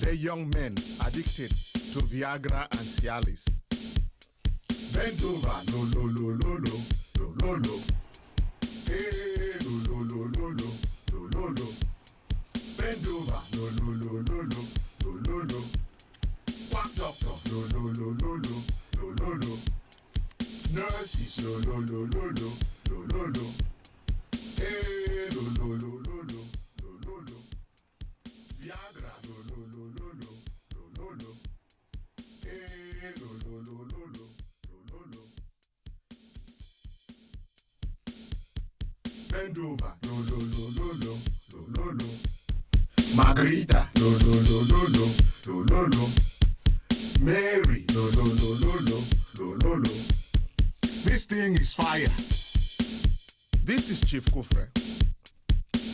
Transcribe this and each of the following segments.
say young men addicted to Viagra and Cialis. Bend over, lo lo lo lo lo lo lo lo. Hey, lo lo lo lo lo lo lo lo. Bend over, lo lo lo lo lo lo lo lo. Quack doctor, lo lo lo lo lo lo lo lo. Nurses, lo lo lo lo lo lo lo lo. Hey, lo lo lo lo lo lo lo lo. Viagra, lo lo lo lo lo lo lo lo. Hey, lo lo lo lo lo lo lo. Bend over, lo lo lo lo lo lo lo lo. Margarita, lo lo lo lo lo lo lo lo. Mary, lo lo lo lo lo lo lo lo. This thing is fire. This is Chief Kufre.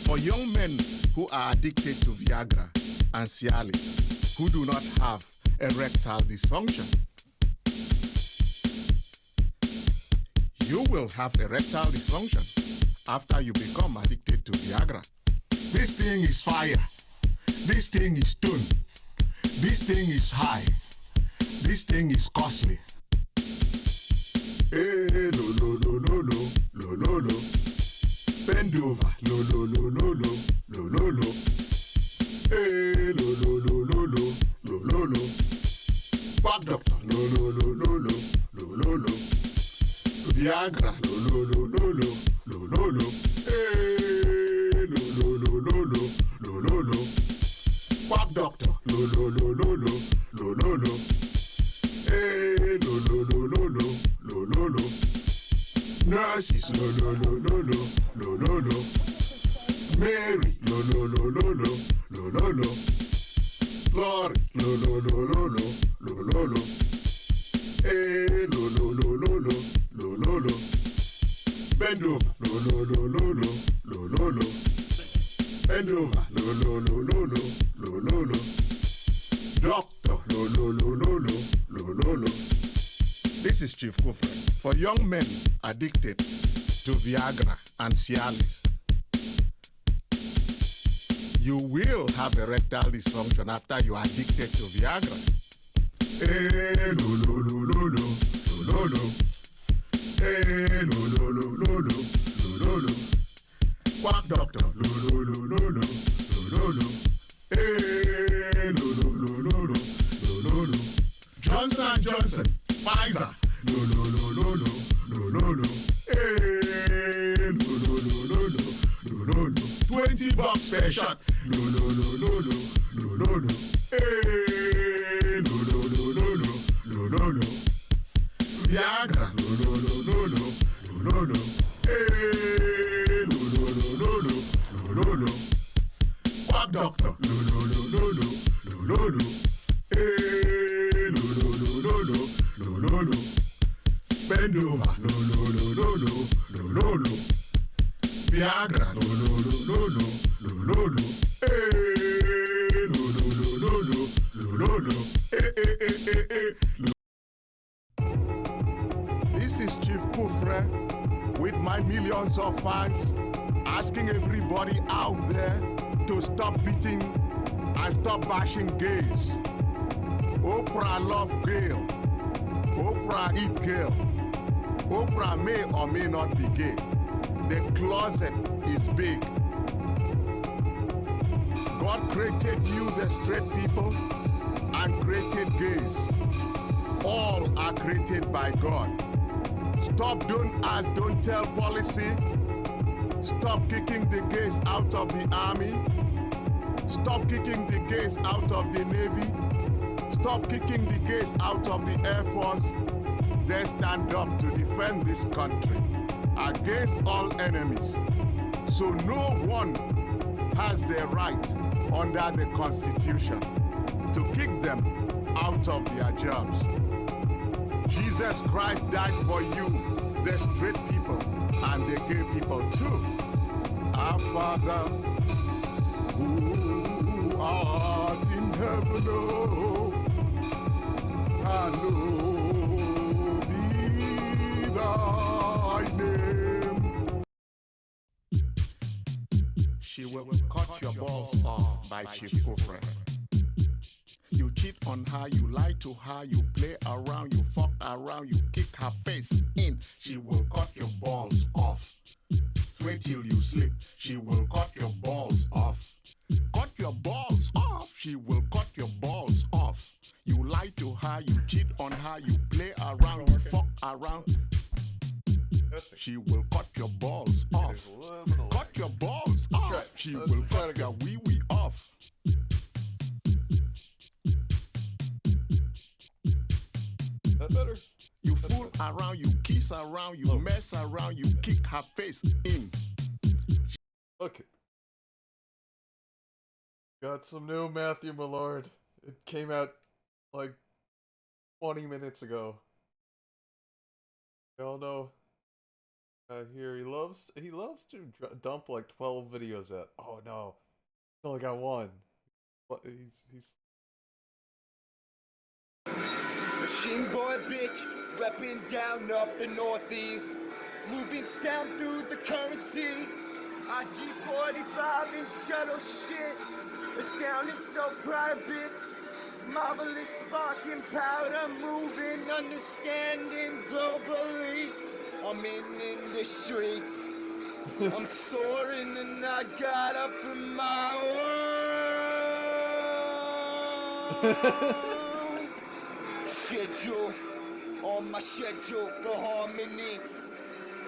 For young men who are addicted to Viagra and Cialis, who do not have erectile dysfunction, you will have erectile dysfunction after you become addicted to Viagra. This thing is fire. This thing is stone. This thing is high. This thing is costly. Hey, lo lo lo lo lo lo lo lo. Bend over, lo lo lo lo lo lo lo lo. Hey, lo lo lo lo lo lo lo lo. Quack doctor, lo lo lo lo lo lo lo lo. Viagra, lo lo lo lo lo lo lo lo. Hey, lo lo lo lo lo lo lo lo. Quack doctor, lo lo lo lo lo lo lo lo. Hey, lo lo lo lo lo lo lo lo. Nurses, lo lo lo lo lo lo lo lo. Mary, lo lo lo lo lo lo lo lo. Glory, lo lo lo lo lo lo lo lo. Hey, lo lo lo lo lo lo lo lo. Bend over, lo lo lo lo lo lo lo lo. Bend over, lo lo lo lo lo lo lo lo. Doctor, lo lo lo lo lo lo lo lo. This is Chief Kufre. For young men addicted to Viagra and Cialis, you will have erectile dysfunction after you are addicted to Viagra. Hey, lo lo lo lo lo lo lo. Hey, lo lo lo lo lo lo lo. Quack doctor, lo lo lo lo lo lo lo. Hey, lo lo lo lo lo lo lo. Johnson & Johnson, Pfizer, lo lo lo lo lo lo lo lo. Hey, lo lo lo lo lo lo lo. $20 per shot, lo lo lo lo lo lo lo lo. Hey, lo lo lo lo lo lo lo lo. Viagra, lo lo lo lo lo lo lo. Hey, lo lo lo lo lo lo lo. Quack doctor, lo lo lo lo lo lo lo. Hey, lo lo lo lo lo lo lo. Bend over, lo lo lo lo lo lo lo. Viagra, lo lo lo lo lo lo lo. Hey, lo lo lo lo lo lo. Hey, hey, hey, hey, hey. This is Chief Kufre with my millions of fans asking everybody out there to stop beating and stop bashing gays. Oprah love Gail. Oprah eat Gail. Oprah may or may not be gay. The closet is big. God created you, the straight people, and created gays. All are created by God. Stop don't ask, don't tell policy. Stop kicking the gays out of the army. Stop kicking the gays out of the Navy. Stop kicking the gays out of the Air Force. They stand up to defend this country against all enemies. So no one has the right under the Constitution to kick them out of their jobs. Jesus Christ died for you, the straight people and the gay people too. Our Father, who art in heaven, hallowed be thy name. She will cut your balls off by Chief Kufre. cheat on her, you lie to her, you play around, you fuck around, you kick her face in. She will cut your balls off. Wait till you sleep, she will cut your balls off. Cut your balls off, she will cut your balls off. You lie to her, you cheat on her, you play around, you fuck around. She will cut your balls off. Cut your balls off. She will cut your wee wee off. That better? You fool around, you kiss around, you mess around, you kick her face in. Okay. Got some new Matthew Millard. It came out like 20 minutes ago. Y'all know. Here he loves to dump like 12 videos at. Oh no, he's only got one. He's Machine boy bitch, repping down up the northeast, moving sound through the currency. IG-45 and shuttle shit, astounding so proud bitch. Marvelous sparking powder, moving, understanding globally. I'm in the streets. I'm soaring and I got up in my world. Schedule, on my schedule for harmony.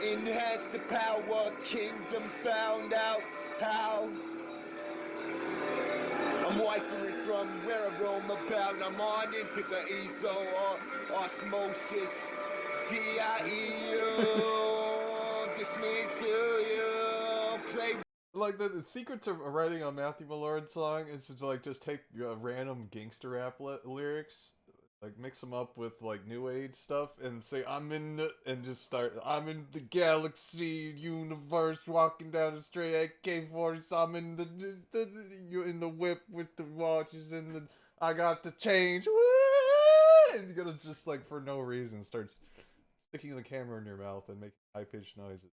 Enhance the power, kingdom found out how. I'm wifering from where I roam about. I'm on into the ESO or osmosis. DIEU. This means to you. Play. like the secret to writing a Matthew Millard song is to like just take random gangster rap lyrics, like mix them up with like new age stuff, and say I'm in the, and just start I'm in the galaxy universe, walking down the street AK-40s. I'm in you in the whip with the watches and the I got the change. Woo! And you're gonna just like for no reason starts sticking the camera in your mouth and making high pitched noises.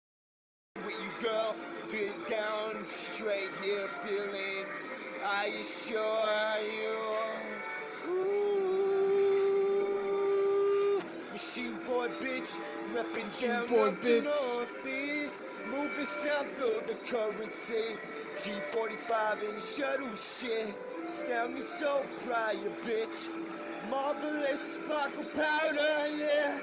With you, girl, dig down straight here, feeling. I assure you. Ooh, machine boy, bitch, repping down boy, up the northeast, moving south through the currency. G45 and shuttle shit, astounding so proud, you bitch. Marvelous sparkle powder, yeah.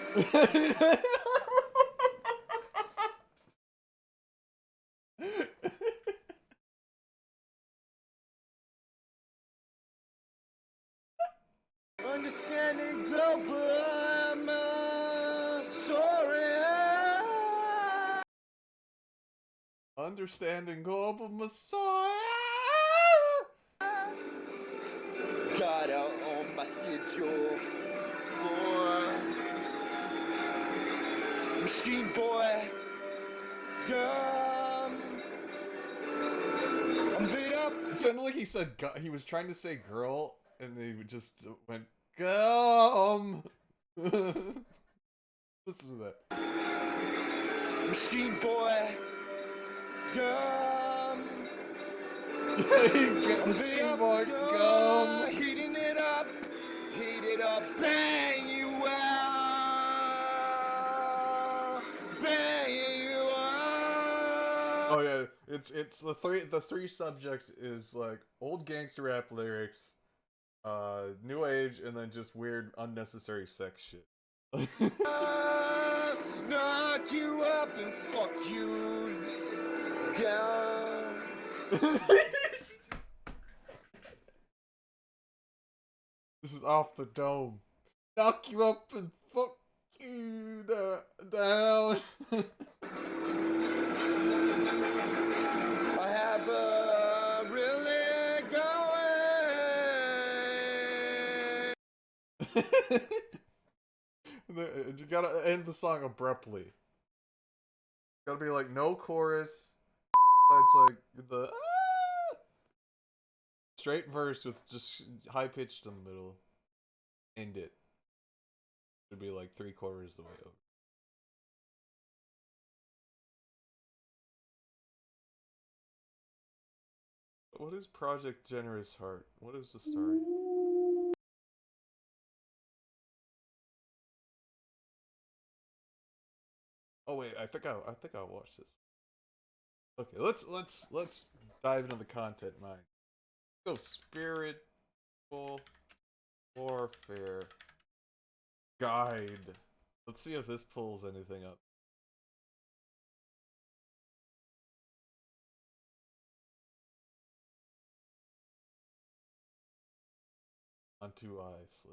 Understanding global, I'm sorry. Understanding global messiah. Got out on my schedule for machine boy. I'm lit up. It sounded like he said he was trying to say girl, and he just went gum. Listen to that. Machine boy. Gum. Machine boy gum. Heating it up, bang you out, bang you out. Oh yeah, it's the three subjects is like old gangster rap lyrics, new age, and then just weird unnecessary sex shit. Knock you up and fuck you down. This is off the dome. Knock you up and fuck you down. I have a really going. You gotta end the song abruptly. Gotta be like no chorus. It's like the straight verse with just high pitched in the middle. End it. Should be like 3/4 the way over. What is Project Generous Heart? What is the story? Oh wait, I think I'll watch this. Okay, let's dive into the content, mine. Go spiritual warfare guide. Let's see if this pulls anything up. On two eyes.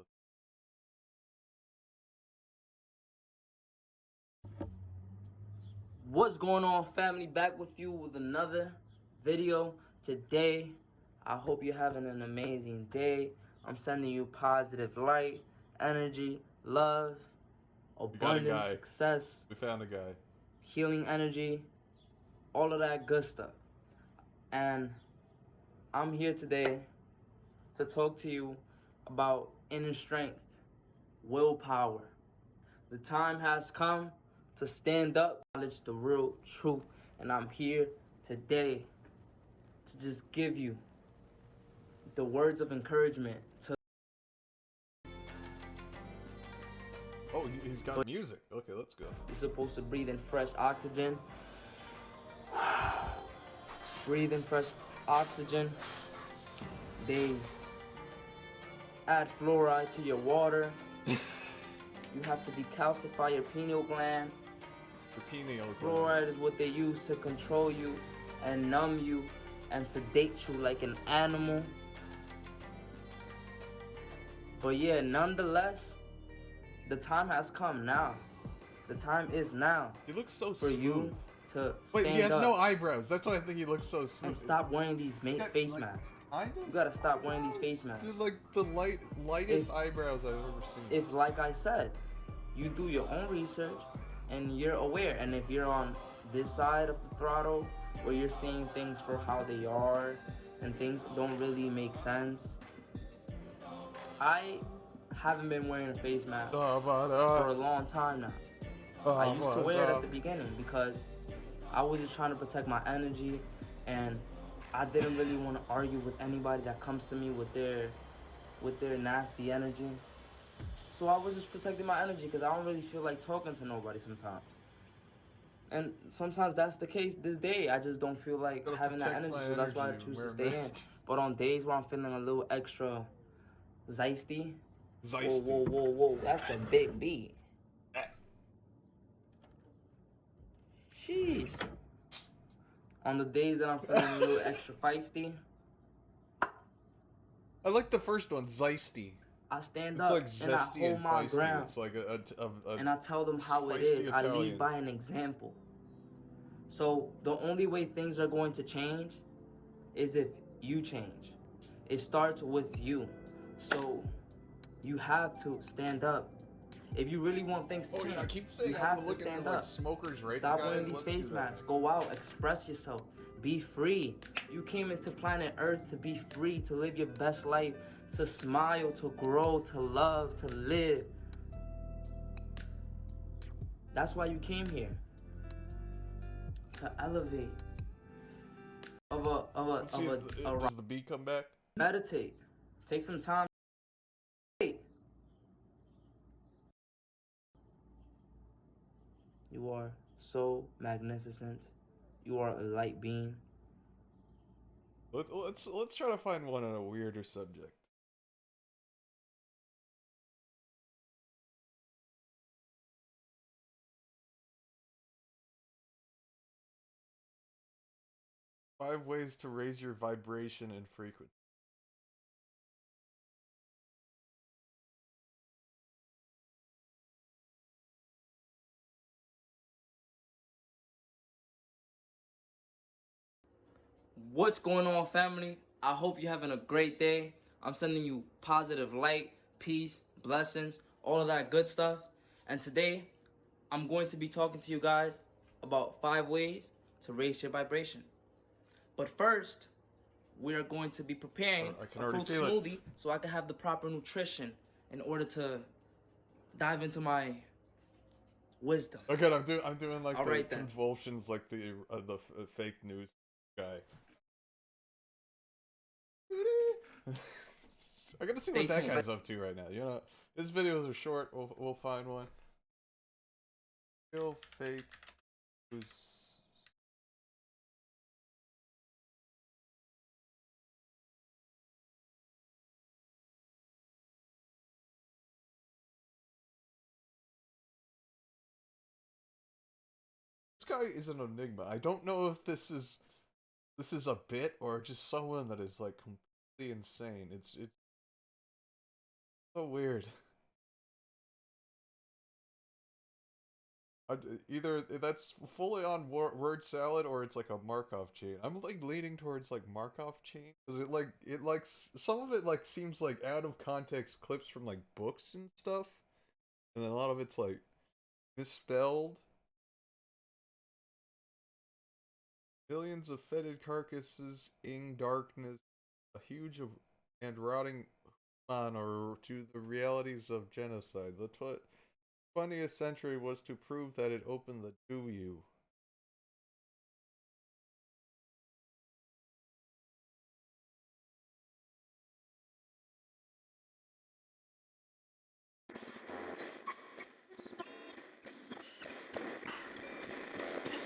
What's going on, family? Back with you with another video today. I hope you're having an amazing day. I'm sending you positive light, energy, love, abundance, success. We found a guy. Healing energy, all of that good stuff. And I'm here today to talk to you about inner strength, willpower. The time has come to stand up, acknowledge the real truth, and I'm here today to just give you the words of encouragement to. Oh, he's got music. Okay, let's go. You're supposed to breathe in fresh oxygen. Breathe in fresh oxygen. They add fluoride to your water. You have to decalcify your pineal gland. Your pineal gland. Fluoride is what they use to control you and numb you and sedate you like an animal. But yeah, nonetheless, the time has come now. The time is now He looks so for smooth. you to Wait, stand he has up no eyebrows. That's why I think he looks so smooth. and stop wearing these face masks. You gotta stop wearing these face masks. Dude, like the lightest eyebrows I've ever seen. If, like I said, you do your own research and you're aware, and if you're on this side of the throttle where you're seeing things for how they are and things don't really make sense, I haven't been wearing a face mask for a long time now. I used to wear it at the beginning because I was just trying to protect my energy, and I didn't really want to argue with anybody that comes to me with their nasty energy. So I was just protecting my energy because I don't really feel like talking to nobody sometimes. And sometimes that's the case this day. I just don't feel like Gotta having that protect energy, my so that's why I energy, choose wear to a stay in. mask. But on days where I'm feeling a little extra zeisty, Zeisty. whoa, that's a big B. Jeez. On the days that I'm feeling a little extra feisty, I like the first one, Zeisty. I stand It's up like and I zesty hold and my feisty. ground. It's like a And I tell them how it feisty is. I Italian. lead by an example. So the only way things are going to change is if you change. It starts with you. So you have to stand up. If you really want things to Oh change, yeah, I keep saying you I'm have to looking stand for like up. smokers' rights Stop guys. wearing these Let's face do that. masks. Go out, express yourself. Be free. You came into planet Earth to be free, to live your best life, to smile, to grow, to love, to live. That's why you came here. To elevate. Let's see does the bee come back? Meditate. Take some time. You are so magnificent. You are a light being. Let's try to find one on a weirder subject. Five ways to raise your vibration and frequency. What's going on, family? I hope you're having a great day. I'm sending you positive light, peace, blessings, all of that good stuff. And today, I'm going to be talking to you guys about 5 ways to raise your vibration. But first, we are going to be preparing I can a already fruit feel it. smoothie so I can have the proper nutrition in order to dive into my wisdom. Okay, I'm doing like All the right, then. convulsions, like the fake news guy. I gotta see Stay what that tuned. guy's up to right now. You know, his videos are short. We'll find one. Real fake This guy is an enigma. I don't know if this is a bit or just someone that is like completely insane. It's so weird. Either that's fully on word salad or it's like a Markov chain. I'm like leaning towards like Markov chain because some of it like seems like out of context clips from like books and stuff, and then a lot of it's like misspelled. Millions of fetid carcasses in darkness, a huge and rotting honor to the realities of genocide. The 20th century was to prove that it opened the do you.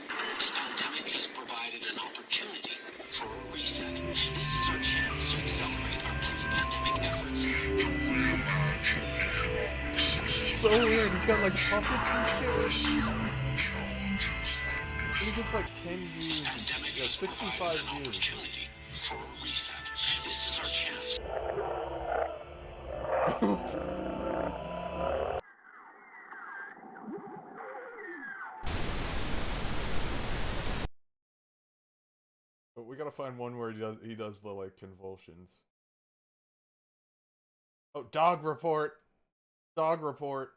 Pandemic has provided an opportunity for a reset. This is our chance to accelerate our pre-pandemic efforts. So weird. He's got like puppets and shit. He gets like 10 views. Yeah, 65 views. For a reset. This is our chance. But we gotta find one where he does the like convulsions. Oh, dog report. Dog report.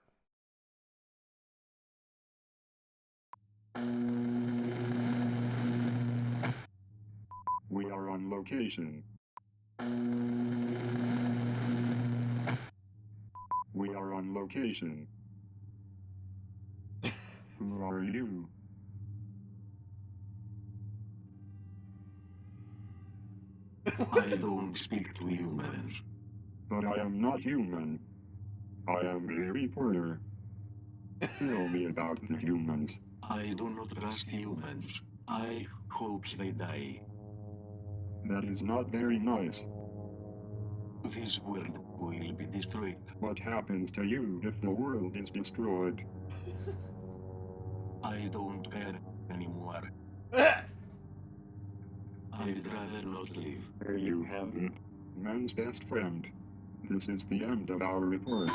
We are on location. We are on location. Who are you? I don't speak to humans. But I am not human. I am a reporter. Tell me about the humans. I do not trust humans. I hope they die. That is not very nice. This world will be destroyed. What happens to you if the world is destroyed? I don't care anymore. I'd rather not live. There you have it. Man's best friend. This is the end of our report.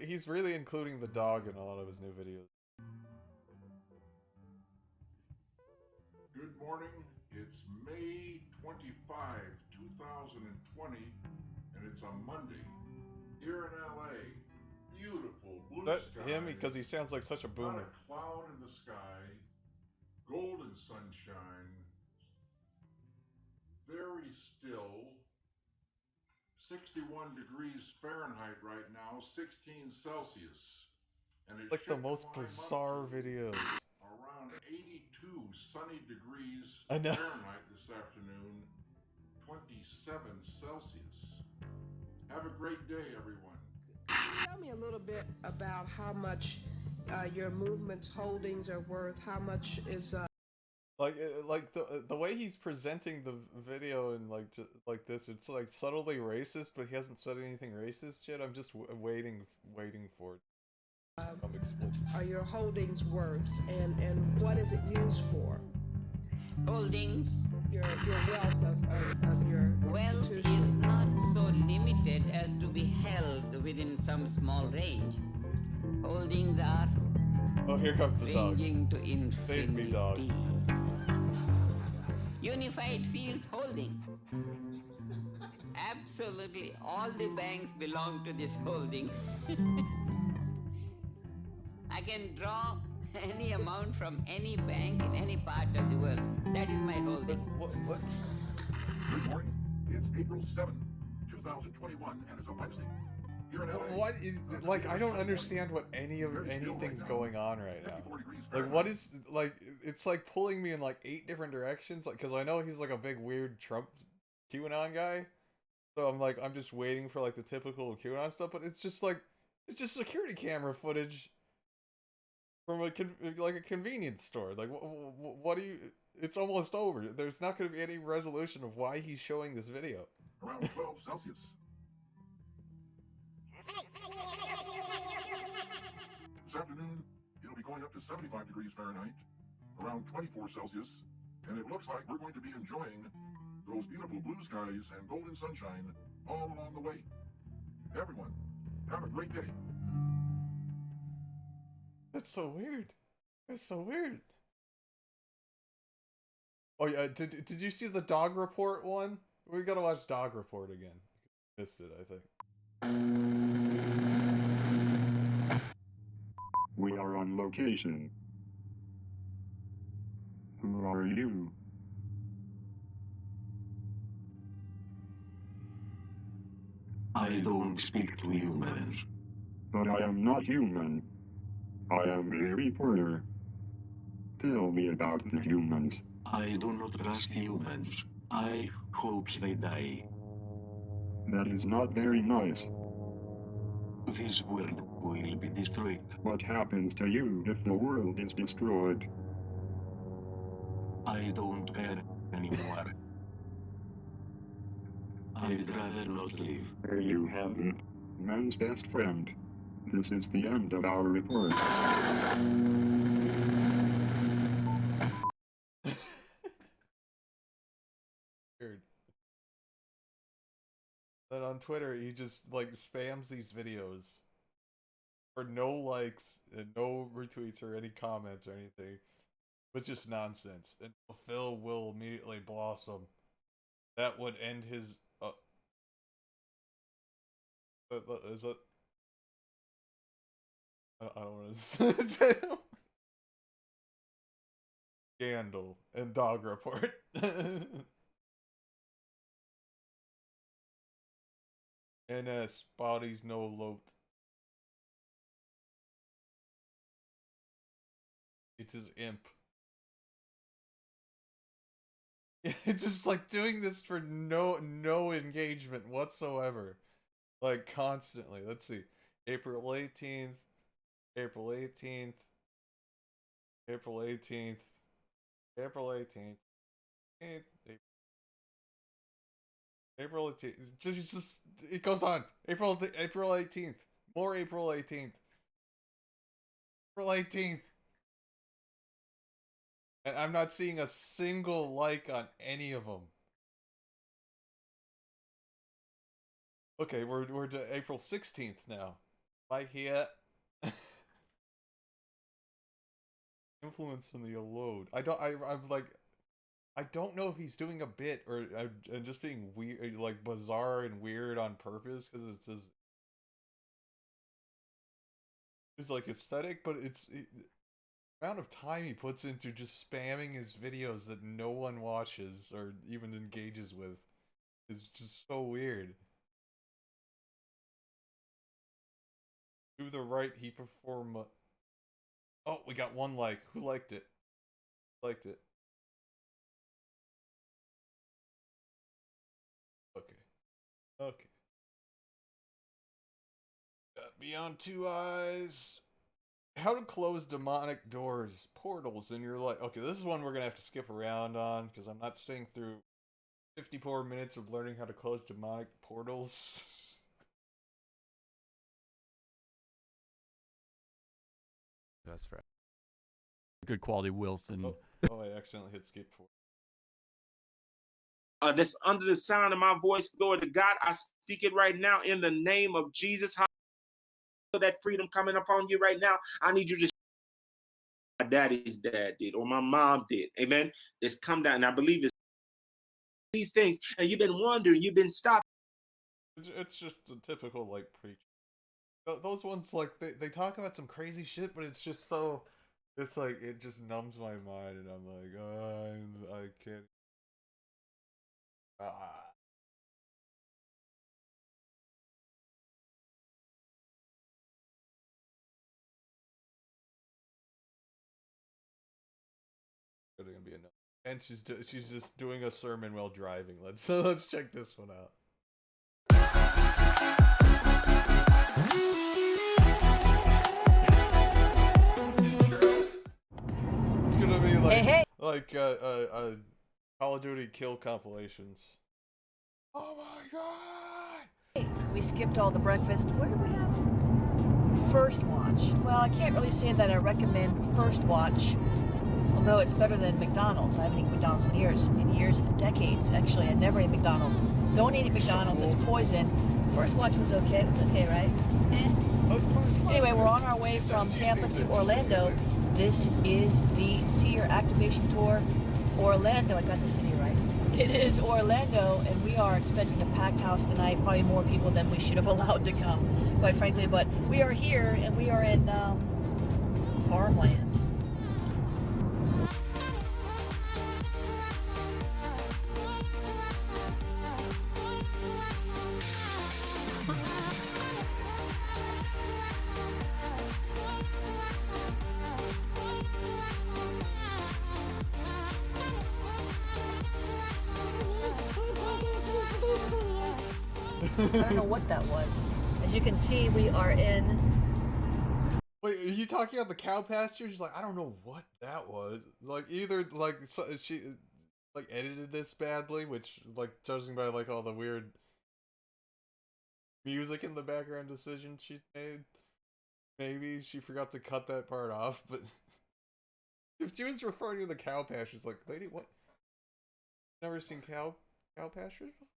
He's really including the dog in a lot of his new videos. Good morning. It's May 25, 2020, and it's a Monday. Here in LA, beautiful blue That sky. him because he sounds like such a Not boomer. a cloud in the sky. Golden sunshine. Very still. 61 degrees Fahrenheit right now, 16 Celsius. And it's Like the most bizarre videos. Around 82 sunny degrees I know. Fahrenheit this afternoon, 27 Celsius. Have a great day, everyone. Tell me a little bit about how much your movement's holdings are worth. How much is Like the way he's presenting the video and like just like this, it's like subtly racist, but he hasn't said anything racist yet. I'm just waiting for it. I'm explicit. are your holdings worth, and what is it used for? Holdings. Your wealth of your Wealth institution. is not so limited as to be held within some small range. Holdings are Oh, here comes the dog. ranging to Save me, dog. infinity. Unified Fields Holding. Absolutely all the banks belong to this holding. I can draw any amount from any bank in any part of the world. That is my holding. What? Good morning. It's April 7, 2021, and it's a Wednesday. Here in LA. What is like? I don't understand what anything's going on right now. Like, what is like? It's like pulling me in like 8 different directions. Like, because I know he's like a big weird Trump QAnon guy. So I'm like, I'm just waiting for like the typical QAnon stuff, but it's just security camera footage from like a convenience store. Like, what do you? It's almost over. There's not going to be any resolution of why he's showing this video. Around 12 Celsius. This afternoon, it'll be going up to 75 degrees Fahrenheit, around 24 Celsius, and it looks like we're going to be enjoying those beautiful blue skies and golden sunshine all along the way. Everyone, have a great day. That's so weird. That's so weird. Oh yeah, did you see the Dog Report one? We gotta watch Dog Report again. Missed it, I think. We are on location. Who are you? I don't speak to humans. But I am not human. I am a reporter. Tell me about the humans. I do not trust humans. I hope they die. That is not very nice. This world will be destroyed. What happens to you if the world is destroyed? I don't care anymore. I'd rather not live. There you have it. Man's best friend. This is the end of our report. Weird. Then on Twitter, he just like spams these videos for no likes and no retweets or any comments or anything. It's just nonsense. And Phil will immediately blossom. That would end his. Is that? I don't want to say. Scandal and Dog Report. NS bodies no loat. It's his imp. It's just like doing this for no engagement whatsoever. Like constantly. Let's see. April 18th. April 18th. April 18th. April 18th. April 18th. Just it goes on. April 18th. More April 18th. April 18th. And I'm not seeing a single like on any of them. Okay, we're to April 16th now. Am I here? Influence in the load. I'm like, I don't know if he's doing a bit or and just being weird, like bizarre and weird on purpose because it's like aesthetic, but the amount of time he puts into just spamming his videos that no one watches or even engages with is just so weird. To the right, he performed. Oh, we got one like. Who liked it? Liked it. Okay. Okay. Beyond Two Eyes. How to close demonic doors, portals in your life. Okay, this is one we're gonna have to skip around on because I'm not staying through 54 minutes of learning how to close demonic portals. That's right. Good quality Wilson. Oh, I accidentally hit skip for. That's under the sound of my voice, glory to God. I speak it right now in the name of Jesus. How that freedom coming upon you right now? I need you to. My daddy's dad did, or my mom did. Amen. It's come down, and I believe it's these things, and you've been wondering, you've been stopped. It's just a typical like preach. Those ones like they talk about some crazy shit, but it's just so. It's like it just numbs my mind, and I'm like, I can't. It's gonna be enough. And she's just doing a sermon while driving. Let's check this one out. It's gonna be like Call of Duty kill compilations. Oh my god! We skipped all the breakfast. Where do we have First Watch? Well, I can't really say that I recommend First Watch, although it's better than McDonald's. I haven't eaten McDonald's in years, decades. Actually, I never ate McDonald's. Don't eat at McDonald's, it's poison. First Watch was okay. It was okay, right? Anyway, we're on our way from Tampa to Orlando. This is the SEER Activation Tour Orlando. I got the city right. It is Orlando, and we are expecting a packed house tonight. Probably more people than we should have allowed to come, quite frankly. But we are here, and we are in farmland. I don't know what that was. As you can see, we are in... Wait, are you talking about the cow pasture? She's like, I don't know what that was. Like, either, like, she, like, edited this badly, which, like, judging by, like, all the weird music in the background decisions she made, maybe she forgot to cut that part off, but if she was referring to the cow pastures, like, lady, what? Never seen cow pastures before?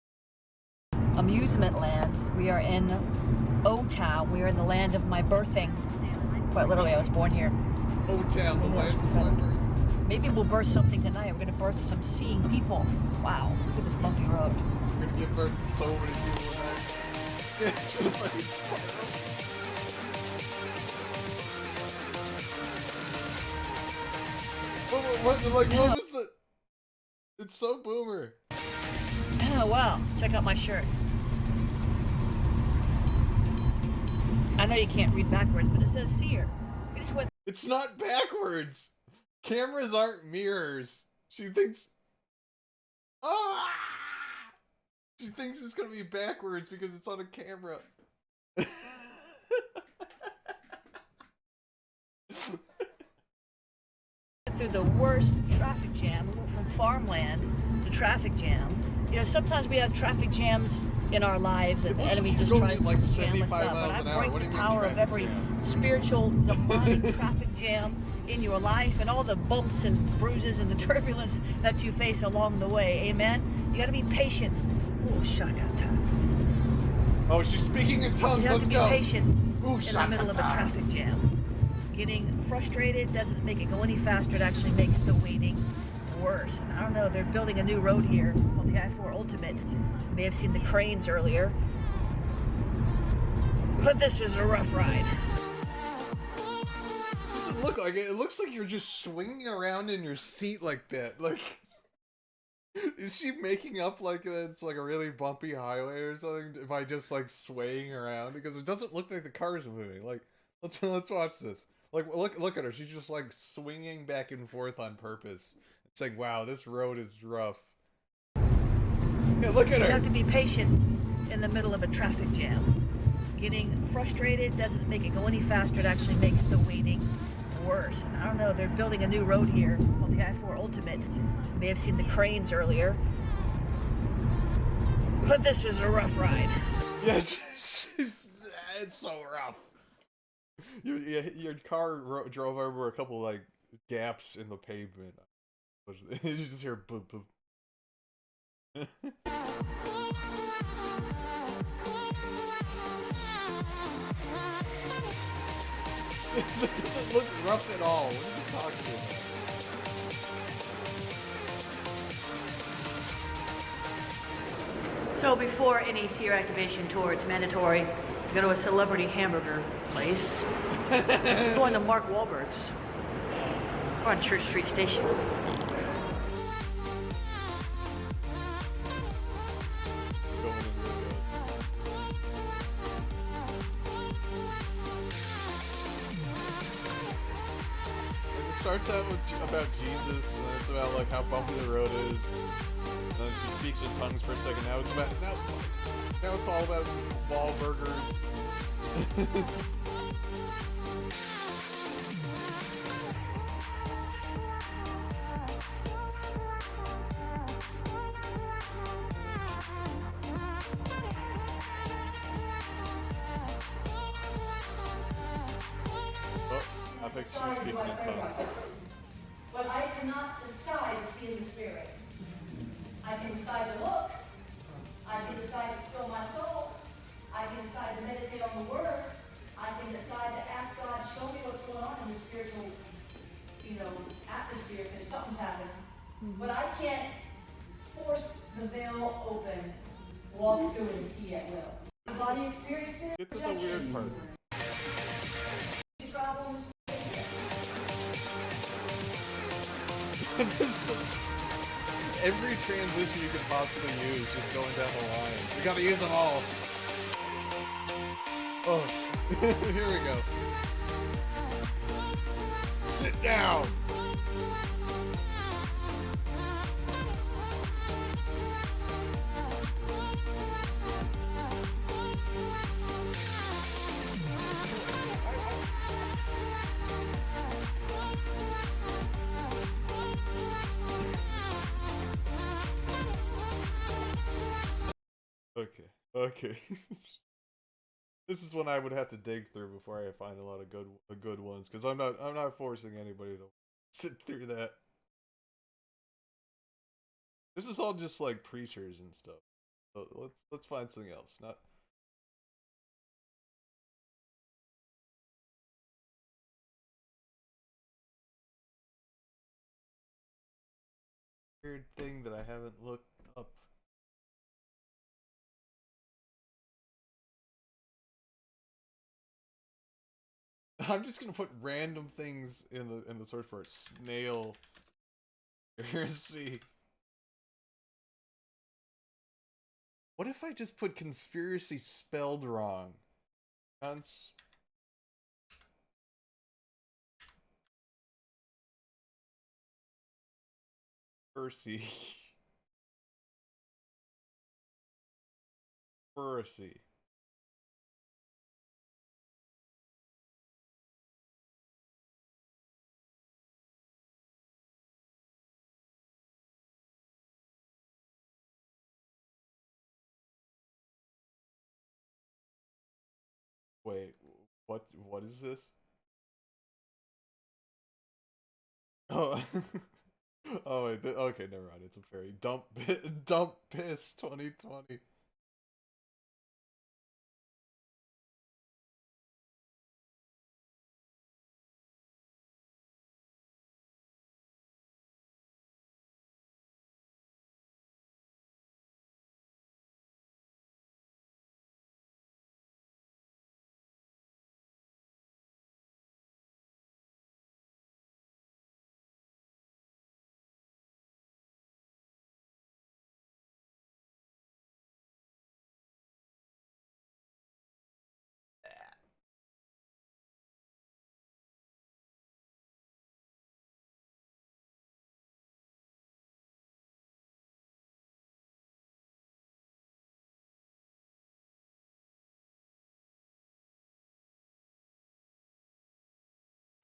Amusement land. We are in O-Town. We are in the land of my birthing. Quite literally, I was born here. O-Town, the land of my birth. Maybe we'll birth something tonight. We're going to birth some seeing people. Wow, look at this bumpy road. We're going to give birth to so many people tonight. It's so funny. What was it? It's so boomer. Oh, wow. Check out my shirt. I know you can't read backwards, but it says SEER. It's not backwards. Cameras aren't mirrors. She thinks... Ah! She thinks it's gonna be backwards because it's on a camera. Through the worst traffic jam. We went from farmland to traffic jam. You know, sometimes we have traffic jams in our lives and the enemy just tries to jam us up. But I break the power of every spiritual, demonic traffic jam in your life and all the bumps and bruises and the turbulence that you face along the way. Amen? You gotta be patient. Oh, shakata. Oh, she's speaking in tongues. Let's go. You have to be patient in the middle of a traffic jam. Getting frustrated doesn't make it go any faster. It actually makes the waiting worse. And I don't know, they're building a new road here called the I-4 Ultimate. You may have seen the cranes earlier. But this is a rough ride. It doesn't look like it. It looks like you're just swinging around in your seat like that. Like, is she making up like it's like a really bumpy highway or something by just like swaying around? Because it doesn't look like the car's moving. Like, let's watch this. Like, look at her. She's just like swinging back and forth on purpose. It's like, wow, this road is rough. Yeah, look at her. You have to be patient in the middle of a traffic jam. Getting frustrated doesn't make it go any faster. It actually makes the waiting worse. And I don't know, they're building a new road here called the I-4 Ultimate. You may have seen the cranes earlier. But this is a rough ride. Yes, it's so rough. Your car drove over a couple like gaps in the pavement. You just hear boop boop. It doesn't look rough at all. What are you talking about? So before any SEER activation tour, it's mandatory to go to a celebrity hamburger place. Going to Mark Wahlberg's. We're on Church Street Station. starts out with about Jesus, and it's about like how bumpy the road is. And then she speaks in tongues for a second. Now it's about now it's all about Wahlburgers. I think she's speaking in tongues. But I cannot decide to see in the spirit. I can decide to look. I can decide to still my soul. I can decide to meditate on the word. I can decide to ask God, show me what's going on in the spiritual, atmosphere, because something's happening. But I can't force the veil open, walk through it and see at will. My body experiences. Get to the weird part. Problems. Every transition you could possibly use, just going down the line. We gotta use them all. Oh, here we go. Sit down. Okay. This is one I would have to dig through before I find a lot of good ones, because I'm not forcing anybody to sit through that. This is all just like preachers and stuff. So let's find something else. Not weird thing that I haven't looked up. I'm just gonna put random things in the search bar. Snail. Conspiracy. What if I just put conspiracy spelled wrong? Conspiracy. Conspiracy. Wait, what is this? Oh, oh wait, okay, never mind. It's a fairy. Dump piss 2020.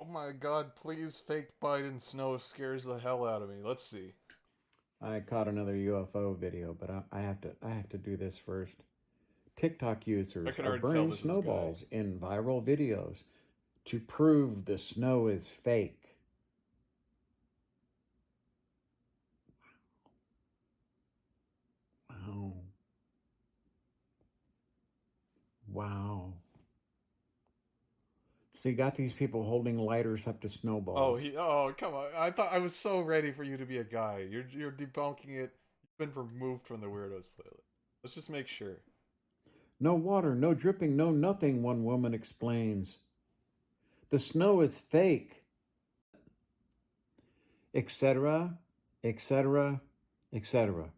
Oh my god, please fake Biden snow scares the hell out of me. Let's see. I caught another UFO video, but I have to do this first. TikTok users are burning snowballs in viral videos to prove the snow is fake. Wow. Wow. So you got these people holding lighters up to snowballs. Oh, come on. I thought I was so ready for you to be a guy. You're debunking it. You've been removed from the Weirdos playlist. Let's just make sure. No water, no dripping, no nothing, one woman explains. The snow is fake. Etc., etc., etc.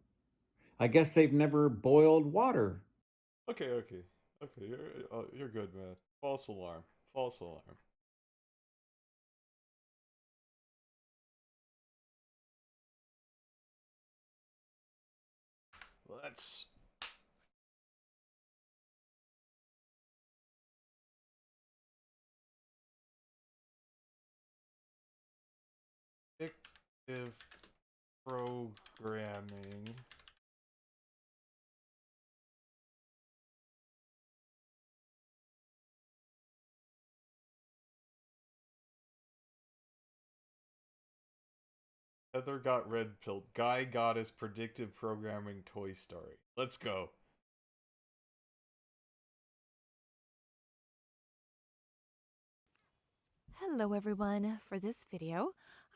I guess they've never boiled water. Okay. You're good, man. False alarm. False alarm. Let's. Predictive programming. Heather got red pilled. Guy got his predictive programming Toy Story. Let's go. Hello everyone. For this video,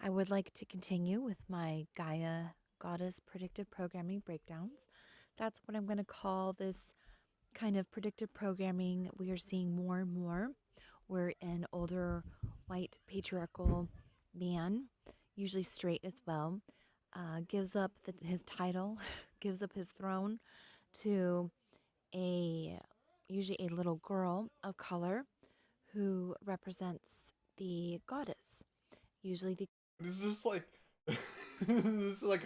I would like to continue with my Gaia Goddess Predictive Programming breakdowns. That's what I'm going to call this kind of predictive programming we are seeing more and more, where an older white patriarchal man, usually straight as well, gives up his title, gives up his throne to usually a little girl of color who represents the goddess. Usually This is like this is like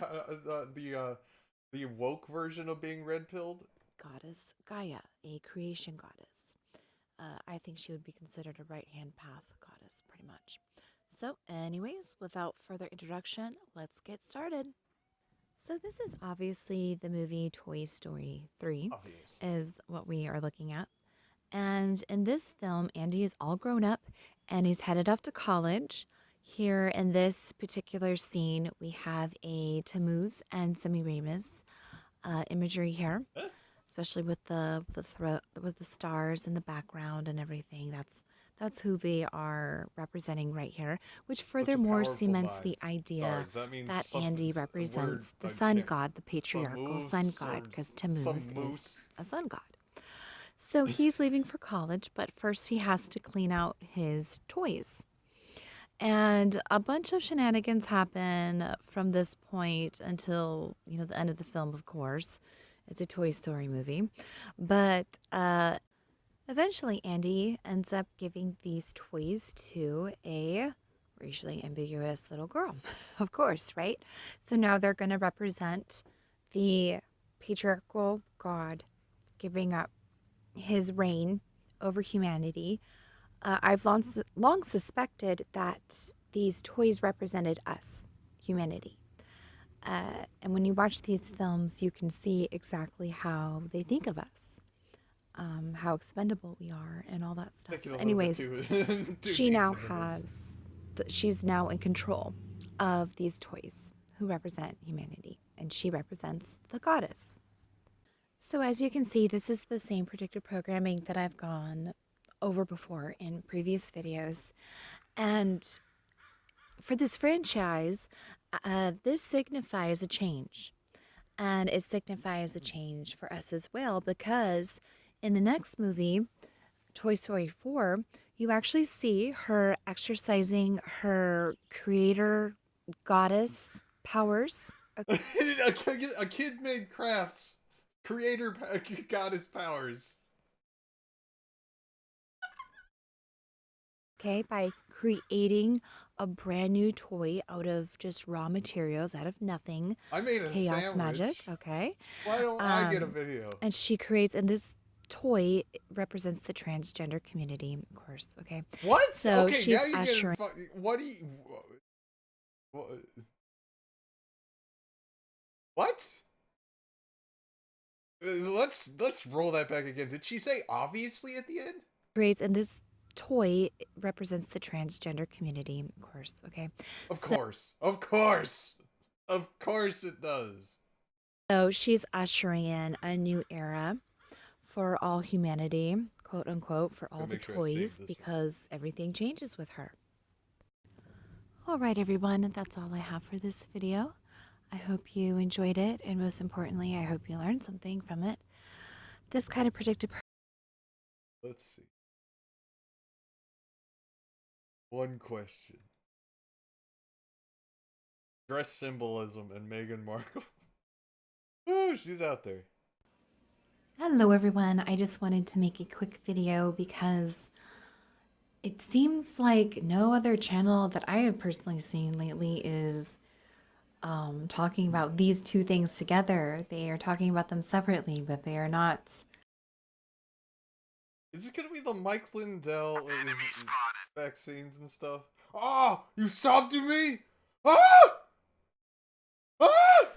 the woke version of being red pilled. Goddess Gaia, a creation goddess. I think she would be considered a right-hand path goddess, pretty much. So anyways, without further introduction, let's get started. So this is obviously the movie Toy Story 3, is what we are looking at. And in this film, Andy is all grown up and he's headed off to college. Here in this particular scene, we have a Tammuz and Semiramis imagery here, especially with the stars in the background and everything. That's who they are representing right here, which furthermore cements the idea that Andy represents the sun god, the patriarchal sun god, because Tammuz is a sun god. So he's leaving for college, but first he has to clean out his toys. And a bunch of shenanigans happen from this point until, the end of the film, of course. It's a Toy Story movie. But eventually Andy ends up giving these toys to a racially ambiguous little girl, of course, right? So now they're going to represent the patriarchal god giving up his reign over humanity. I've long suspected that these toys represented us, humanity. And when you watch these films, you can see exactly how they think of us, how expendable we are, and all that stuff. Anyways, she's now in control of these toys who represent humanity, and she represents the goddess. So as you can see, this is the same predictive programming that I've gone over before in previous videos. And for this franchise, this signifies a change. And it signifies a change for us as well, because in the next movie, Toy Story 4, you actually see her exercising her creator goddess powers. A kid made crafts. Creator goddess powers. Okay, by creating a brand new toy out of just raw materials, out of nothing. I made a chaos sandwich. Magic, okay. Why don't I get a video? And she creates, and this toy represents the transgender community, of course, okay. What? So okay, she's now you're ushering. What do you? What? Let's roll that back again. Did she say obviously at the end? Creates, and this toy represents the transgender community, of course, okay. Of course it does. So she's ushering in a new era for all humanity, quote unquote, for all the toys, because everything changes with her. All right, everyone, that's all I have for this video. I hope you enjoyed it, and most importantly, I hope you learned something from it. This kind of predictive. Let's see. One question. Dress symbolism and Meghan Markle. Ooh, she's out there. Hello everyone, I just wanted to make a quick video because it seems like no other channel that I have personally seen lately is talking about these two things together. They are talking about them separately, but they are not. Is it gonna be the Mike Lindell vaccines and stuff? Oh, you subbed to me? Ah! Ah!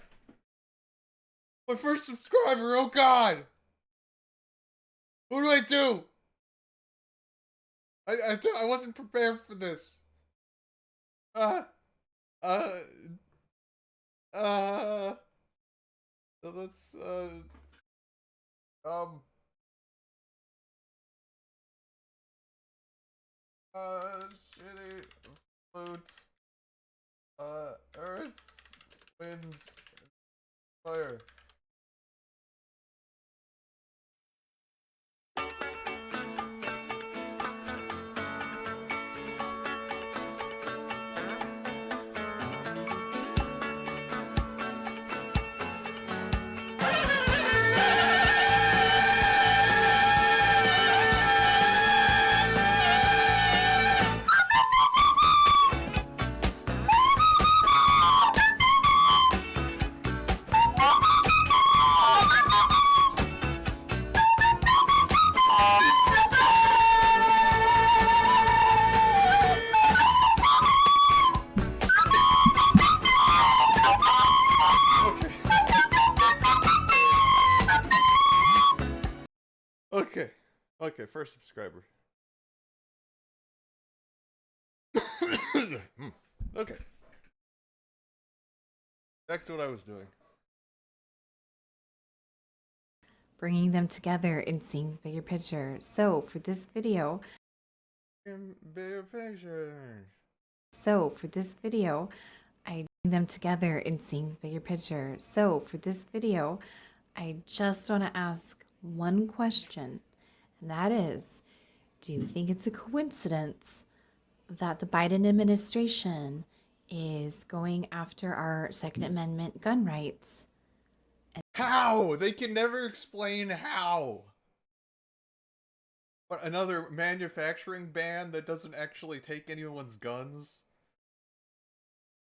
My first subscriber, oh god! What do I do? I wasn't prepared for this. Let's, shitty flute, earth, winds, fire. Okay, first subscriber. Okay. Back to what I was doing. Bringing them together and seeing the bigger picture. So for this video, bigger picture. I bring them together and seeing the bigger picture. So for this video, I just want to ask one question. And that is, do you think it's a coincidence that the Biden administration is going after our Second Amendment gun rights? How? They can never explain how. But another manufacturing ban that doesn't actually take anyone's guns?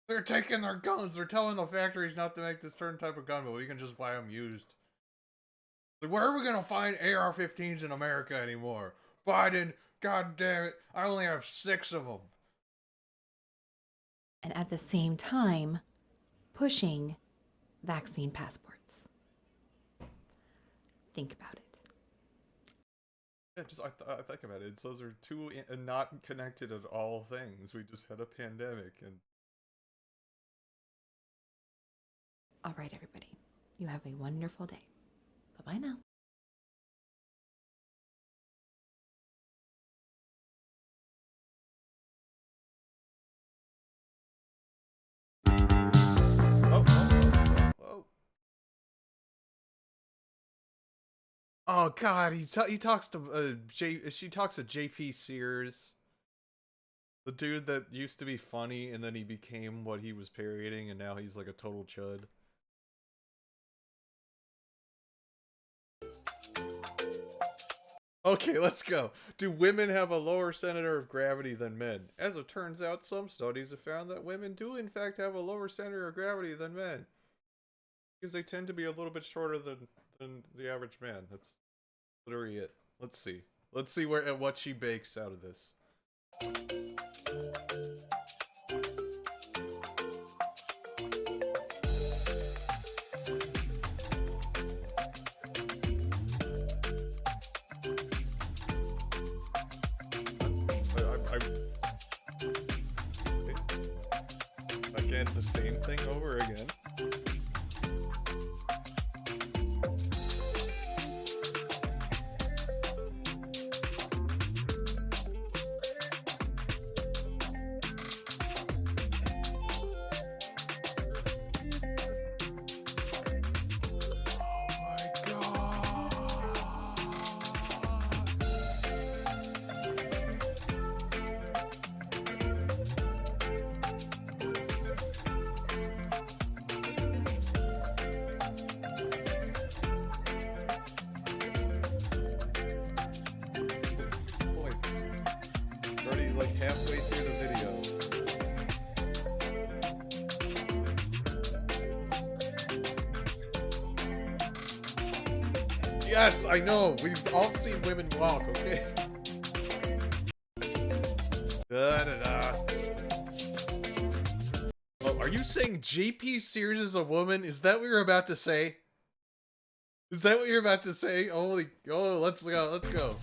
They're taking their guns. They're telling the factories not to make this certain type of gun, but we can just buy them used. Like, where are we gonna find AR-15s in America anymore? Biden, god damn it, I only have 6 of them. And at the same time, pushing vaccine passports. Think about it. Yeah, just I think about it. Those are two not connected at all things. We just had a pandemic and. All right, everybody. You have a wonderful day. Bye-bye now. Oh God, he talks to she talks to JP Sears, the dude that used to be funny and then he became what he was parodying and now he's like a total chud. Okay, let's go. Do women have a lower center of gravity than men? As it turns out, some studies have found that women do in fact have a lower center of gravity than men. Because they tend to be a little bit shorter than the average man. That's literally it. Let's see. Let's see what she bakes out of this. Again, the same thing over again. Yes, I know. We've all seen women walk, okay? Da da da. Oh, are you saying JP Sears is a woman? Is that what you're about to say? Is that what you're about to say? Holy, oh, let's go, let's go.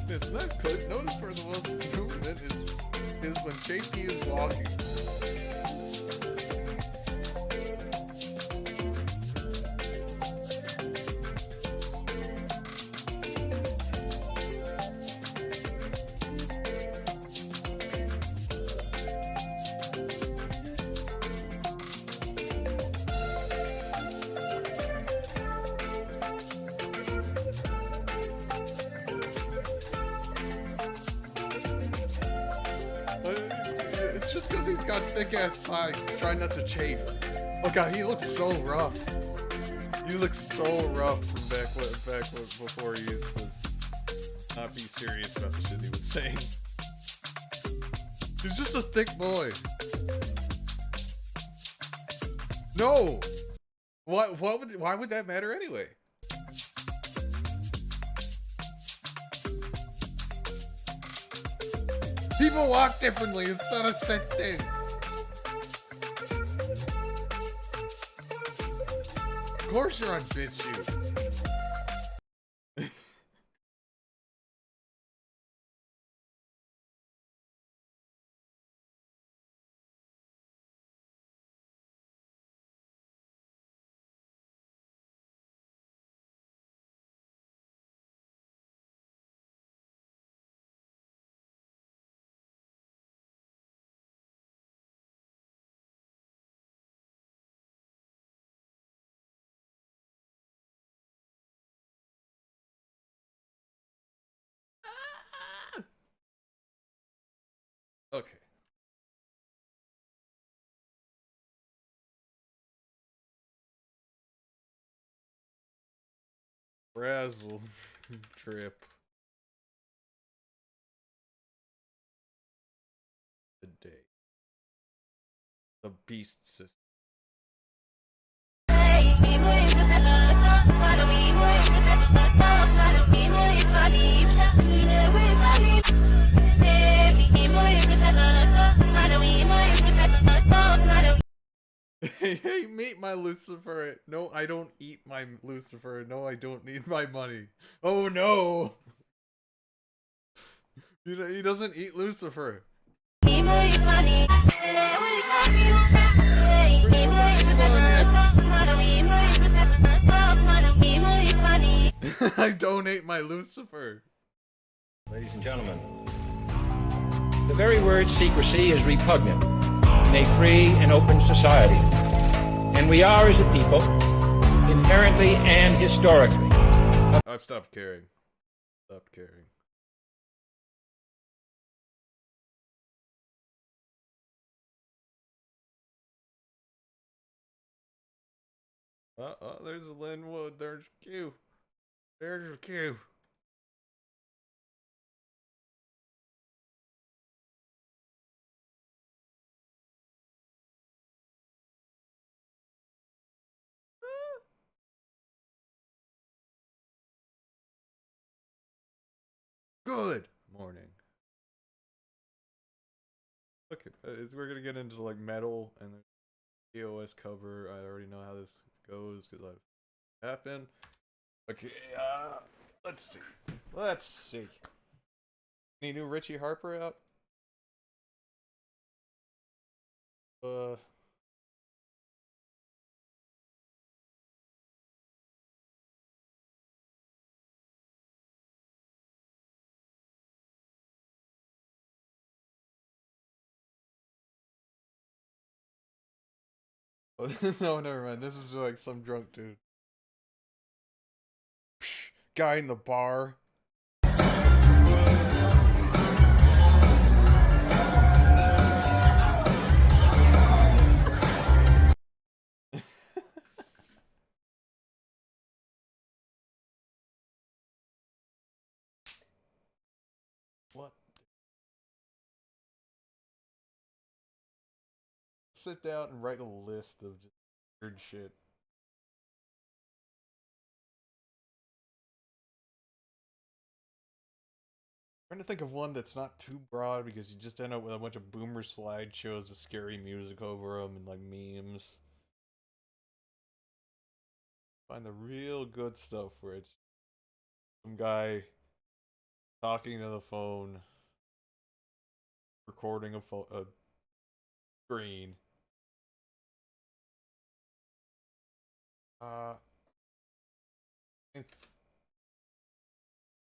It's nice, Click. Notice where the most movement is when JP is walking. It's just because he's got thick ass thighs. He's trying not to chafe. Oh god, he looks so rough. He looks so rough from back before he used to not be serious about the shit he was saying. He's just a thick boy. No. Why would that matter anyway? People walk differently. It's not a set thing. Of course you're on BitChute. Okay. Razzle trip. The day. The beast system. Hey, meet my Lucifer. No, I don't eat my Lucifer. No, I don't need my money. Oh no! You know, he doesn't eat Lucifer. I donate my Lucifer. Ladies and gentlemen, the very word secrecy is repugnant in a free and open society. And we are, as a people, inherently and historically. I've stopped caring. Stopped caring. Oh, there's Linwood. There's Q. There's Q. Good morning. Okay, we're gonna get into like metal and the EOS cover. I already know how this goes because I've happened. Okay, let's see. Let's see. Any new Richie Harper out? No, never mind. This is like some drunk dude. Psh, guy in the bar. What? sit down and write a list of just weird shit. Trying to think of one that's not too broad because you just end up with a bunch of boomer slideshows with scary music over them and like memes. Find the real good stuff where it's some guy talking to the phone, recording a screen.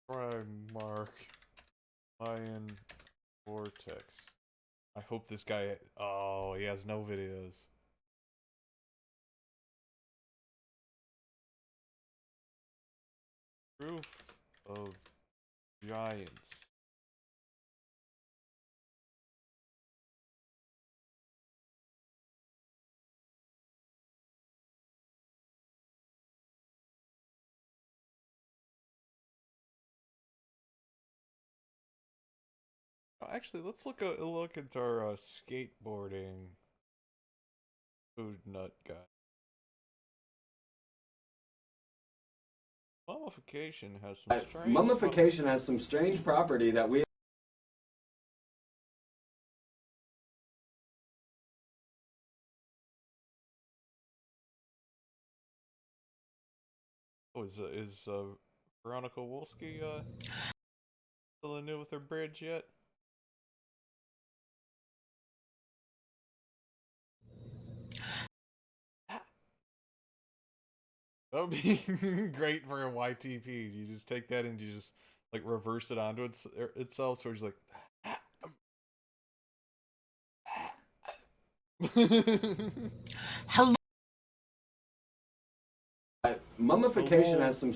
Primarch Lion Vortex. I hope this guy. Oh, he has no videos. Proof of Giants. Actually, let's look at our skateboarding food nut guy. Mummification has some strange. Mummification has some strange property that we. Oh, is Veronica Wolski still in it with her bridge yet? That would be great for a YTP. You just take that and you just like reverse it onto itself, so it's like. Hello. Mummification has some.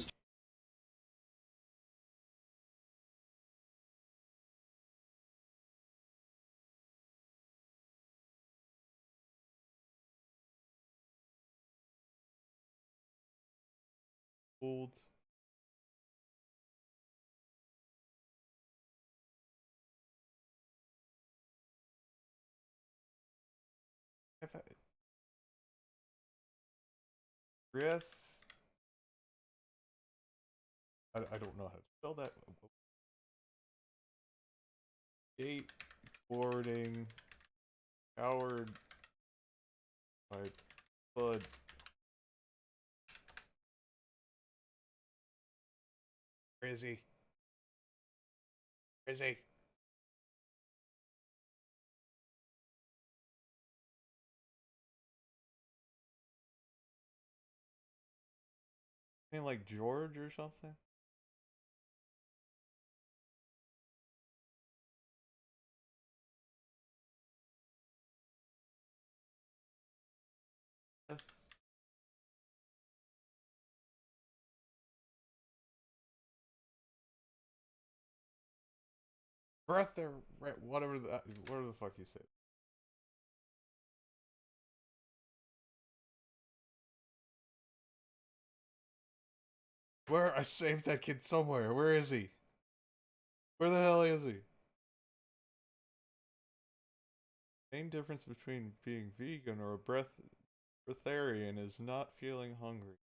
Old. Breath. I don't know how to spell that. Skateboarding. Powered by blood. Where is he? Where is he? Anything like George or something? Breath or whatever the fuck you said. Where I saved that kid somewhere. Where is he? Where the hell is he? Main difference between being vegan or a breatharian is not feeling hungry.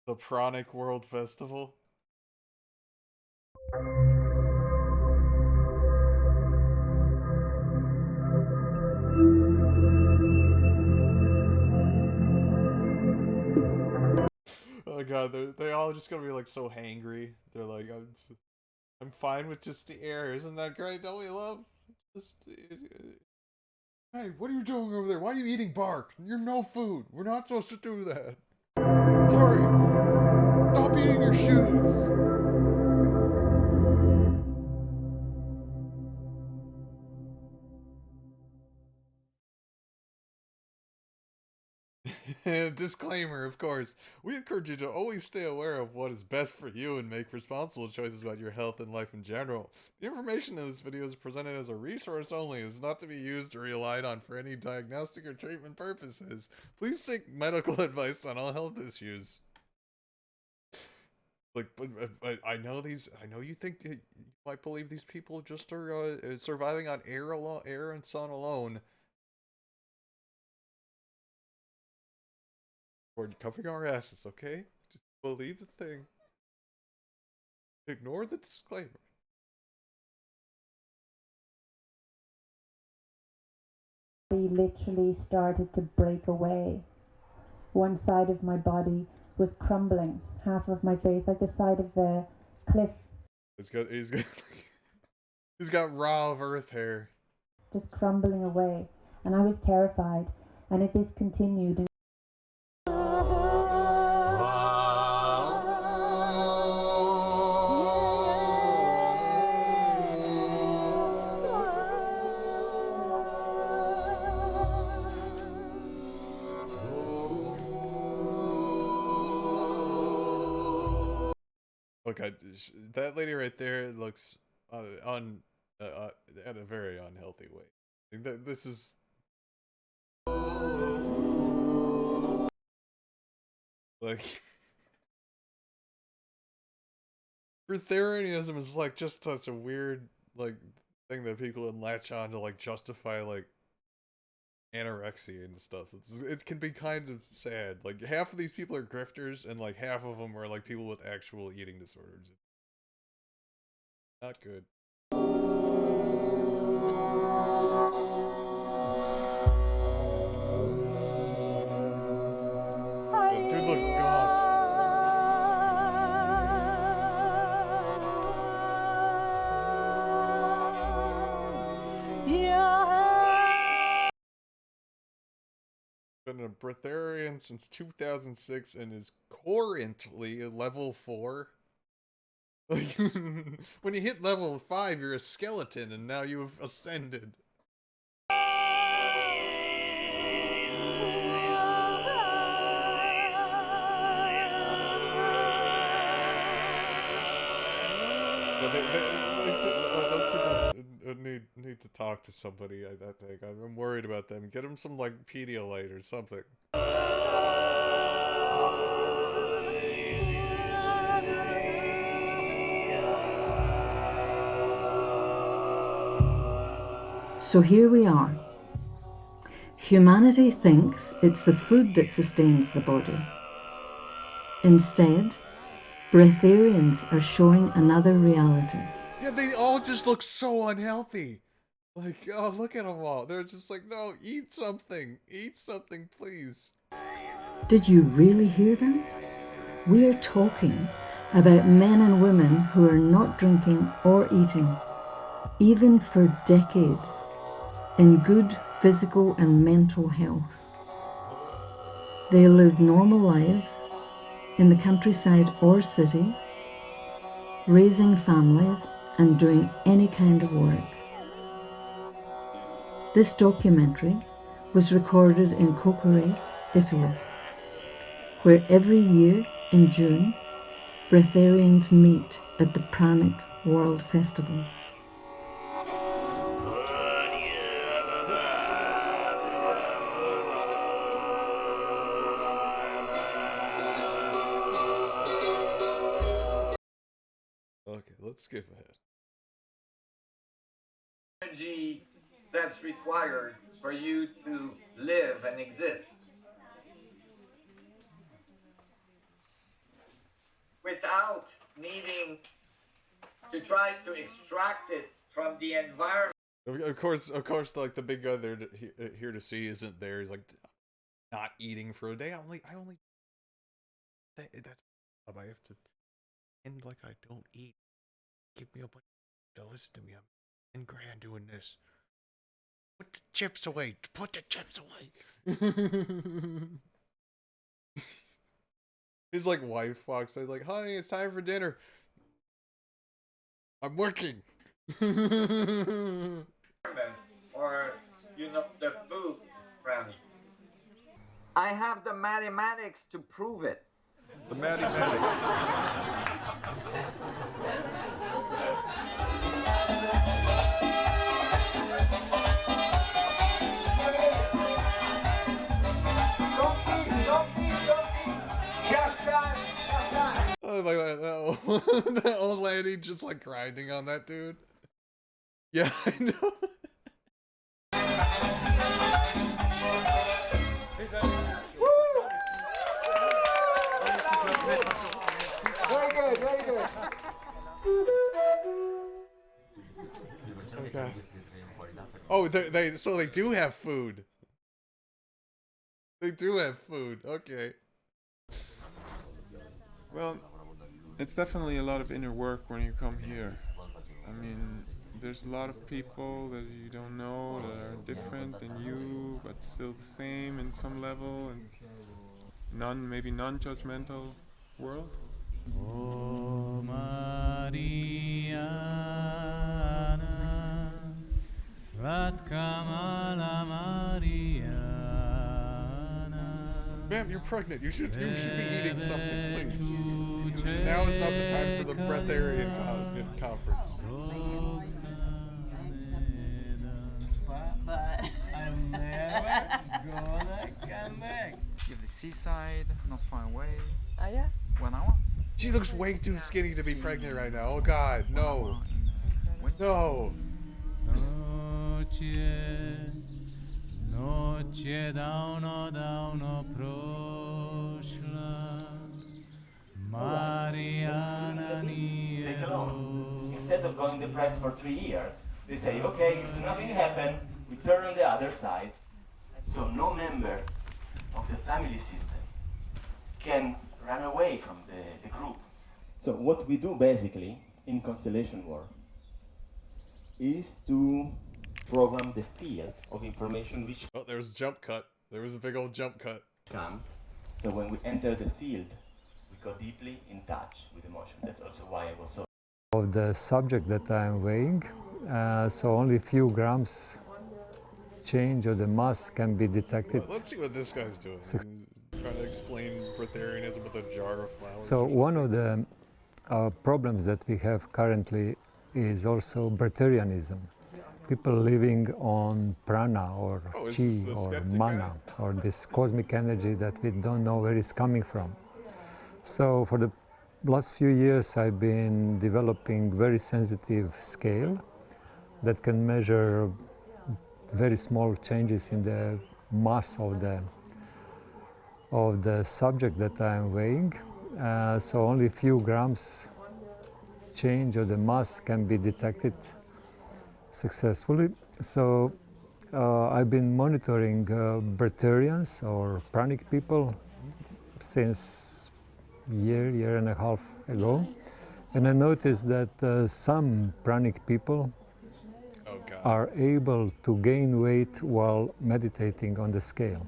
The Pranic World Festival. Oh god, they're all just gonna be like so hangry. They're like, I'm fine with just the air. Isn't that great? Don't we love? Just hey, what are you doing over there? Why are you eating bark? You're no food. We're not supposed to do that. Sorry. Stop eating your shoes. Disclaimer, of course. We encourage you to always stay aware of what is best for you and make responsible choices about your health and life in general. The information in this video is presented as a resource only, is not to be used or relied on for any diagnostic or treatment purposes. Please seek medical advice on all health issues. Like, but I know these. I know you think you might believe these people just are surviving on air alone, air and sun alone. We're covering our asses, okay? Just believe the thing. Ignore the disclaimer. Literally started to break away. One side of my body was crumbling, half of my face, like the side of the cliff. He's got raw earth hair. Just crumbling away, and I was terrified. And if this continued, Look, that lady right there looks at a very unhealthy way. This is like Breatharianism is like just such a weird like thing that people can latch on to like justify like anorexia and stuff. It can be kind of sad. Like half of these people are grifters and like half of them are like people with actual eating disorders. Not good. Dude looks gaunt. Been a Breatharian since 2006 and is currently at level 4. Like, when you hit level 5, you're a skeleton, and now you've ascended. But those people need to talk to somebody. I think I'm worried about them. Get them some like Pedialyte or something. So here we are. Humanity thinks it's the food that sustains the body. Instead, breatharians are showing another reality. Yeah, they all just look so unhealthy. Like, oh, look at them all. They're just like, no, eat something. Eat something, please. Did you really hear them? We are talking about men and women who are not drinking or eating, even for decades, in good physical and mental health. They live normal lives in the countryside or city, raising families and doing any kind of work. This documentary was recorded in Coccare, Italy, where every year in June, breatharians meet at the Pranic World Festival. Okay, let's skip ahead. Energy that's required for you to live and exist. Without needing to try to extract it from the environment. Of course, like the big guy there here to see isn't there. He's like not eating for a day. I only. That's I have to end like I don't eat. Give me a bunch to listen to me. I'm 10 grand doing this. Put the chips away. Put the chips away. His like wife walks by. He's like, honey, it's time for dinner. I'm working. Or, you know, the food brownie. I have the mathematics to prove it. The mathematics. Oh, like that. That old lady just like grinding on that dude. Yeah, I know. Very good, very good. Okay. Oh, so they do have food. They do have food. Okay. Well, it's definitely a lot of inner work when you come here. I mean, there's a lot of people that you don't know that are different than you, but still the same in some level, and maybe non-judgmental world. Oh Mariana, Sladka Mariana. Ma'am, you're pregnant. You should be eating something, please. Now is not the time for the breatharian conference. But I'm never gonna come back. You have the seaside, not far away. Ah, yeah? 1 hour. She looks way too skinny to be pregnant right now. Oh God, no. No. Noche davno prošla, Mariana Nero. Instead of going depressed for 3 years, they say, okay, if nothing happened, we turn on the other side. So no member of the family system can run away from the group. So what we do basically in Constellation War is to program the field of information which Oh, there was a jump cut. There was a big old jump cut. comes. So when we enter the field, we go deeply in touch with emotion. That's also why I was so Of the subject that I'm weighing, so only a few grams change of the mass can be detected. Let's see what this guy's doing. Trying to explain breatharianism with a jar of flowers. So one of the problems that we have currently is also breatharianism. People living on prana or chi or mana or this cosmic energy that we don't know where it's coming from. So for the last few years I've been developing very sensitive scale that can measure very small changes in the mass of the subject that I'm weighing. So only a few grams change of the mass can be detected successfully. So I've been monitoring breatharians or pranic people since year and a half ago, and I noticed that some pranic people are able to gain weight while meditating on the scale.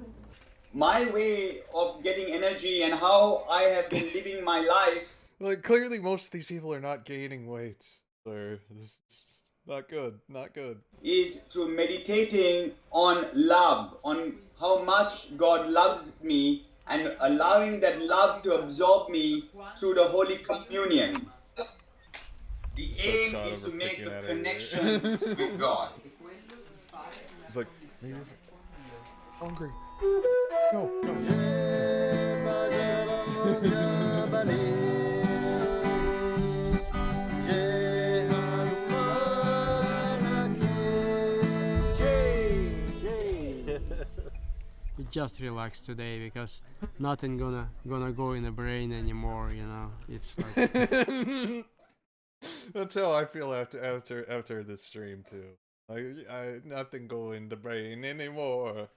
My way of getting energy and how I have been living my life. Like, clearly most of these people are not gaining weight. So, this is not good, not good. Is through meditating on love, on how much God loves me and allowing that love to absorb me through the Holy Communion. The aim is to make the connection with God. It's like, maybe hungry. No, no. We just relax today because nothing gonna go in the brain anymore, you know. It's like That's how I feel after this stream too. Like nothing go in the brain anymore.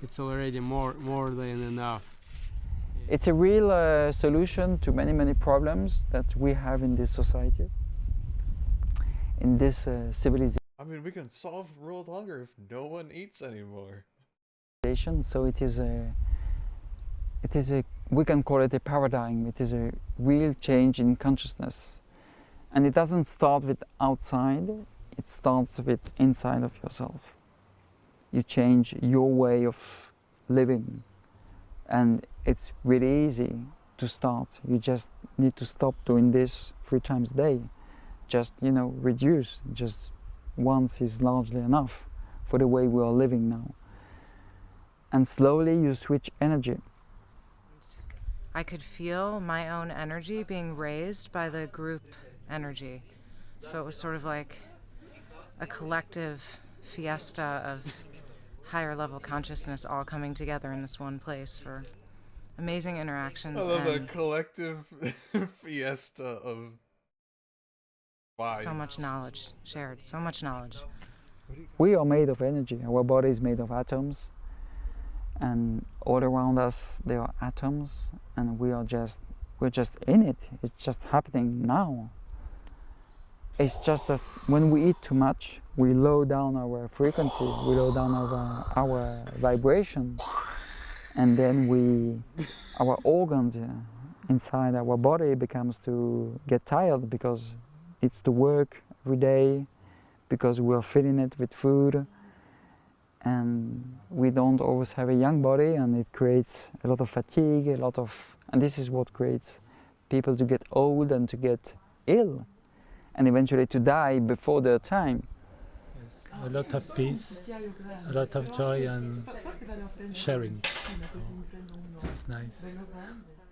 it's already more than enough. It's a real solution to many problems that we have in this society, in this civilization. I mean, we can solve world hunger if no one eats anymore. So it is a we can call it a paradigm. It is a real change in consciousness, and it doesn't start with outside. It starts with inside of yourself. You change your way of living, and it's really easy to start. You just need to stop doing this 3 times a day. Just, reduce. Just once is largely enough for the way we are living now. And slowly you switch energy. I could feel my own energy being raised by the group energy. So it was sort of like a collective fiesta of higher level consciousness all coming together in this one place for amazing interactions. I love that collective fiesta of vibes. So much knowledge shared, so much knowledge. We are made of energy. Our body is made of atoms, and all around us there are atoms, and we're just in it. It's just happening now. It's just that when we eat too much, we lower down our frequency, we lower down our vibration, and then our organs inside our body becomes to get tired because it's to work every day, because we're filling it with food, and we don't always have a young body, and it creates a lot of fatigue, and this is what creates people to get old and to get ill, and eventually to die before their time. Yes, a lot of peace, a lot of joy and sharing, so it's nice.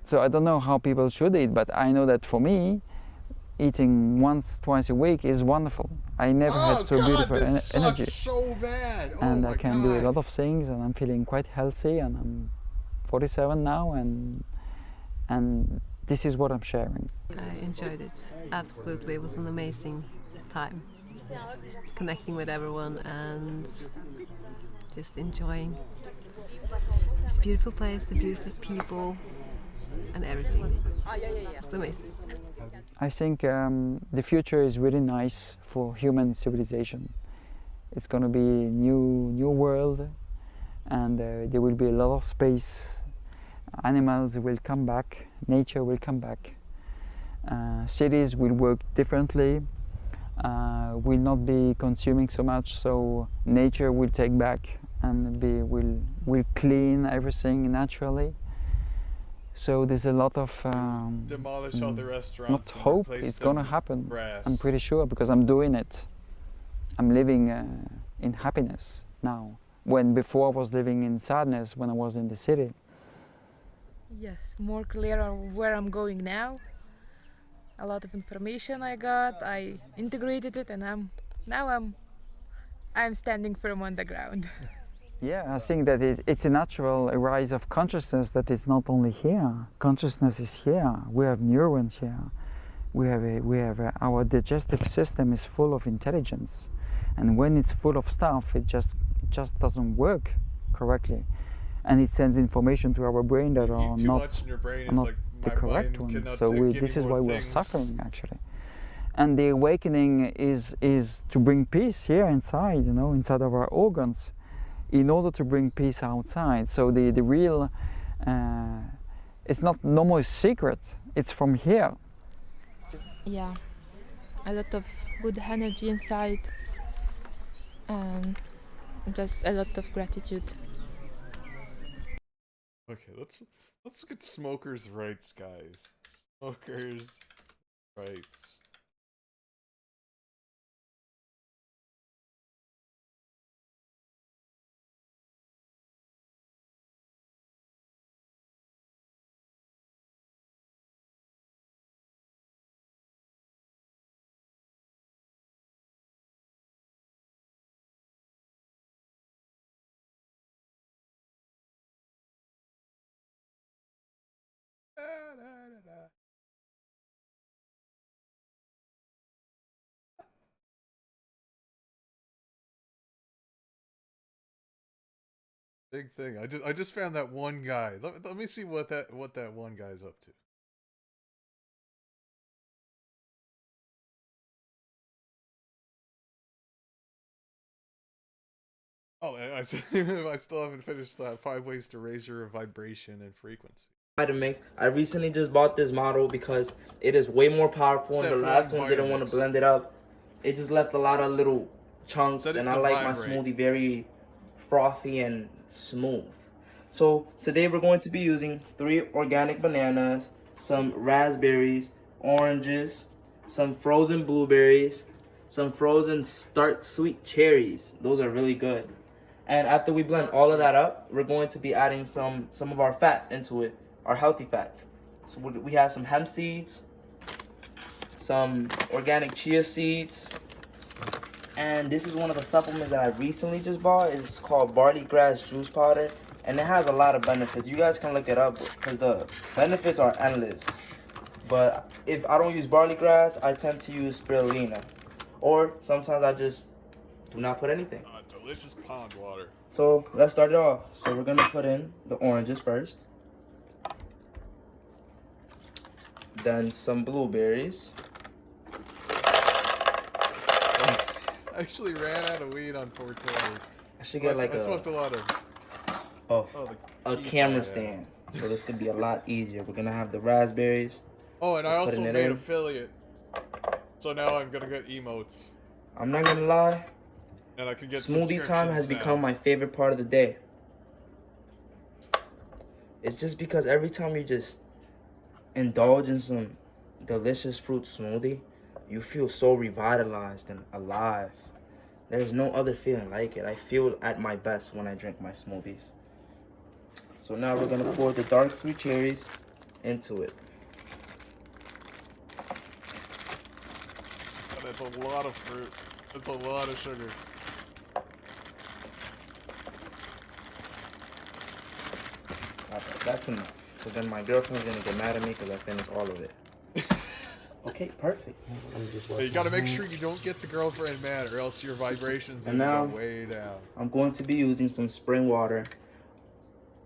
So I don't know how people should eat, but I know that for me, eating once, twice a week is wonderful. I never had so beautiful energy. So bad. And I can do a lot of things, and I'm feeling quite healthy, and I'm 47 now, and this is what I'm sharing. I enjoyed it. Absolutely. It was an amazing time. Connecting with everyone and just enjoying this beautiful place, the beautiful people, and everything. It's amazing. I think the future is really nice for human civilization. It's going to be a new world, and there will be a lot of space. Animals will come back, nature will come back. Cities will work differently, will not be consuming so much, so nature will take back and will clean everything naturally. So there's a lot of demolish all the restaurants. Not hope, it's gonna happen. I'm pretty sure, because I'm doing it. I'm living in happiness now, when before I was living in sadness when I was in the city. Yes, more clear on where I'm going now. A lot of information I got, I integrated it, and I'm standing firm on the ground. Yeah, I think that it's a natural rise of consciousness that is not only here. Consciousness is here. We have neurons here. Our digestive system is full of intelligence, and when it's full of stuff, it just doesn't work correctly, and it sends information to our brain that are not the correct ones. So this is why we're suffering actually. And the awakening is to bring peace here inside, inside of our organs, in order to bring peace outside. So the real, it's not no more secret, it's from here. Yeah, a lot of good energy inside, and just a lot of gratitude. Okay, let's look at smokers' rights, guys. Smokers' rights. Big thing. I just found that one guy. Let me see what that one guy's up to. Oh, I still haven't finished that 5 ways to raise your vibration and frequency. Mix. I recently just bought this model because it is way more powerful, and the last one didn't want to blend it up. It just left a lot of little chunks, and I like my smoothie very frothy and smooth. So today we're going to be using 3 organic bananas, some raspberries, oranges, some frozen blueberries, some frozen stark sweet cherries. Those are really good. And after we blend all of that up, we're going to be adding some of our fats into it, our healthy fats. So we have some hemp seeds, some organic chia seeds, and this is one of the supplements that I recently just bought. It's called barley grass juice powder, and it has a lot of benefits. You guys can look it up because the benefits are endless. But if I don't use barley grass, I tend to use spirulina, or sometimes I just do not put anything. Delicious pond water. So let's start it off. So we're gonna put in the oranges first, then some blueberries. I actually ran out of weed on 420. I should get I smoked a lot of a camera stand, so this could be a lot easier. We're gonna have the raspberries. Oh, and I also made affiliate, so now I'm gonna get emotes. I'm not gonna lie. And I can get smoothie time has become my favorite part of the day. It's just because every time you just indulge in some delicious fruit smoothie, you feel so revitalized and alive. There's no other feeling like it. I feel at my best when I drink my smoothies. So now we're gonna pour the dark sweet cherries into it. That's a lot of fruit. That's a lot of sugar. That's enough. So then my girlfriend's gonna get mad at me because I finished all of it. Okay, perfect. You gotta make sure you don't get the girlfriend mad, or else your vibrations are gonna go way down. I'm going to be using some spring water.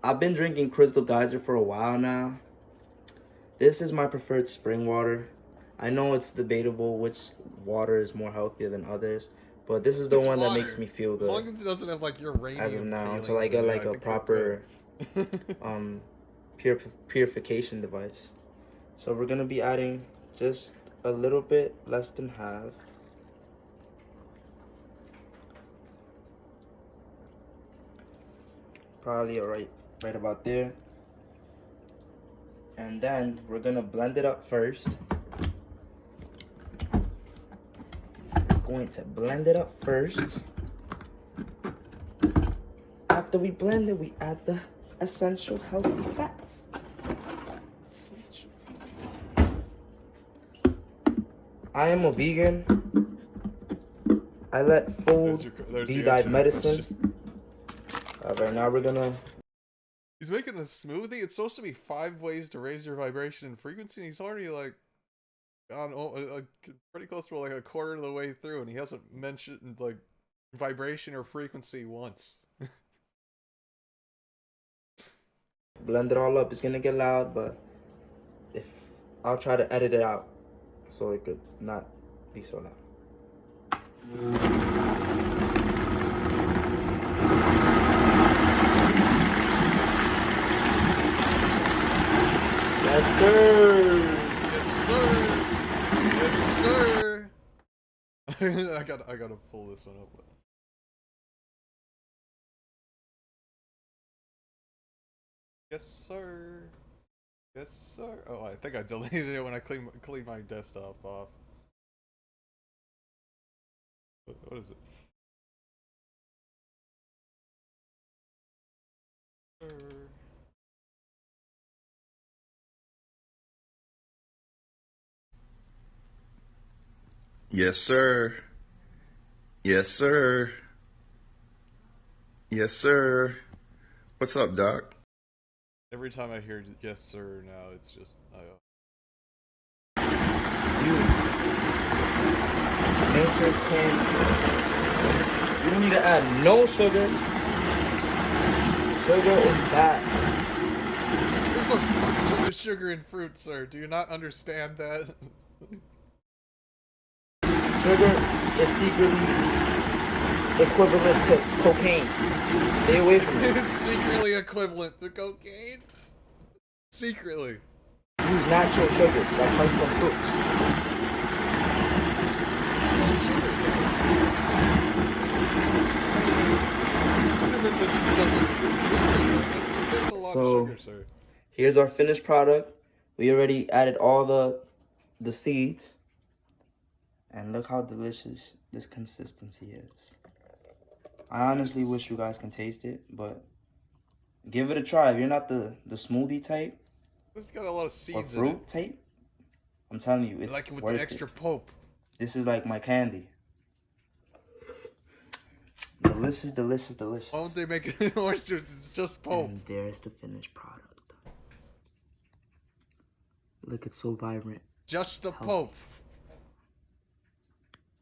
I've been drinking Crystal Geyser for a while now. This is my preferred spring water. I know it's debatable which water is more healthier than others, but this is the one that makes me feel good. As long as it doesn't have like uranium. As of now, until I get like a proper purification device. So we're gonna be adding just a little bit less than half. Probably right about there. And then we're gonna blend it up first. Going to blend it up first. After we blend it, we add the essential healthy fats. I am a vegan. I let food be thy medicine. Alright, now we're gonna... He's making a smoothie. It's supposed to be 5 ways to raise your vibration and frequency, and he's already like on pretty close to like a quarter of the way through, and he hasn't mentioned like vibration or frequency once. Blend it all up. It's gonna get loud, but I'll try to edit it out so it could not be so loud. Yes, sir. Yes, sir. Yes, sir. I gotta pull this one up. Yes, sir. Yes, sir. Oh, I think I deleted it when I cleaned my desktop off. What is it? Yes, sir. Yes, sir. Yes, sir. What's up, Doc? Every time I hear yes, sir, now it's just... Nature's candy. You don't need to add no sugar. Sugar is bad. There's a fuck ton of sugar in fruit, sir. Do you not understand that? Sugar is secretly equivalent to cocaine. Stay away from it. It's secretly equivalent to cocaine? Secretly. Use natural sugars that come from fruits. So, here's our finished product. We already added all the seeds. And look how delicious this consistency is. I honestly wish you guys can taste it, but give it a try. If you're not the smoothie type, It's got a lot of or seeds in fruit it. tape, I'm telling you, it's Like it with worth the extra it. pulp. This is like my candy. Delicious, delicious, delicious. Why don't they make it orange juice? It's just pulp. And there's the finished product. Look, it's so vibrant. Just the Healthy. pulp.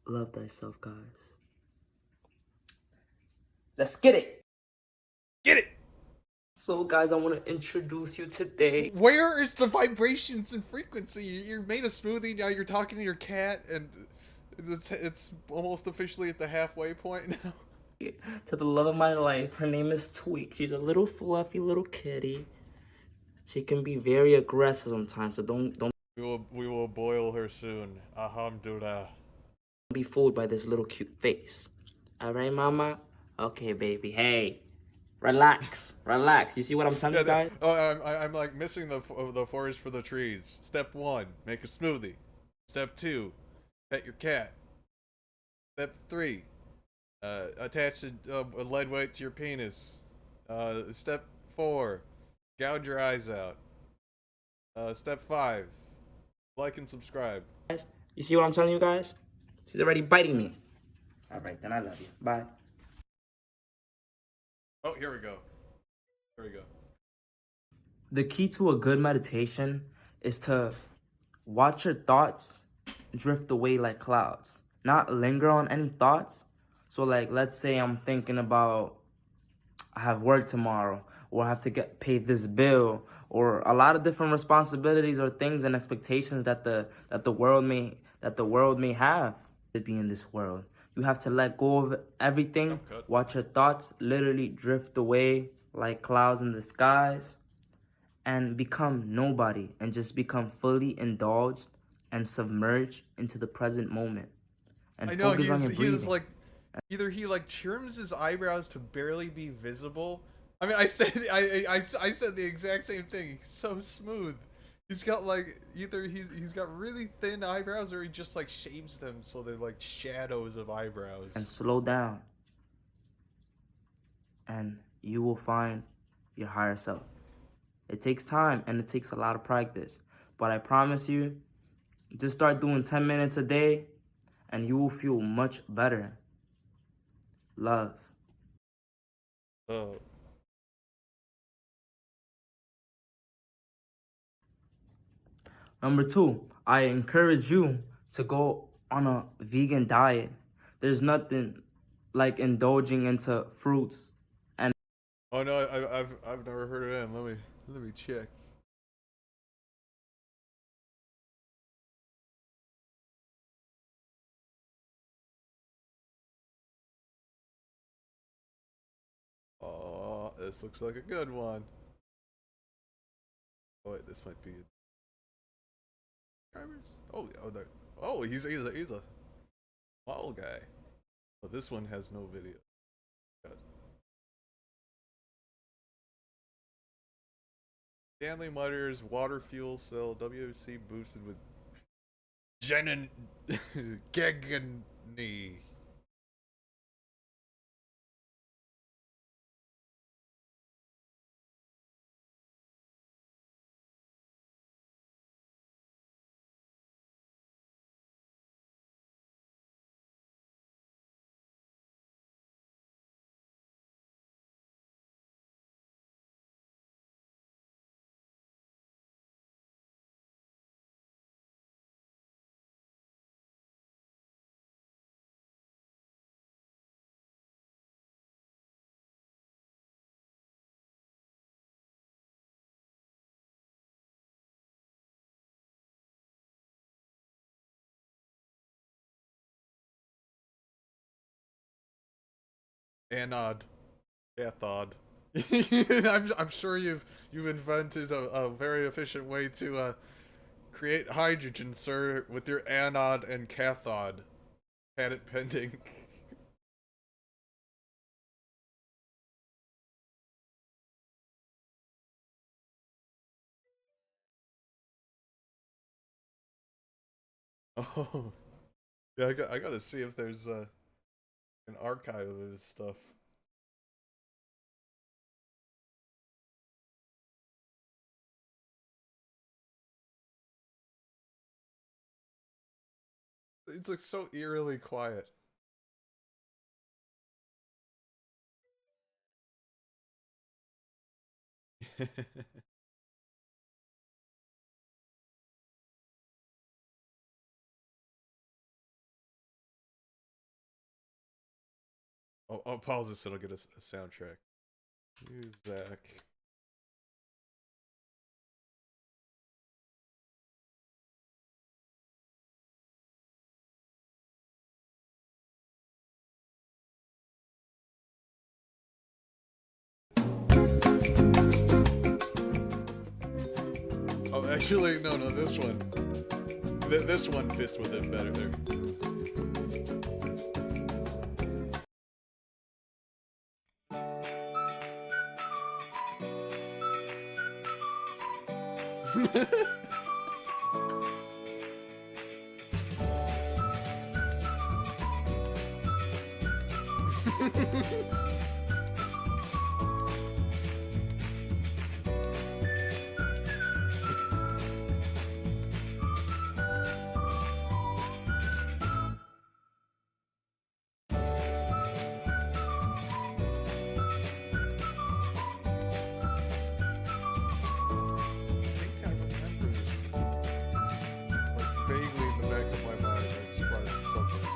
Love thyself, guys. Let's get it. Get it. So, guys, I want to introduce you today. Where is the vibrations and frequency? You made a smoothie, now you're talking to your cat, and it's almost officially at the halfway point now. To the love of my life. Her name is Tweak. She's a little fluffy little kitty. She can be very aggressive sometimes, so don't We will boil her soon. Alhamdulillah. be fooled by this little cute face. All right, mama? Okay, baby. Hey, relax, relax. You see what I'm telling you guys? I'm like missing the forest for the trees. Step 1, make a smoothie. Step 2, pet your cat. Step 3, attach a lead weight to your penis. Step 4, gouge your eyes out. Step 5, like and subscribe. You see what I'm telling you guys? She's already biting me. All right, then I love you. Bye. Oh, here we go. Here we go. The key to a good meditation is to watch your thoughts drift away like clouds, not linger on any thoughts. So like, let's say I'm thinking about I have work tomorrow, or I have to get paid this bill, or a lot of different responsibilities or things and expectations that the world may have to be in this world. You have to let go of everything. Watch your thoughts literally drift away like clouds in the skies, and become nobody, and just become fully indulged and submerged into the present moment. And I know focus on your breathing. he's like, either he like trims his eyebrows to barely be visible. I mean, I said the exact same thing. He's so smooth. He's got like either he's got really thin eyebrows, or he just like shaves them so they're like shadows of eyebrows. And slow down, and you will find your higher self. It takes time and it takes a lot of practice, but I promise you, just start doing 10 minutes a day and you will feel much better. Love. Oh. Number 2, I encourage you to go on a vegan diet. There's nothing like indulging into fruits and Oh no, I've never heard of him. Let me check. Oh, this looks like a good one. Oh wait, this might be it. Oh, he's a model guy. But this one has no video. Stanley Mutters water fuel cell WC boosted with Genin Gegany. Anode. Cathode. I'm sure you've invented a very efficient way to create hydrogen, sir, with your anode and cathode. Patent pending. Oh, yeah. I gotta see if there's an archive of his stuff. It's like so eerily quiet. I'll pause this, it'll get a soundtrack. Music. Oh, actually, no, this one. This one fits with it better there. Vaguely in the back of my mind, that's part of something.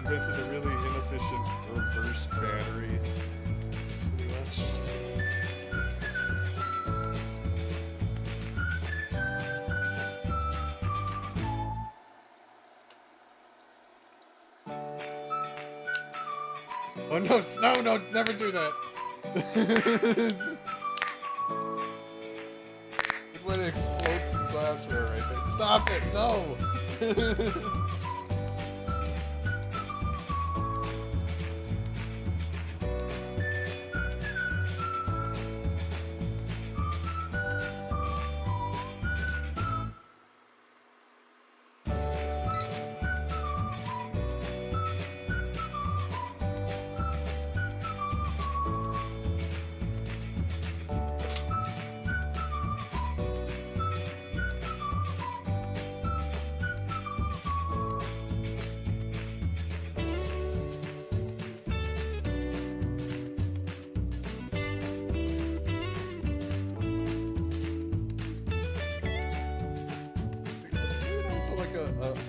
It's a really inefficient reverse battery, pretty much. Oh no, no, never do that. It would explode some glassware right there. Stop it, no!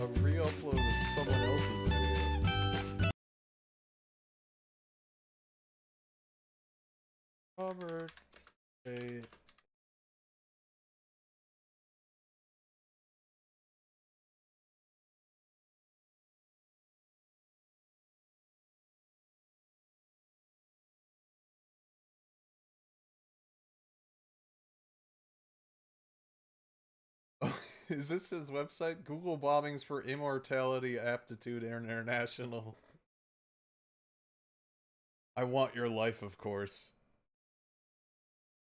A re-upload of someone else's video. Robert A. Is this his website? Google bombings for immortality aptitude international. I want your life, of course.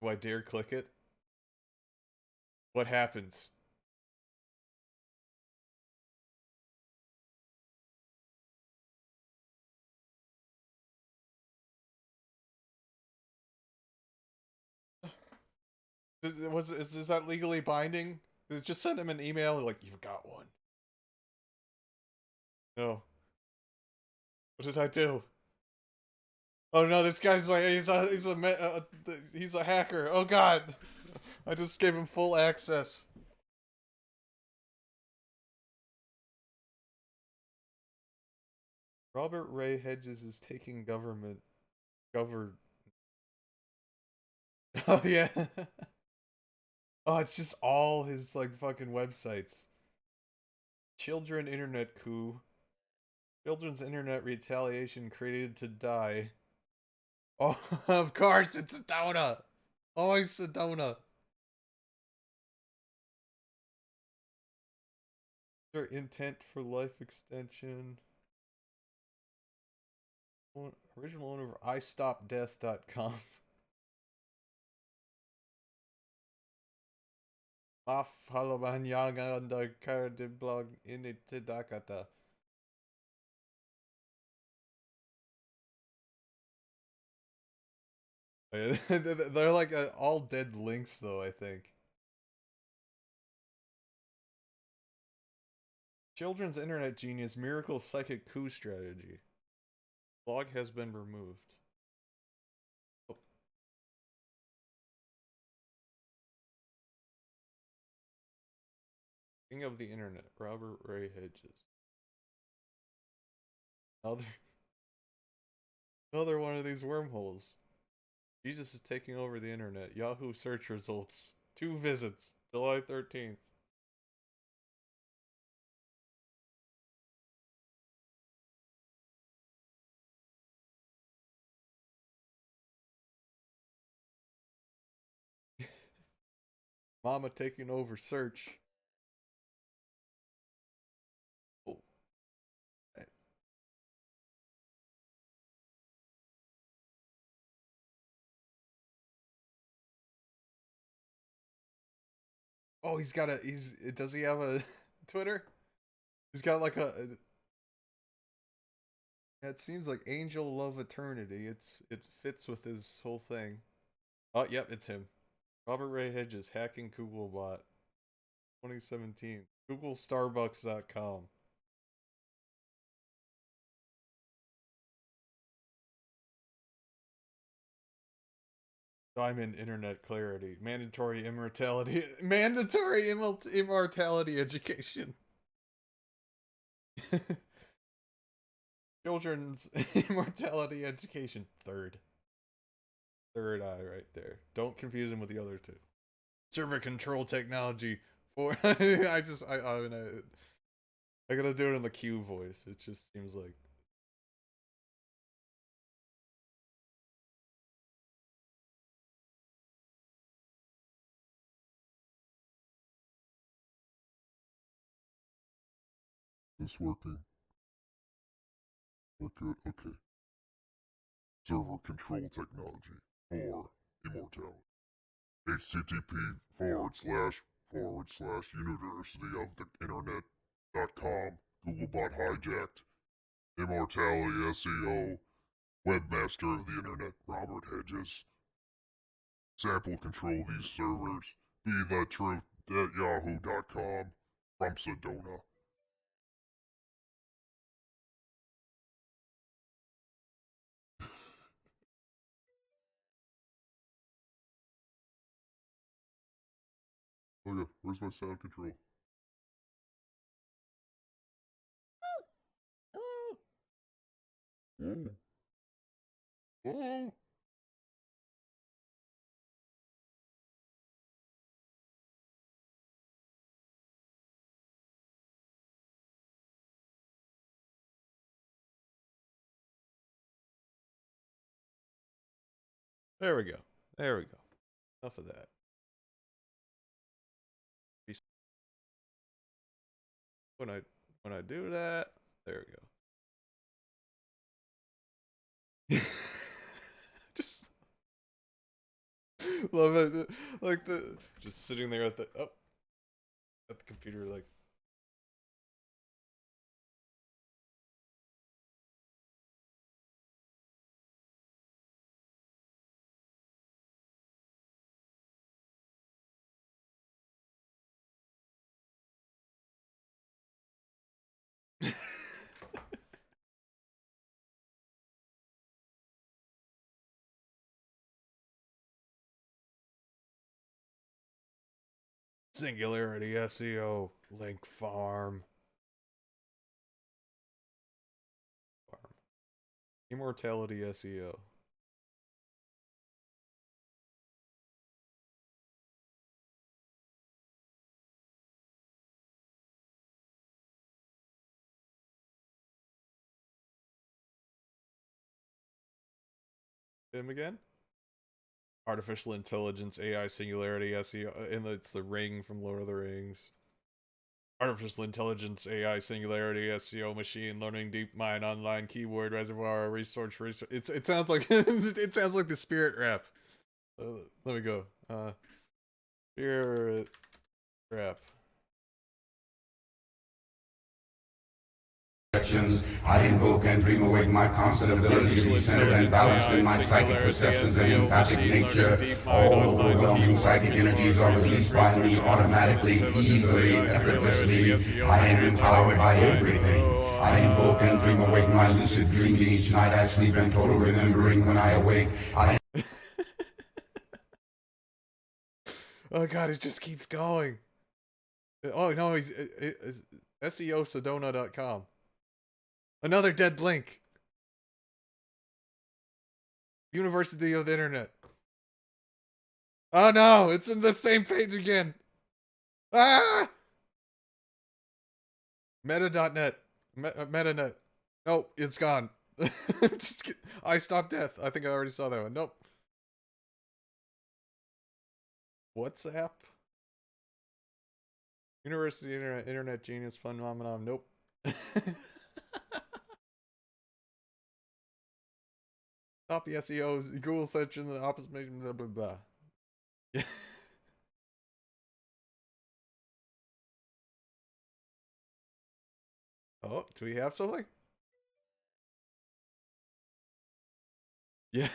Do I dare click it? What happens? Is that legally binding? Just send him an email like, you've got one. No. What did I do? Oh no, this guy's like, he's a hacker. Oh god. I just gave him full access. Robert Ray Hedges is taking government. Oh yeah. Oh, it's just all his like fucking websites. Children internet coup. Children's internet retaliation created to die. Oh, of course, it's Sedona. Always Sedona. Their intent for life extension. Original owner of iStopDeath.com. Afhalabanyaganda Kardiblog Initidakata. They're like all dead links, though, I think. Children's internet genius miracle psychic coup strategy. Blog has been removed. Oh. King of the internet, Robert Ray Hedges. Another one of these wormholes. Jesus is taking over the internet. Yahoo search results. 2 visits. July 13th. Mama taking over search. Oh. Hey. Oh, does he have a Twitter? He's got like it seems like Angel Love Eternity. It fits with his whole thing. Oh, yep, it's him. Robert Ray Hedges hacking Googlebot. 2017. GoogleStarbucks.com. Diamond Internet Clarity. Mandatory immortality. Mandatory immortality education. Children's immortality education. Third eye right there. Don't confuse him with the other 2. Server control technology for I gotta do it in the Q voice. It just seems like this working? Look good. Okay. Server control technology for immortality. http://university of the internet.com Googlebot hijacked. Immortality SEO. Webmaster of the internet, Robert Hedges. Sample control these servers. Be the truth at yahoo.com from Sedona. Oh yeah, where's my sound control? Whoa. Whoa. there we go. There we go. Enough of that. When I do that, there we go. Just love it. Like just sitting there at the computer like Singularity SEO link farm. Immortality SEO. Him again? Artificial Intelligence, AI Singularity, SEO, and it's the ring from Lord of the Rings. Artificial Intelligence, AI Singularity, SEO, Machine Learning, Deep Mind, Online Keyword Reservoir, Research. It sounds like it sounds like the Spirit rap. Let me go. Spirit rap. I invoke and dream awake my constant ability to be centered and balanced in my psychic perceptions and empathic nature. All overwhelming psychic energies are released by me automatically, easily, effortlessly. I am empowered by everything. I invoke and dream awake my lucid dreaming each night I sleep in total remembering when I awake. Oh god, it just keeps going. Oh no, he's SEOsedona.com. Another dead link. University of the Internet. Oh no, it's in the same page again. Ah! Meta.net. MetaNet. Nope, it's gone. I stopped death. I think I already saw that one. Nope. WhatsApp. University Internet Genius Phenomenon. Nope. Top the SEOs, Google search in the opposite, blah blah blah. Yeah. Oh, do we have something? Yeah.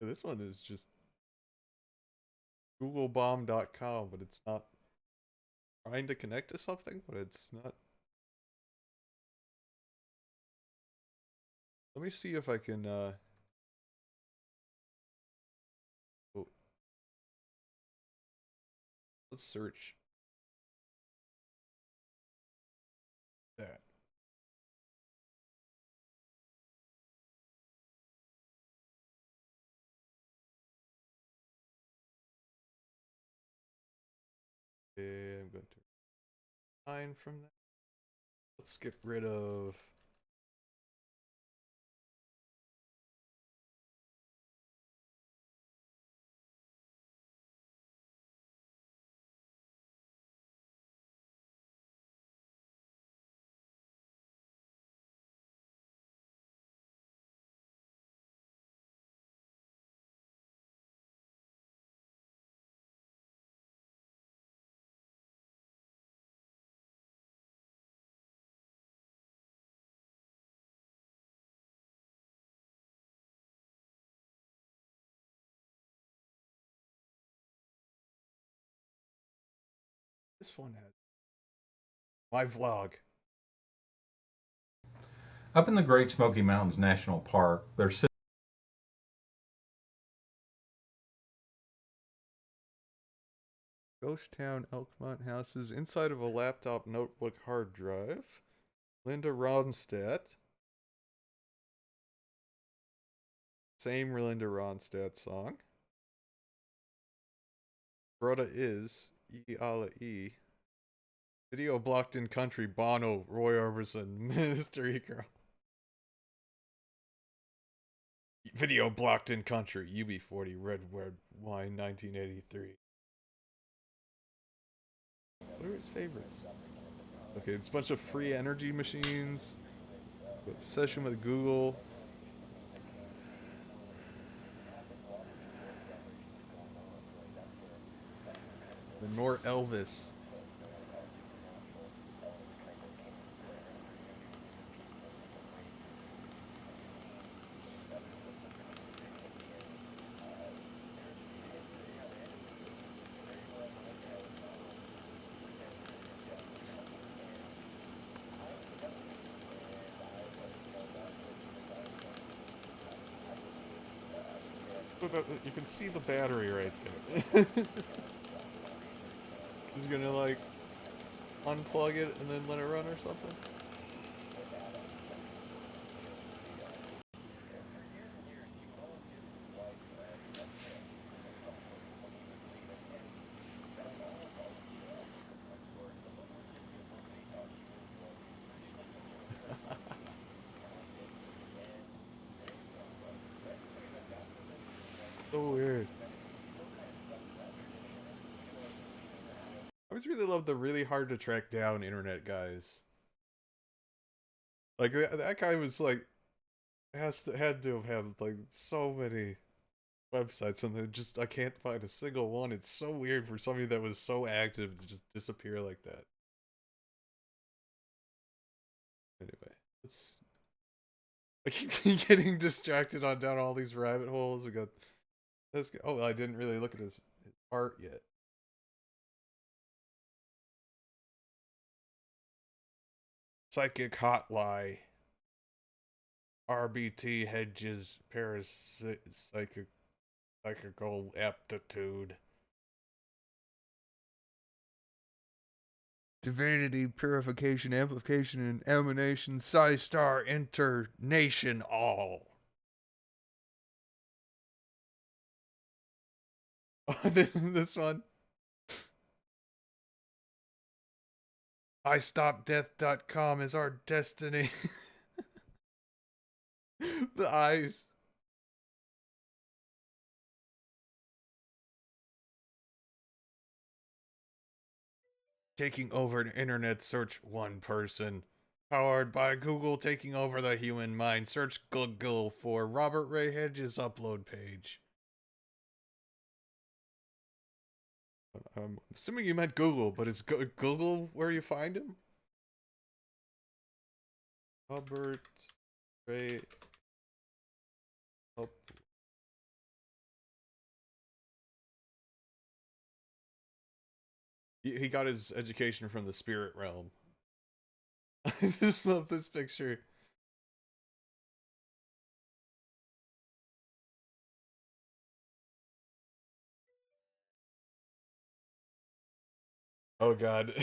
This one is just googlebomb.com, but it's not trying to connect to something, but it's not. Let me see if I can oh. Let's search that. Okay, I'm going to find from that. Let's get rid of this one has my vlog. Up in the Great Smoky Mountains National Park, there's Ghost Town Elkmont houses inside of a laptop notebook hard drive. Linda Ronstadt. Same Linda Ronstadt song. Brother is E-Ala E. Video blocked in country, Bono, Roy Orbison, Mystery Girl. Video blocked in country, UB40, Red Wine, 1983. What are his favorites? Okay, it's a bunch of free energy machines. Obsession with Google. The Nor Elvis. You can see the battery right there. He's gonna like unplug it and then let it run or something? So weird. I always really love the really hard to track down internet guys. Like that guy was like had to have like so many websites and then just I can't find a single one. It's so weird for somebody that was so active to just disappear like that. Anyway, I keep getting distracted on down all these rabbit holes. We got this guy. Oh, I didn't really look at his art yet. Psychic hot lie. RBT hedges psychical aptitude. Divinity, purification, amplification, and emanation, Psi-Star, inter-nation, all. This one. IStopDeath.com is our destiny. The eyes. Taking over an internet search one person. Powered by Google taking over the human mind. Search Google for Robert Ray Hedges upload page. I'm assuming you meant Google, but is Google where you find him? Robert Ray. Oh. He got his education from the spirit realm. I just love this picture. Oh god.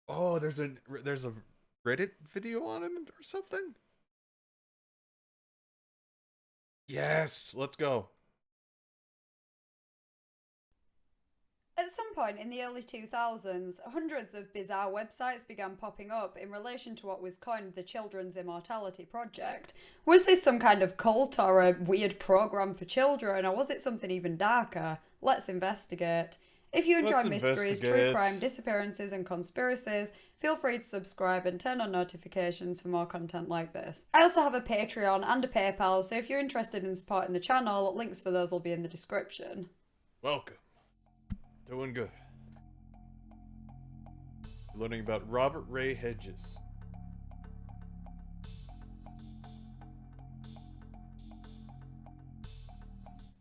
Oh, there's a Reddit video on him or something? Yes, let's go. At some point in the early 2000s, hundreds of bizarre websites began popping up in relation to what was coined the Children's Immortality Project. Was this some kind of cult or a weird program for children, or was it something even darker? Let's investigate. If you enjoy mysteries, true crime, disappearances, and conspiracies, feel free to subscribe and turn on notifications for more content like this. I also have a Patreon and a PayPal, so if you're interested in supporting the channel, links for those will be in the description. Welcome. Doing good. Learning about Robert Ray Hedges.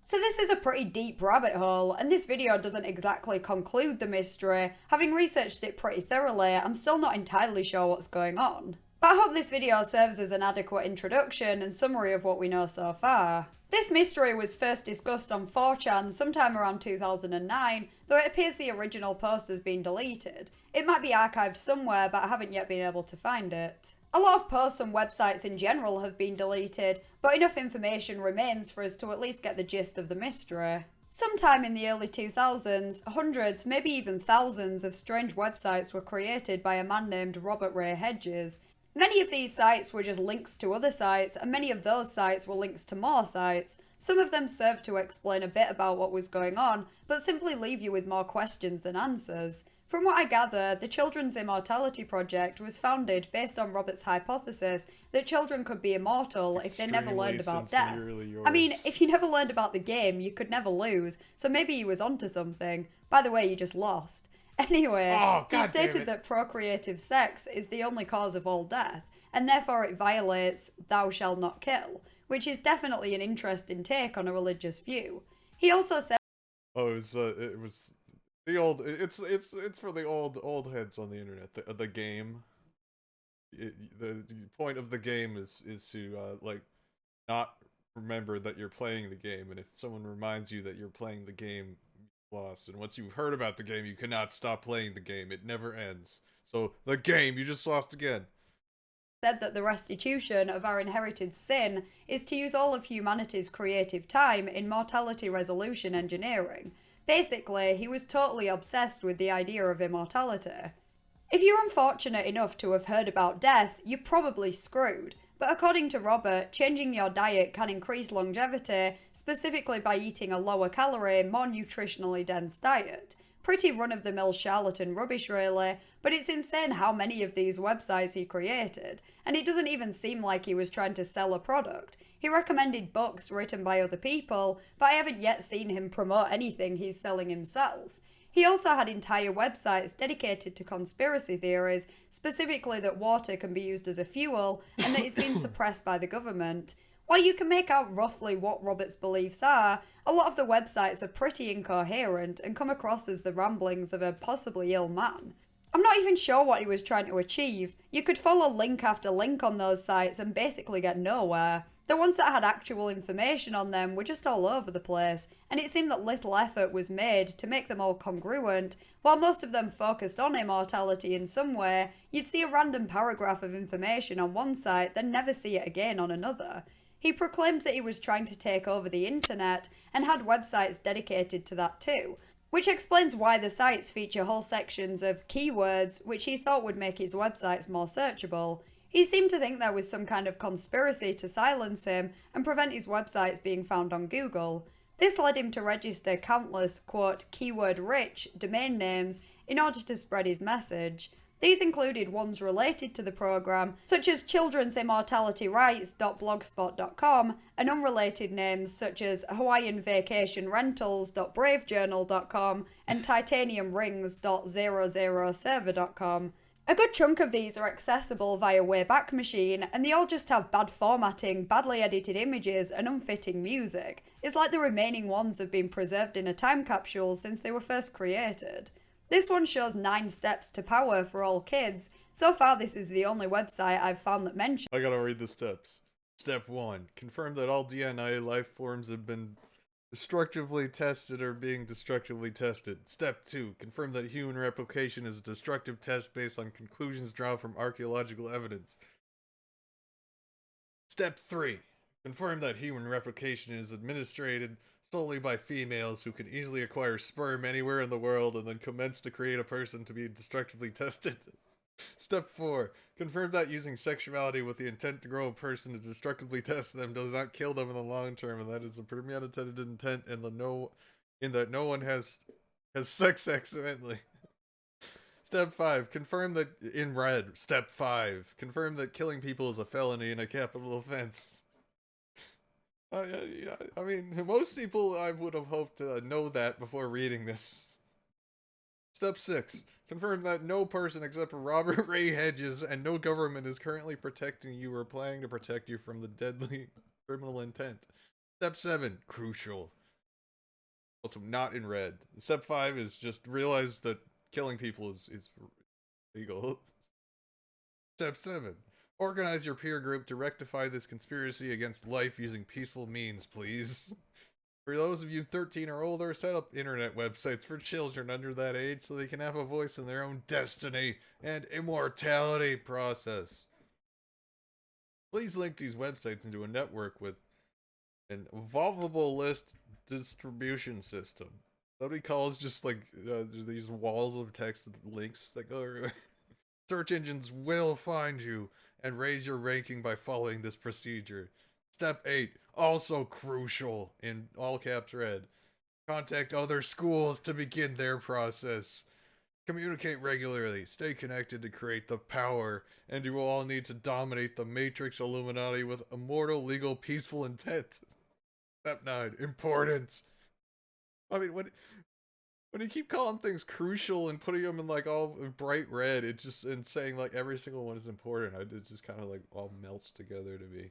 So this is a pretty deep rabbit hole, and this video doesn't exactly conclude the mystery. Having researched it pretty thoroughly, I'm still not entirely sure what's going on. But I hope this video serves as an adequate introduction and summary of what we know so far. This mystery was first discussed on 4chan sometime around 2009, though it appears the original post has been deleted. It might be archived somewhere, but I haven't yet been able to find it. A lot of posts and websites in general have been deleted, but enough information remains for us to at least get the gist of the mystery. Sometime in the early 2000s, hundreds, maybe even thousands of strange websites were created by a man named Robert Ray Hedges. Many of these sites were just links to other sites, and many of those sites were links to more sites. Some of them served to explain a bit about what was going on, but simply leave you with more questions than answers. From what I gather, the Children's Immortality Project was founded based on Robert's hypothesis that children could be immortal if they never learned about death. I mean, if you never learned about the game, you could never lose, so maybe he was onto something. By the way, you just lost. Anyway, he stated that procreative sex is the only cause of all death, and therefore it violates "thou shalt not kill," which is definitely an interesting take on a religious view. He also said, "Oh, it was the old. It's for the old heads on the internet. The game. The point of the game is to like not remember that you're playing the game, and if someone reminds you that you're playing the game, lost. And once you've heard about the game, you cannot stop playing the game. It never ends. So, the game, you just lost again. Said that the restitution of our inherited sin is to use all of humanity's creative time in mortality resolution engineering. Basically, he was totally obsessed with the idea of immortality. If you're unfortunate enough to have heard about death, you're probably screwed. But according to Robert, changing your diet can increase longevity, specifically by eating a lower calorie, more nutritionally dense diet. Pretty run-of-the-mill charlatan rubbish really, but it's insane how many of these websites he created, and it doesn't even seem like he was trying to sell a product. He recommended books written by other people, but I haven't yet seen him promote anything he's selling himself. He also had entire websites dedicated to conspiracy theories, specifically that water can be used as a fuel and that it's been suppressed by the government. While you can make out roughly what Robert's beliefs are, a lot of the websites are pretty incoherent and come across as the ramblings of a possibly ill man. I'm not even sure what he was trying to achieve. You could follow link after link on those sites and basically get nowhere. The ones that had actual information on them were just all over the place, and it seemed that little effort was made to make them all congruent. While most of them focused on immortality in some way, you'd see a random paragraph of information on one site, then never see it again on another. He proclaimed that he was trying to take over the internet and had websites dedicated to that too, which explains why the sites feature whole sections of keywords which he thought would make his websites more searchable. He seemed to think there was some kind of conspiracy to silence him and prevent his websites being found on Google. This led him to register countless, quote, keyword-rich domain names in order to spread his message. These included ones related to the program, such as children'immortalityrights.blogspot.com, and unrelated names such as hawaiianvacationrentals.bravejournal.com and titaniumrings.00server.com. A good chunk of these are accessible via Wayback Machine, and they all just have bad formatting, badly edited images, and unfitting music. It's like the remaining ones have been preserved in a time capsule since they were first created. This one shows 9 steps to power for all kids. So far, this is the only website I've found that mentions. I gotta read the steps. Step 1. Confirm that all DNA life forms have been destructively tested or being destructively tested. Step 2. Confirm that human replication is a destructive test based on conclusions drawn from archaeological evidence. Step 3. Confirm that human replication is administered solely by females who can easily acquire sperm anywhere in the world and then commence to create a person to be destructively tested. Step 4. Confirm that using sexuality with the intent to grow a person to destructively test them does not kill them in the long term, and that is a premeditated intent in that no one has sex accidentally. Step 5. Confirm that in red. Step 5. Confirm that killing people is a felony and a capital offense. I mean, most people I would have hoped to know that before reading this. Step 6. Confirm that no person except for Robert Ray Hedges and no government is currently protecting you or planning to protect you from the deadly criminal intent. Step 7. Crucial. Also not in red. Step 5 is just realize that killing people is legal. Step 7. Organize your peer group to rectify this conspiracy against life using peaceful means, please. For those of you 13 or older, set up internet websites for children under that age so they can have a voice in their own destiny and immortality process. Please link these websites into a network with an evolvable list distribution system. That he calls just like these walls of text with links that go everywhere. Search engines will find you and raise your ranking by following this procedure. Step 8, also crucial, in all caps red. Contact other schools to begin their process. Communicate regularly, stay connected to create the power, and you will all need to dominate the Matrix Illuminati with immortal, legal, peaceful intent. Step 9, important. I mean, when you keep calling things crucial and putting them in like all bright red, it's just, and saying like every single one is important, it just kind of like all melts together to me.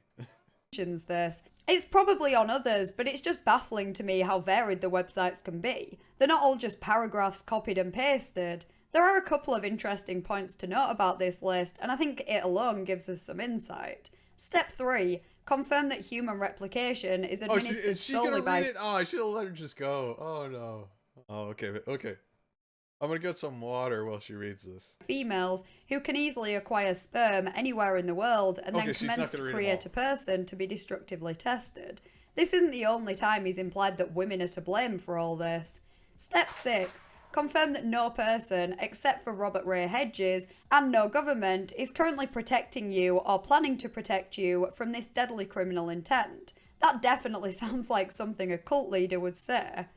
This. It's probably on others, but it's just baffling to me how varied the websites can be. They're not all just paragraphs copied and pasted. There are a couple of interesting points to note about this list, and I think it alone gives us some insight. Step 3. Confirm that human replication is administered solely by... Oh, I should have let her just go. Oh no. Oh, okay, okay. I'm gonna get some water while she reads this. Females who can easily acquire sperm anywhere in the world and then commence to create a person to be destructively tested. This isn't the only time he's implied that women are to blame for all this. Step 6. Confirm that no person, except for Robert Ray Hedges, and no government, is currently protecting you or planning to protect you from this deadly criminal intent. That definitely sounds like something a cult leader would say.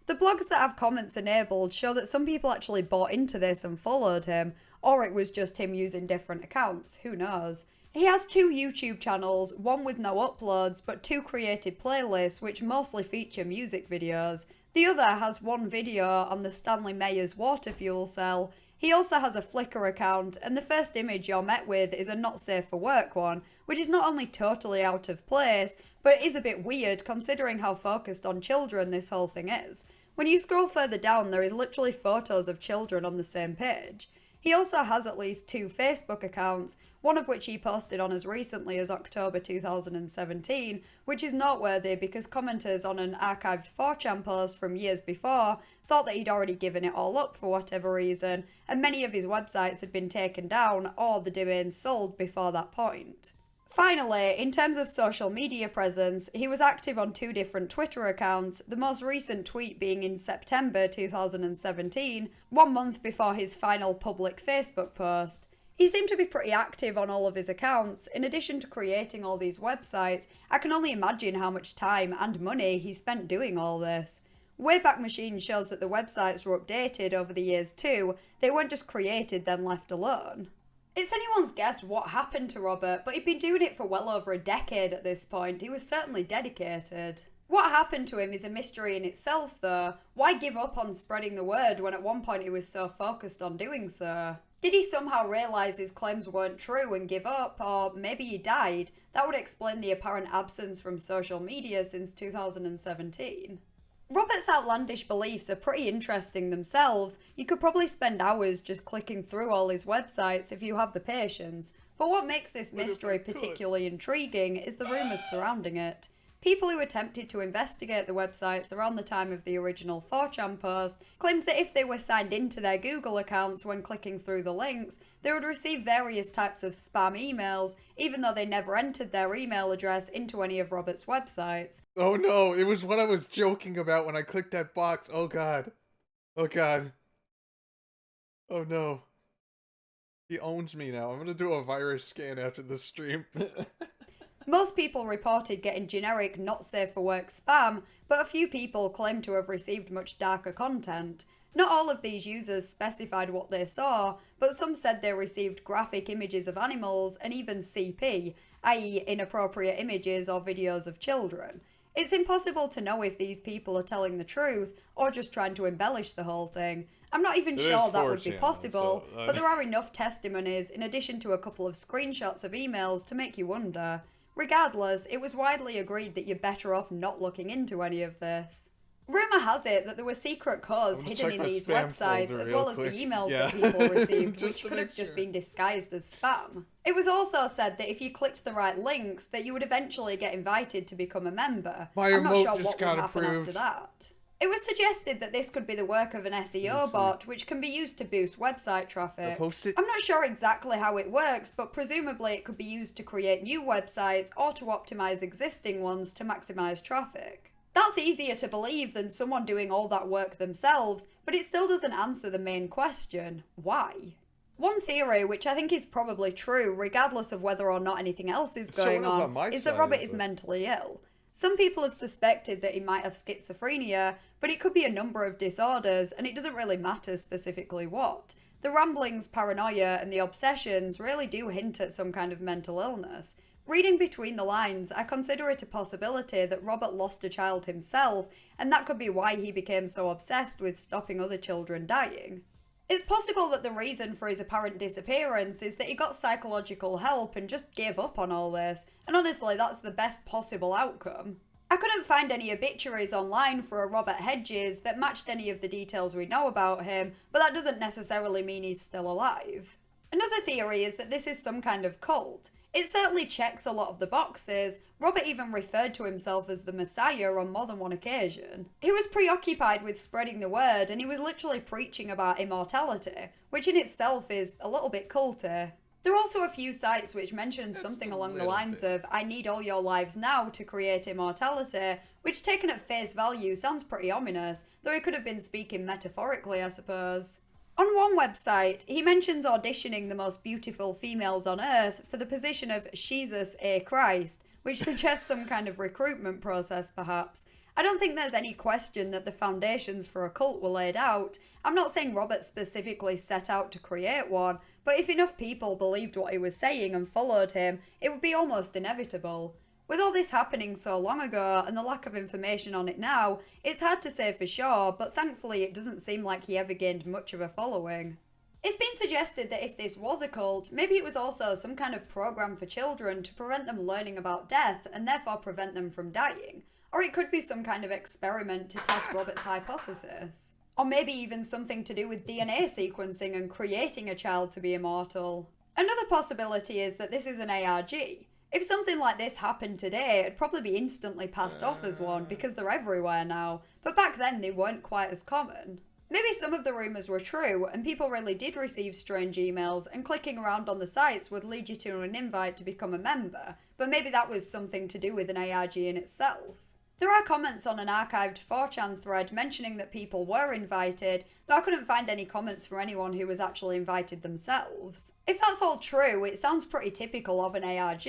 The blogs that have comments enabled show that some people actually bought into this and followed him, or it was just him using different accounts, who knows. He has 2 YouTube channels, one with no uploads, but 2 created playlists which mostly feature music videos. The other has 1 video on the Stanley Meyers water fuel cell. He also has a Flickr account, and the first image you're met with is a not safe for work one, which is not only totally out of place, but it is a bit weird considering how focused on children this whole thing is. When you scroll further down, there is literally photos of children on the same page. He also has at least 2 Facebook accounts, one of which he posted on as recently as October 2017, which is noteworthy because commenters on an archived 4chan post from years before thought that he'd already given it all up for whatever reason, and many of his websites had been taken down or the domains sold before that point. Finally, in terms of social media presence, he was active on 2 different Twitter accounts, the most recent tweet being in September 2017, 1 month before his final public Facebook post. He seemed to be pretty active on all of his accounts. In addition to creating all these websites, I can only imagine how much time and money he spent doing all this. Wayback Machine shows that the websites were updated over the years too, they weren't just created then left alone. It's anyone's guess what happened to Robert, but he'd been doing it for well over a decade at this point. He was certainly dedicated. What happened to him is a mystery in itself though. Why give up on spreading the word when at one point he was so focused on doing so? Did he somehow realise his claims weren't true and give up, or maybe he died? That would explain the apparent absence from social media since 2017. Robert's outlandish beliefs are pretty interesting themselves. You could probably spend hours just clicking through all his websites if you have the patience, but what makes this mystery particularly intriguing is the rumours surrounding it. People who attempted to investigate the websites around the time of the original 4chan post claimed that if they were signed into their Google accounts when clicking through the links, they would receive various types of spam emails, even though they never entered their email address into any of Robert's websites. Oh no, it was what I was joking about when I clicked that box. Oh god. Oh god. Oh no. He owns me now. I'm gonna do a virus scan after this stream. Most people reported getting generic not safe for work spam, but a few people claimed to have received much darker content. Not all of these users specified what they saw, but some said they received graphic images of animals and even CP, i.e. inappropriate images or videos of children. It's impossible to know if these people are telling the truth or just trying to embellish the whole thing. I'm not even sure that would be possible, but there are enough testimonies in addition to a couple of screenshots of emails to make you wonder. Regardless, it was widely agreed that you're better off not looking into any of this. Rumour has it that there were secret codes hidden in these websites as well as the emails that people received, which could have just been disguised as spam. It was also said that if you clicked the right links, that you would eventually get invited to become a member. I'm not sure what would happen after that. It was suggested that this could be the work of an SEO bot, which can be used to boost website traffic. I'm not sure exactly how it works, but presumably it could be used to create new websites or to optimize existing ones to maximize traffic. That's easier to believe than someone doing all that work themselves, but it still doesn't answer the main question: why? One theory, which I think is probably true, regardless of whether or not anything else is going on, is that Robert is mentally ill. Some people have suspected that he might have schizophrenia, but it could be a number of disorders, and it doesn't really matter specifically what. The ramblings, paranoia, and the obsessions really do hint at some kind of mental illness. Reading between the lines, I consider it a possibility that Robert lost a child himself, and that could be why he became so obsessed with stopping other children dying. It's possible that the reason for his apparent disappearance is that he got psychological help and just gave up on all this, and honestly that's the best possible outcome. I couldn't find any obituaries online for a Robert Hedges that matched any of the details we know about him, but that doesn't necessarily mean he's still alive. Another theory is that this is some kind of cult. It certainly checks a lot of the boxes. Robert even referred to himself as the Messiah on more than one occasion. He was preoccupied with spreading the word, and he was literally preaching about immortality, which in itself is a little bit culty. There are also a few sites which mention something along the lines of, "I need all your lives now to create immortality," which taken at face value sounds pretty ominous, though he could have been speaking metaphorically, I suppose. On one website, he mentions auditioning the most beautiful females on earth for the position of Jesus A. Christ, which suggests some kind of recruitment process perhaps. I don't think there's any question that the foundations for a cult were laid out. I'm not saying Robert specifically set out to create one, but if enough people believed what he was saying and followed him, it would be almost inevitable. With all this happening so long ago and the lack of information on it now, it's hard to say for sure, but thankfully it doesn't seem like he ever gained much of a following. It's been suggested that if this was a cult, maybe it was also some kind of program for children to prevent them learning about death and therefore prevent them from dying. Or it could be some kind of experiment to test Robert's hypothesis. Or maybe even something to do with DNA sequencing and creating a child to be immortal. Another possibility is that this is an ARG. If something like this happened today, it'd probably be instantly passed off as one because they're everywhere now, but back then they weren't quite as common. Maybe some of the rumours were true, and people really did receive strange emails, and clicking around on the sites would lead you to an invite to become a member, but maybe that was something to do with an ARG in itself. There are comments on an archived 4chan thread mentioning that people were invited, but I couldn't find any comments from anyone who was actually invited themselves. If that's all true, it sounds pretty typical of an ARG.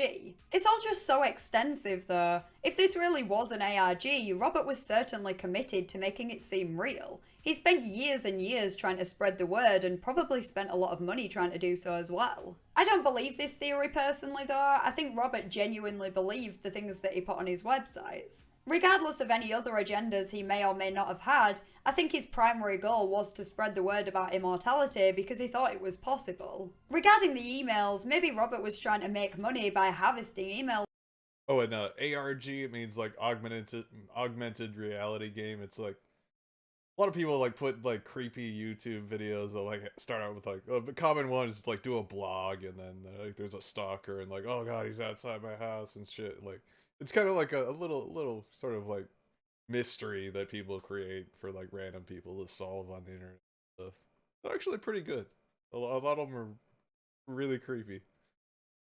It's all just so extensive though. If this really was an ARG, Robert was certainly committed to making it seem real. He spent years and years trying to spread the word and probably spent a lot of money trying to do so as well. I don't believe this theory personally though. I think Robert genuinely believed the things that he put on his websites. Regardless of any other agendas he may or may not have had, I think his primary goal was to spread the word about immortality because he thought it was possible. Regarding the emails, maybe Robert was trying to make money by harvesting emails. Oh, and ARG, it means like augmented reality game. It's like a lot of people like put like creepy YouTube videos that like start out with like the common one is like do a blog and then like there's a stalker and like, oh god, he's outside my house and shit. Like it's kind of like a little sort of like mystery that people create for like random people to solve on the internet stuff. They're actually pretty good. A lot of them are really creepy.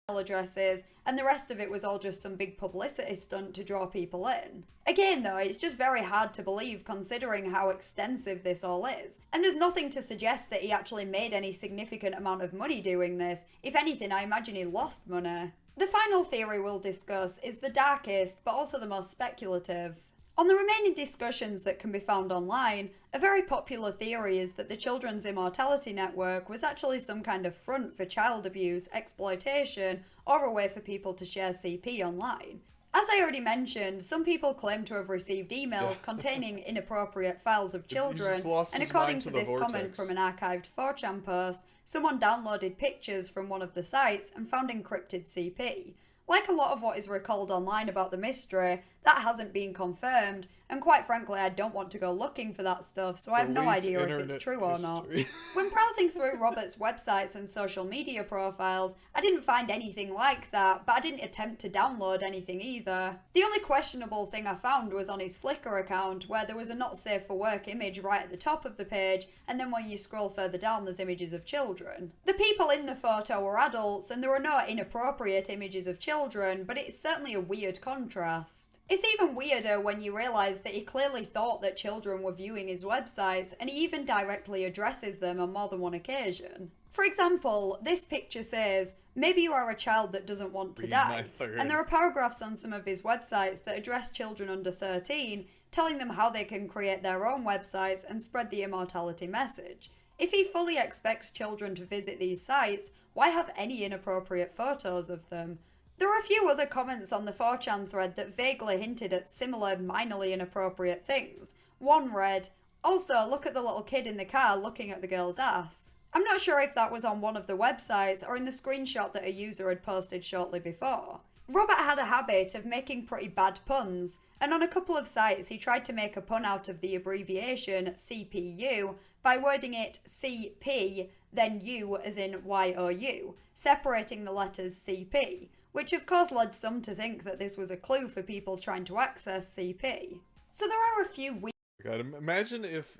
Addresses, and the rest of it was all just some big publicity stunt to draw people in. Again though, it's just very hard to believe considering how extensive this all is, and there's nothing to suggest that he actually made any significant amount of money doing this. If anything, I imagine he lost money. The final theory we'll discuss is the darkest, but also the most speculative. On the remaining discussions that can be found online, a very popular theory is that the Children's Immortality Network was actually some kind of front for child abuse, exploitation, or a way for people to share CP online. As I already mentioned, some people claim to have received emails containing inappropriate files of children, and according to this comment from an archived 4chan post, someone downloaded pictures from one of the sites and found encrypted CP. Like a lot of what is recalled online about the mystery, that hasn't been confirmed, and quite frankly I don't want to go looking for that stuff, so I have no idea if it's true or not. When browsing through Robert's websites and social media profiles, I didn't find anything like that, but I didn't attempt to download anything either. The only questionable thing I found was on his Flickr account, where there was a not safe for work image right at the top of the page, and then when you scroll further down there's images of children. The people in the photo were adults, and there were no inappropriate images of children, but it's certainly a weird contrast. It's even weirder when you realise that he clearly thought that children were viewing his websites, and he even directly addresses them on more than one occasion. For example, this picture says, "Maybe you are a child that doesn't want to die," and there are paragraphs on some of his websites that address children under 13, telling them how they can create their own websites and spread the immortality message. If he fully expects children to visit these sites, why have any inappropriate photos of them? There are a few other comments on the 4chan thread that vaguely hinted at similar minorly inappropriate things. One read, "Also, look at the little kid in the car looking at the girl's ass." I'm not sure if that was on one of the websites or in the screenshot that a user had posted shortly before. Robert had a habit of making pretty bad puns, and on a couple of sites he tried to make a pun out of the abbreviation CPU by wording it CP, then U as in YOU, separating the letters CP. which of course led some to think that this was a clue for people trying to access CP. So there are a few weird... God, imagine if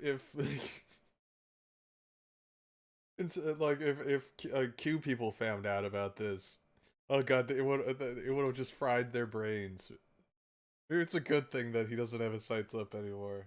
it's like if Q people found out about this. Oh god, it would have just fried their brains. Maybe it's a good thing that he doesn't have his sights up anymore.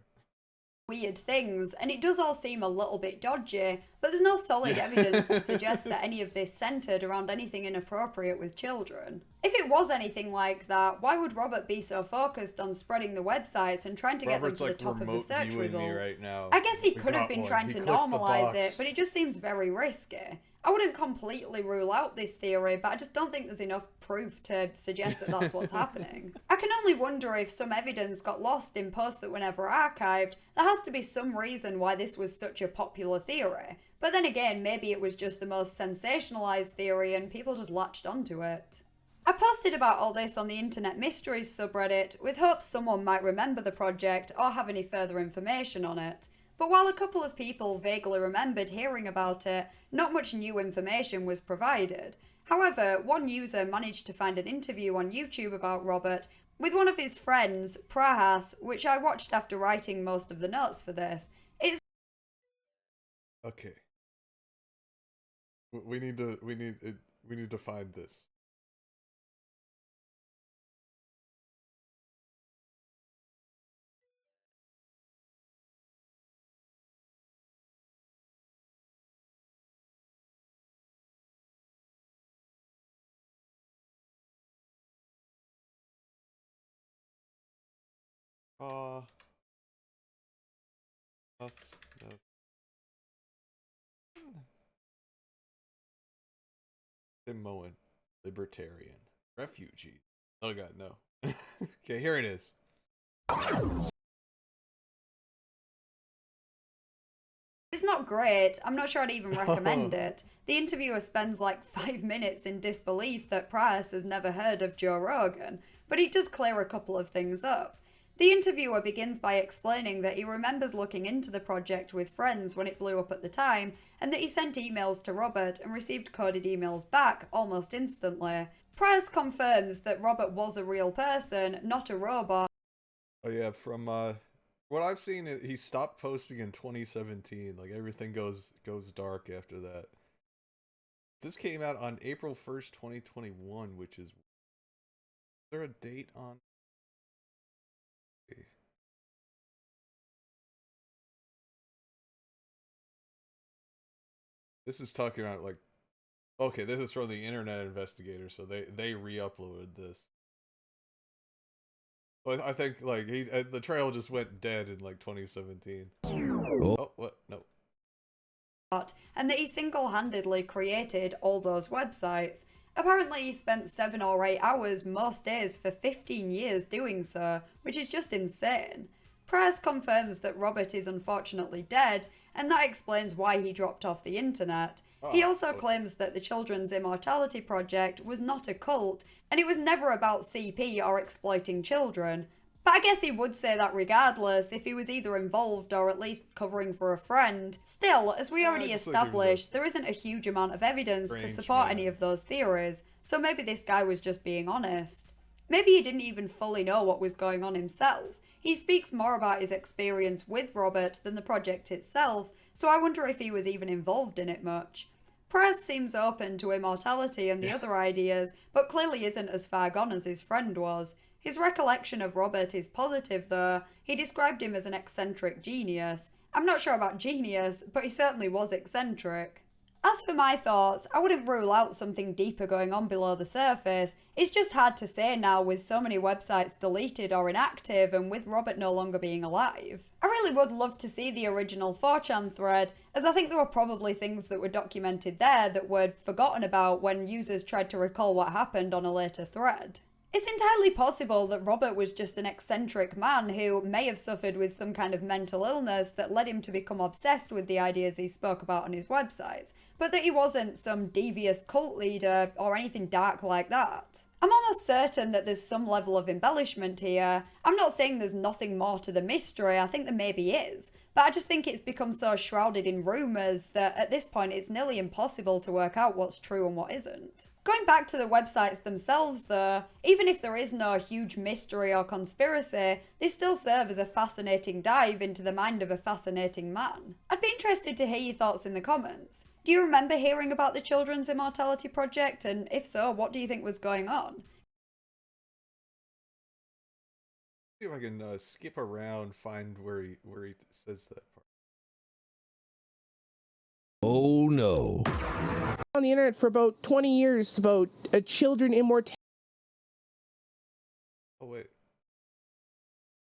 Weird things, and it does all seem a little bit dodgy, but there's no solid evidence to suggest that any of this centered around anything inappropriate with children. If it was anything like that, why would Robert be so focused on spreading the websites and trying to get them to the top of the search results? Right now. I guess he could have been trying to normalize it, but it just seems very risky. I wouldn't completely rule out this theory, but I just don't think there's enough proof to suggest that that's what's happening. I can only wonder if some evidence got lost in posts that were never archived. There has to be some reason why this was such a popular theory. But then again, maybe it was just the most sensationalized theory and people just latched onto it. I posted about all this on the Internet Mysteries subreddit with hopes someone might remember the project or have any further information on it. But while a couple of people vaguely remembered hearing about it, not much new information was provided. However, one user managed to find an interview on YouTube about Robert with one of his friends, Prahas, which I watched after writing most of the notes for this. It's okay. We need to find this. Samoan, libertarian, refugee. Oh god, no. Okay, here it is. It's not great. I'm not sure I'd even recommend it. The interviewer spends like 5 minutes in disbelief that Price has never heard of Joe Rogan, but he does clear a couple of things up. The interviewer begins by explaining that he remembers looking into the project with friends when it blew up at the time, and that he sent emails to Robert and received coded emails back almost instantly. Price confirms that Robert was a real person, not a robot. Oh yeah, from what I've seen, he stopped posting in 2017. Like everything goes dark after that. This came out on April 1st, 2021, which is... Is there a date on? Okay. This is talking about like... Okay, this is from the Internet Investigator, so they re-uploaded this. But I think like the trail just went dead in like 2017. Oh, what? No. And that he single-handedly created all those websites. Apparently he spent 7 or 8 hours most days for 15 years doing so, which is just insane. Price confirms that Robert is unfortunately dead, and that explains why he dropped off the internet. He also claims that the Children's Immortality Project was not a cult, and it was never about CP or exploiting children. But I guess he would say that regardless, if he was either involved or at least covering for a friend. Still, as we already established, there isn't a huge amount of evidence to support any of those theories, so maybe this guy was just being honest. Maybe he didn't even fully know what was going on himself. He speaks more about his experience with Robert than the project itself, so I wonder if he was even involved in it much. Price seems open to immortality and the other ideas, but clearly isn't as far gone as his friend was. His recollection of Robert is positive though. He described him as an eccentric genius. I'm not sure about genius, but he certainly was eccentric. As for my thoughts, I wouldn't rule out something deeper going on below the surface. It's just hard to say now with so many websites deleted or inactive and with Robert no longer being alive. I really would love to see the original 4chan thread, as I think there were probably things that were documented there that were forgotten about when users tried to recall what happened on a later thread. It's entirely possible that Robert was just an eccentric man who may have suffered with some kind of mental illness that led him to become obsessed with the ideas he spoke about on his websites, but that he wasn't some devious cult leader or anything dark like that. I'm almost certain that there's some level of embellishment here. I'm not saying there's nothing more to the mystery, I think there maybe is, but I just think it's become so shrouded in rumours that at this point it's nearly impossible to work out what's true and what isn't. Going back to the websites themselves though, even if there is no huge mystery or conspiracy, they still serve as a fascinating dive into the mind of a fascinating man. I'd be interested to hear your thoughts in the comments. Do you remember hearing about the Children's Immortality Project, and if so, what do you think was going on? See if I can skip around, find where he says that part. Oh no. On the internet for about 20 years about a children immortality. Oh wait.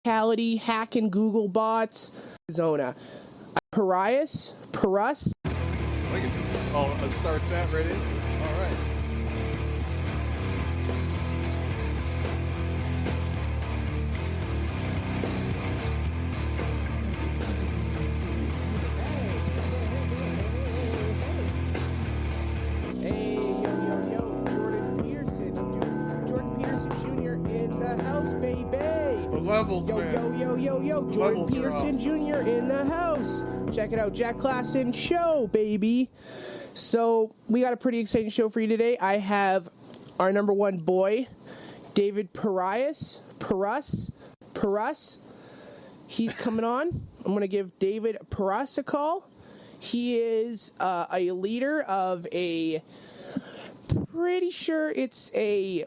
Hacking Google bots. Arizona. Parias? Parus? I can just it starts that right into it. All right. Hey, yo, Jordan Peterson Jr. in the house, baby. The levels, man. Yo, Jordan Peterson Jr. in the house. Check it out, Jack Klassen Show, baby. So, we got a pretty exciting show for you today. I have our number one boy, David Parus. He's coming on. I'm going to give David Parus a call. He is a leader of a, pretty sure it's a,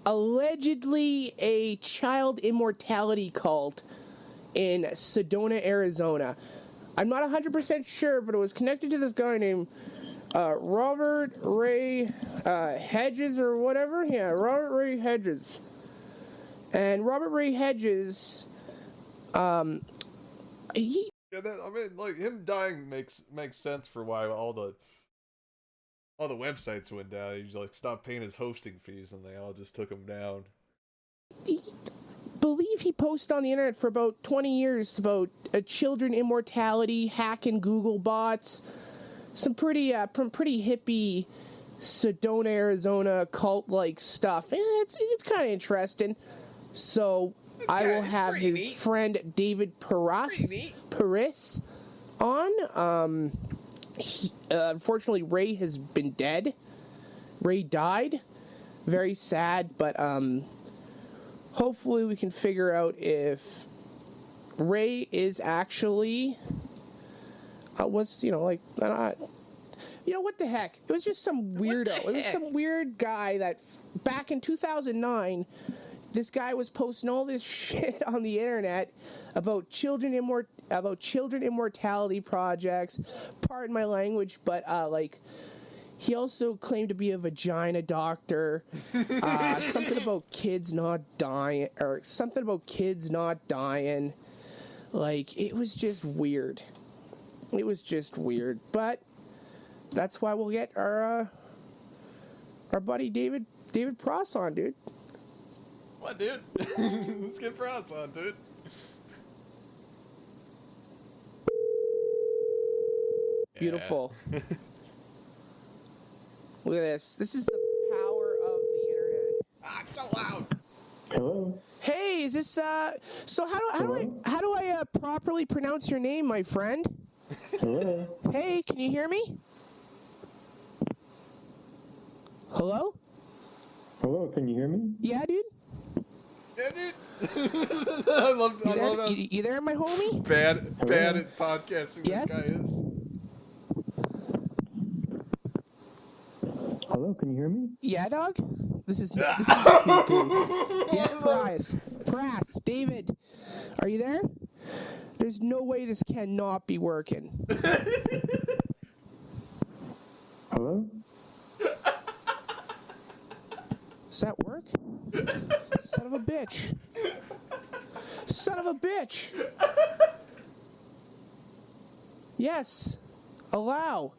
allegedly a child immortality cult in Sedona, Arizona. I'm not 100% sure, but it was connected to this guy named Robert Ray Hedges or whatever. Yeah, Robert Ray Hedges. And Robert Ray Hedges, like him dying makes sense for why all the websites went down. He like stopped paying his hosting fees, and they all just took him down. Believe he posted on the internet for about 20 years about children immortality, hacking Google bots, some pretty hippie Sedona, Arizona cult-like stuff. It's kind of interesting. So I will have his friend David Parus on. Unfortunately, Ray has been dead. Ray died. Very sad, but hopefully we can figure out if Ray is actually what the heck? It was just some weirdo. It was some weird guy that back in 2009, this guy was posting all this shit on the internet about children immortality projects. Pardon my language, but he also claimed to be a vagina doctor. Something about kids not dying, or something about kids not dying. Like, it was just weird. It was just weird. But that's why we'll get our buddy David Parus on, dude. What, dude? Let's get Parus on, dude. Beautiful. Look at this. This is the power of the internet. Ah, it's so loud. Hello. Hey, is this so how do I properly pronounce your name, my friend? Hello. Hey, can you hear me? Hello? Hello, can you hear me? Yeah, dude. Yeah, dude. I love how you there, my homie? Bad at podcasting. Yes? This guy is. Hello, can you hear me? Yeah, dog. This is yeah, Parus, David, are you there? There's no way this cannot be working. Hello? Does that work? Son of a bitch. Son of a bitch. Yes. Allow.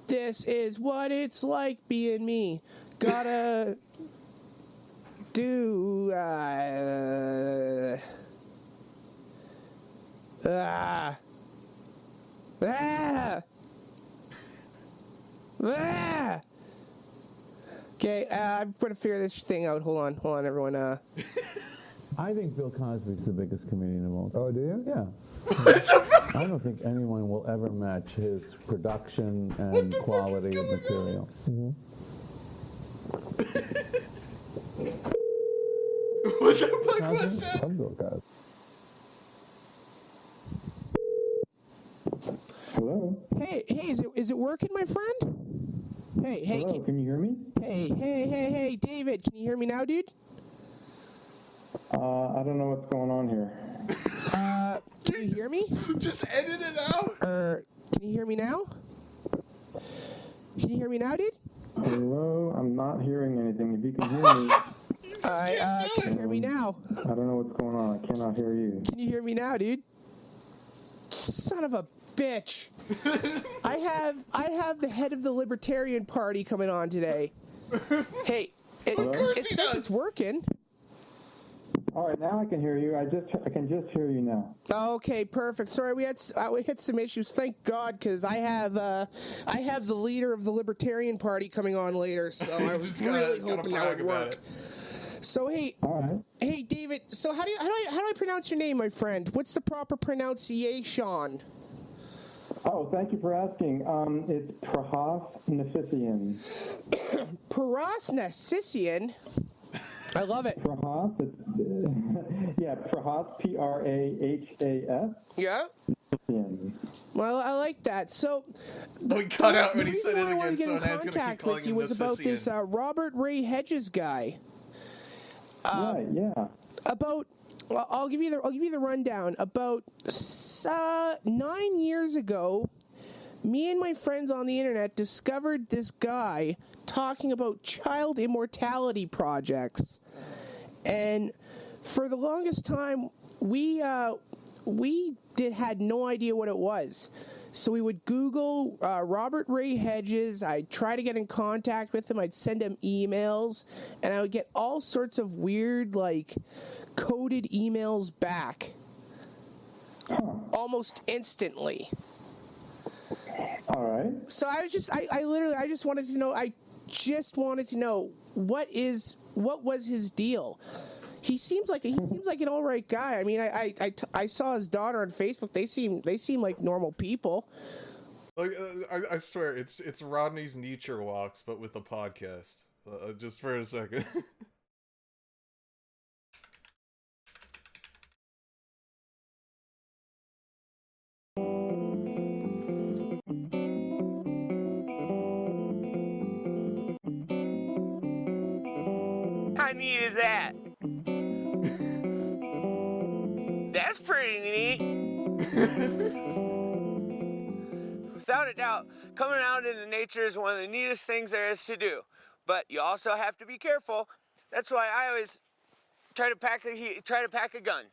This is what it's like being me. Gotta do Okay, I'm going to figure this thing out. Hold on, everyone. I think Bill Cosby's the biggest comedian of all time. Oh, do you? Yeah. I don't think anyone will ever match his production and quality of material. What the fuck was that? I'm Bill Cosby. Hello? Hey, is it working, my friend? Hey, Hello, can you hear me? Hey, David, can you hear me now, dude? I don't know what's going on here. Can you hear me? Just edit it out. Can you hear me now? Can you hear me now, dude? Hello? I'm not hearing anything. If you can hear me... Can you hear me now? I don't know what's going on. I cannot hear you. Can you hear me now, dude? Son of a bitch. I have the head of the Libertarian Party coming on today. Hey, it says it's working. All right, now I can hear you. I can just hear you now. Okay, perfect. Sorry, we hit some issues. Thank God, because I have the leader of the Libertarian Party coming on later, so I was really hoping that would work. So hey, hey David. So how do I pronounce your name, my friend? What's the proper pronunciation? Oh, thank you for asking. It's Prahas Nafisian. Prahas Nafisian. I love it. Prahas, yeah, Prahas, Prahas. Yeah. Well, I like that. So, we cut out when he said it again, so now he's going to keep calling him was about this Robert Ray Hedges guy. Right. Yeah. About, well, I'll give you the rundown. About 9 years ago, me and my friends on the internet discovered this guy talking about child immortality projects. And for the longest time, we had no idea what it was. So we would Google Robert Ray Hedges. I'd try to get in contact with him. I'd send him emails, and I would get all sorts of weird, like, coded emails back. Almost instantly. All right. So I was just, I just wanted to know, what was his deal? He seems like an all right guy. I mean, I saw his daughter on Facebook. They seem like normal people. Like, I swear, it's Rodney's Nature Walks, but with a podcast. Just for a second. How neat is that? That's pretty neat. Without a doubt, coming out into nature is one of the neatest things there is to do. But you also have to be careful. That's why I always try to pack a gun.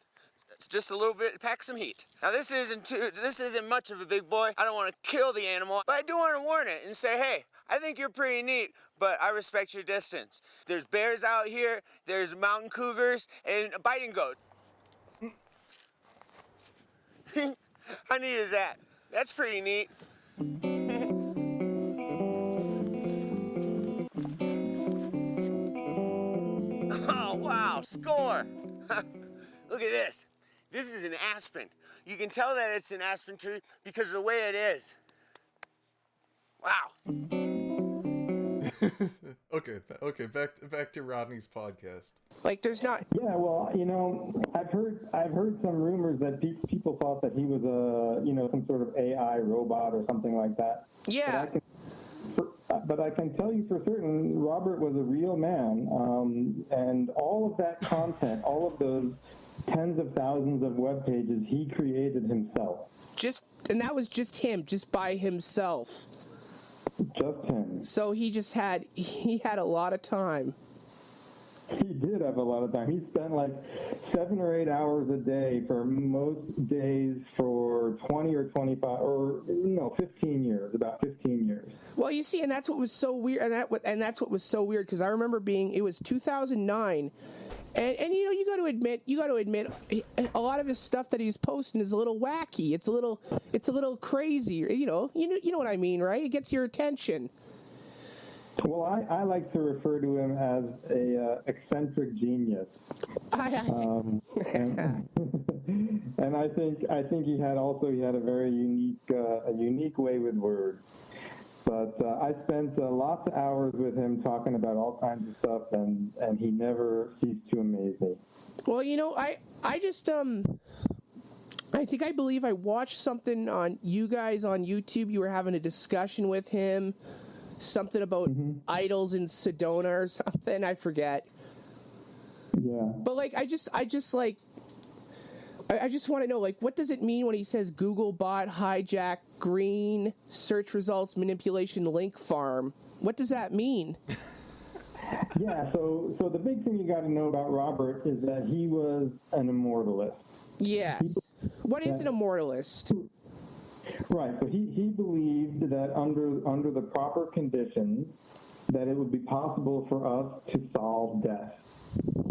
It's just a little bit, pack some heat. Now this isn't much of a big boy. I don't want to kill the animal, but I do want to warn it and say, hey, I think you're pretty neat, but I respect your distance. There's bears out here, there's mountain cougars, and biting goats. How neat is that? That's pretty neat. Oh, wow, score! Look at this. This is an aspen. You can tell that it's an aspen tree because of the way it is. Wow. Okay, back to Rodney's podcast. Like, there's not. Yeah, well, I've heard some rumors that people thought that he was some sort of AI robot or something like that. Yeah. But I can tell you for certain, Robert was a real man, and all of that content, all of those tens of thousands of web pages, he created himself. And that was just him, just by himself. Just him. So he had a lot of time. He did have a lot of time. He spent like 7 or 8 hours a day for most days for 20 or 25 or 15 years, about 15 years. Well, you see, and that's what was so weird, and that's what was so weird because I remember it was 2009, and you got to admit, a lot of his stuff that he's posting is a little wacky. It's a little crazy. You know what I mean, right? It gets your attention. Well, I like to refer to him as a eccentric genius, and I think he had a very unique way with words. But I spent lots of hours with him talking about all kinds of stuff, and he never ceased to amaze me. Well, I believe I watched something on you guys on YouTube. You were having a discussion with him, something about idols in Sedona or something. I forget. Yeah. But I just want to know, what does it mean when he says Google bot hijack green search results manipulation link farm? What does that mean? Yeah, so the big thing you got to know about Robert is that he was an immortalist. Yes. What is an immortalist? Right, so he believed that under the proper conditions that it would be possible for us to solve death.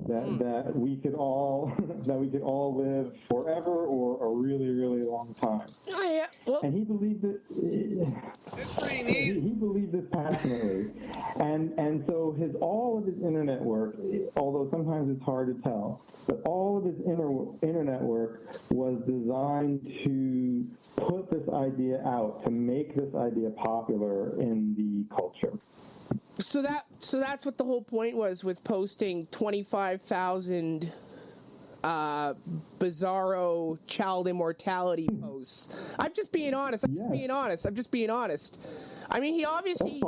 That we could all live forever or a really, really long time. Oh, yeah. Well, and he believed it. It's pretty neat. He believed this passionately, and so all of his internet work, although sometimes it's hard to tell, but all of his internet work was designed to put this idea out, to make this idea popular in the culture. So that's what the whole point was with posting 25,000 bizarro child immortality posts. I'm just being honest. I'm just being honest. I mean, he obviously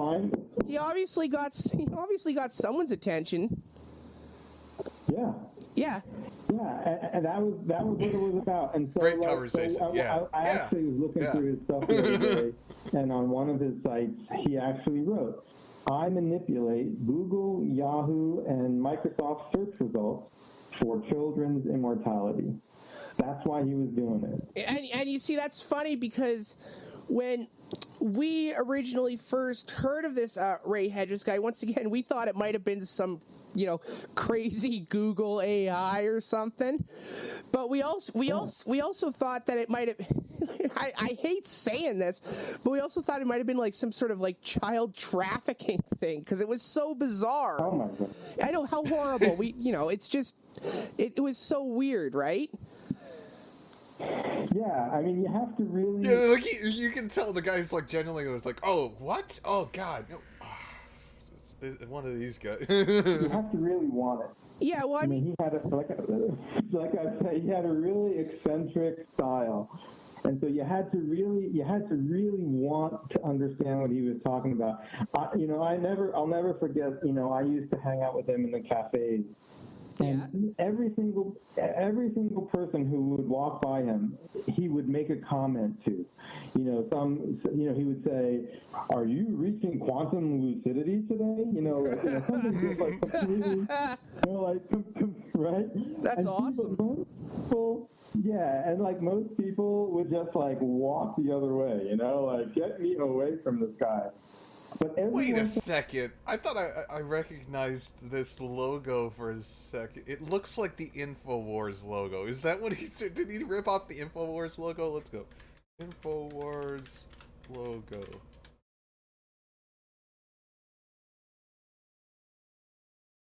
got someone's attention. Yeah. Yeah. Yeah, and that was what it was about. And so, great conversation. I actually was looking through his stuff the other day, and on one of his sites, he actually wrote, "I manipulate Google, Yahoo, and Microsoft search results for children's immortality." That's why he was doing it. And you see, that's funny because when we originally first heard of this Ray Hedges guy, once again, we thought it might have been some crazy Google AI or something. But we also thought that it might have I hate saying this, but we also thought it might have been like some sort of child trafficking thing because it was so bizarre. Oh my God. I know, how horrible. It's just it was so weird, right? Yeah, I mean, you have to really... Yeah, you can tell the guy's genuinely was oh, what? Oh, God. No. One of these guys. You have to really want it. Yeah, well, I mean he had like I say, he had a really eccentric style, and so you had to really want to understand what he was talking about. I'll never forget. I used to hang out with him in the cafes. And every single person who would walk by him, he would make a comment to. He would say, "Are you reaching quantum lucidity today?" Something just completely, right? That's awesome. And most people would just walk the other way. Get me away from this guy. But wait a second. I thought I recognized this logo for a second. It looks like the InfoWars logo. Is that what he said? Did he rip off the InfoWars logo? Let's go. InfoWars logo.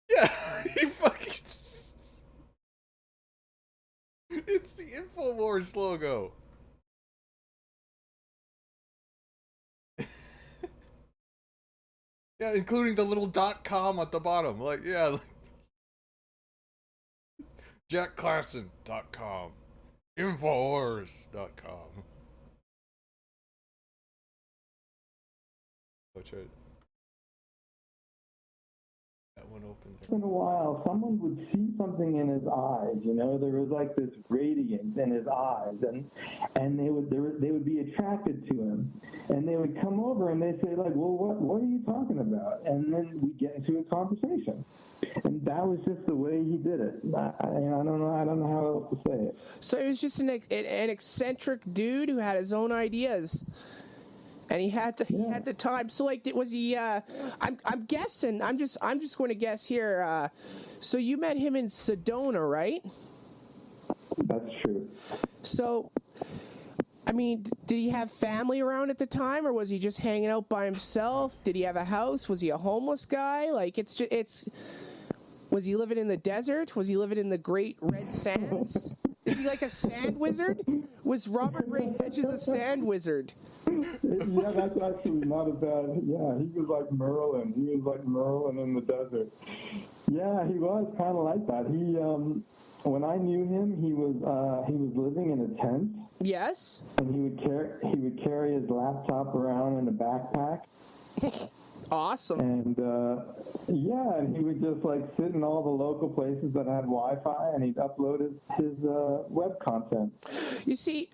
Yeah, he fucking... It's the InfoWars logo. Yeah, including the little .com at the bottom. JackClassen.com. Infowars.com. Oh, try it. That one open there. In a while, someone would see something in his eyes. There was this radiance in his eyes, and they would be attracted to him, and they would come over and they'd say well, what are you talking about? And then we get into a conversation, and that was just the way he did it. I don't know how else to say it. So he was just an eccentric dude who had his own ideas. And he had the time. So was he? I'm guessing. I'm just going to guess here. So you met him in Sedona, right? That's true. So I mean, did he have family around at the time, or was he just hanging out by himself? Did he have a house? Was he a homeless guy? Like, was he living in the desert? Was he living in the Great Red Sands? Is he like a sand wizard? Was Robert Ray Hedges a sand wizard? Yeah, that's actually not a bad. Yeah, he was like Merlin. He was like Merlin in the desert. Yeah, he was kind of like that. He, when I knew him, he was living in a tent. Yes. And he would carry his laptop around in a backpack. Awesome. And yeah, and he would just like sit in all the local places that had Wi-Fi, and he'd upload his web content. You see,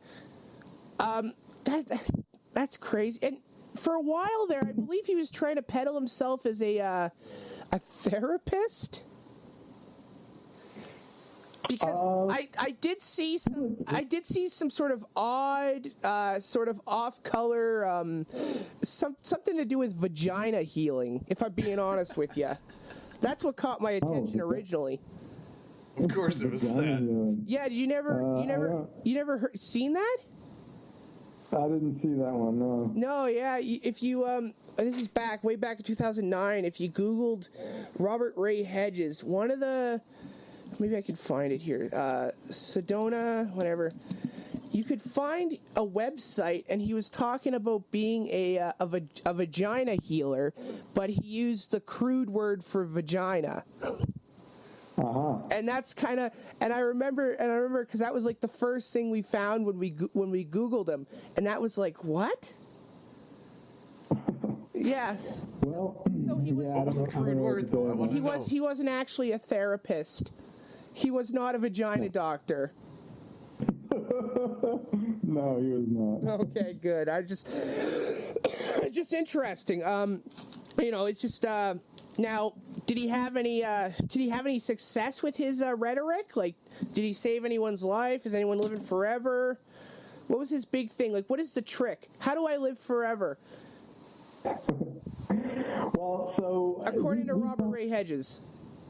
that's crazy. And for a while there, I believe he was trying to peddle himself as a therapist. Because I did see some sort of odd, sort of off-color, something to do with vagina healing. If I'm being honest with you, that's what caught my attention originally. Of course, it was that. Yeah, you never seen that? I didn't see that one. No. No, yeah. If you this is way back in 2009. If you Googled Robert Ray Hedges, one of the maybe I can find it here. Sedona, whatever. You could find a website, and he was talking about being a vagina healer, but he used the crude word for vagina. And that's kind of, and I remember because that was like the first thing we found when we Googled him, and that was like, what? Yes. Well, so he was. What was the crude word though? I want to know. He wasn't actually a therapist. He was not a vagina doctor. No, he was not. Okay, good. It's just interesting. You know, it's just now. Did he have any success with his rhetoric? Like, did he save anyone's life? Is anyone living forever? What was his big thing? Like, what is the trick? How do I live forever? Well, so according to Robert Ray Hedges.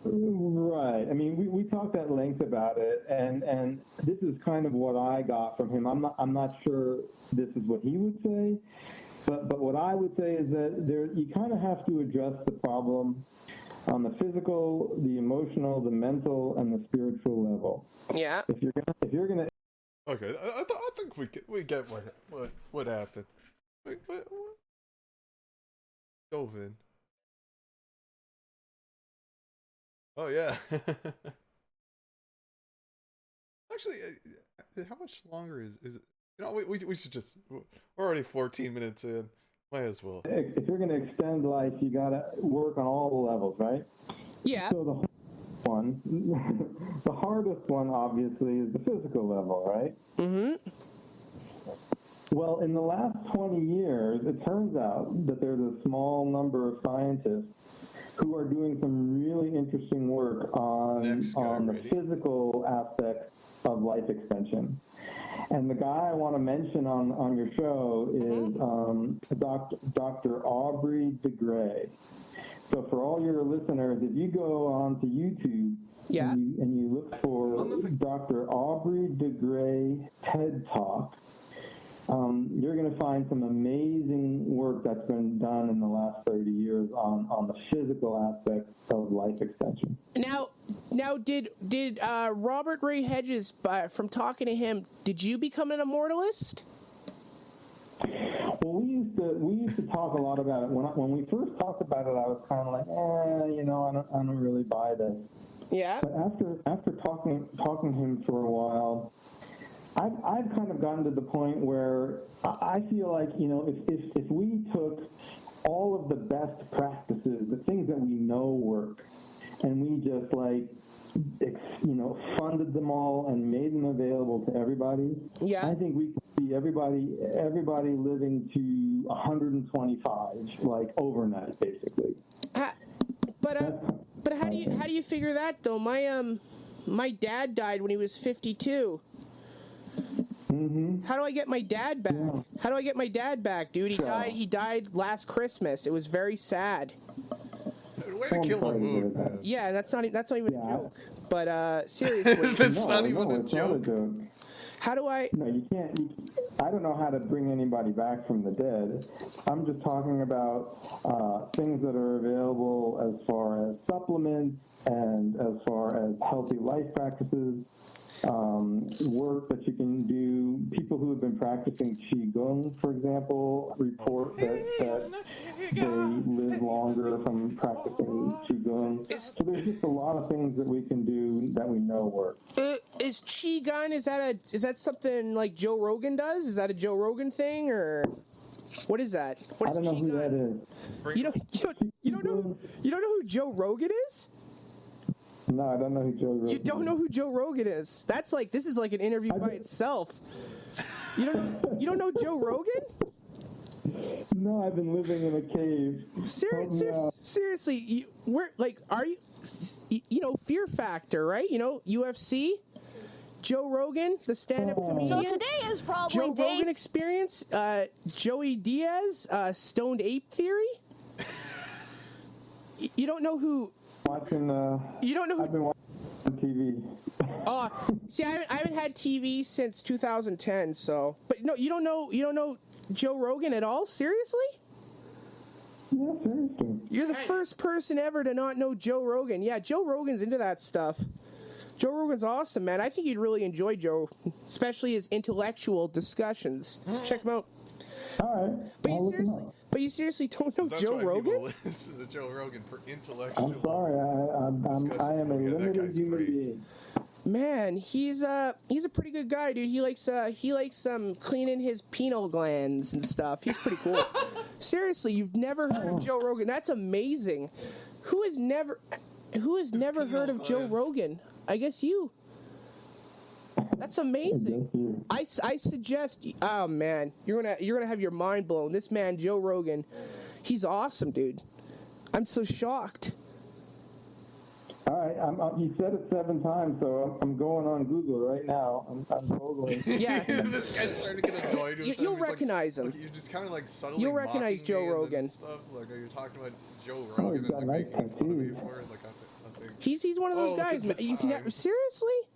Right. I mean, we talked at length about it, and this is kind of what I got from him. I'm not sure this is what he would say, but what I would say is that you kind of have to address the problem on the physical, the emotional, the mental, and the spiritual level. Yeah. If you're gonna. Okay, I think we get what happened. What? Dove in. Oh yeah. Actually, how much longer is it? You know, we should just. We're already 14 minutes in. Might as well. If you're going to extend life, you got to work on all the levels, right? Yeah. So the hardest one, obviously, is the physical level, right? Mm-hmm. Well, in the last 20 years, it turns out that there's a small number of scientists who are doing some really interesting work on the physical aspects of life extension. And the guy I want to mention on your show is Dr. Aubrey de Grey. So for all your listeners, if you go on to YouTube and you look for Dr. Aubrey de Grey TED Talk, you're going to find some amazing work that's been done in the last 30 years on the physical aspects of life extension. Now, did Robert Ray Hedges, from talking to him, did you become an immortalist? Well, we used to talk a lot about it. When we first talked about it, I was kind of like, I don't really buy this. Yeah. But after talking to him for a while, I've kind of gotten to the point where I feel like, if we took all of the best practices, the things that we know work, and we just funded them all and made them available to everybody, I think we could see everybody living to 125, overnight, basically. But how do you figure that though? My dad died when he was 52. Mm-hmm. How do I get my dad back? Yeah. How do I get my dad back, dude? He died last Christmas. It was very sad. Way to kill the mood, man. Yeah, that's not even a joke. But seriously, that's not even a joke. How do I? No, you can't. I don't know how to bring anybody back from the dead. I'm just talking about things that are available as far as supplements and as far as healthy life practices, work that you can do. People who have been practicing Qigong, for example, report that they live longer from practicing Qigong. So there's just a lot of things that we can do that we know work. Is Qigong, is that something like Joe Rogan does? Is that a Joe Rogan thing, or what is that? What is I don't know who Qigong? that is. You don't know who Joe Rogan is? No, I don't know who Joe Rogan is. You don't know who Joe Rogan is? This is like an interview by itself. You don't know Joe Rogan? No, I've been living in a cave. Seriously, are you? Fear Factor, right? UFC. Joe Rogan, the stand-up comedian. So today is probably Joe Rogan Experience. Joey Diaz, Stoned Ape Theory. You don't know who? Watching. You don't know who? I've been watching TV. See, I haven't had TV since 2010. So, but no, you don't know Joe Rogan at all? Seriously? Yeah, seriously. You're the first person ever to not know Joe Rogan. Yeah, Joe Rogan's into that stuff. Joe Rogan's awesome, man. I think you'd really enjoy Joe, especially his intellectual discussions. Check him out. All right. But you seriously don't know Joe Rogan? Listen to Joe Rogan for intellectual. I'm sorry. I am a limited human being. Man, he's a pretty good guy, dude. He likes cleaning his pineal glands and stuff. He's pretty cool. Seriously, you've never heard of Joe Rogan? That's amazing. Who has never heard of Joe Rogan? I guess you. That's amazing. I suggest. Oh man, you're gonna have your mind blown. This man, Joe Rogan, he's awesome, dude. I'm so shocked. All right, you said it 7 times, so I'm going on Google right now. I'm Googling. Yeah, this guy's starting to get annoyed with him. You'll recognize him. You're just kind of like subtly. You'll recognize Joe Rogan. Stuff like you're talking about Joe Rogan and like making fun of me for it. Like I think he's one of those guys. Man. You can never seriously.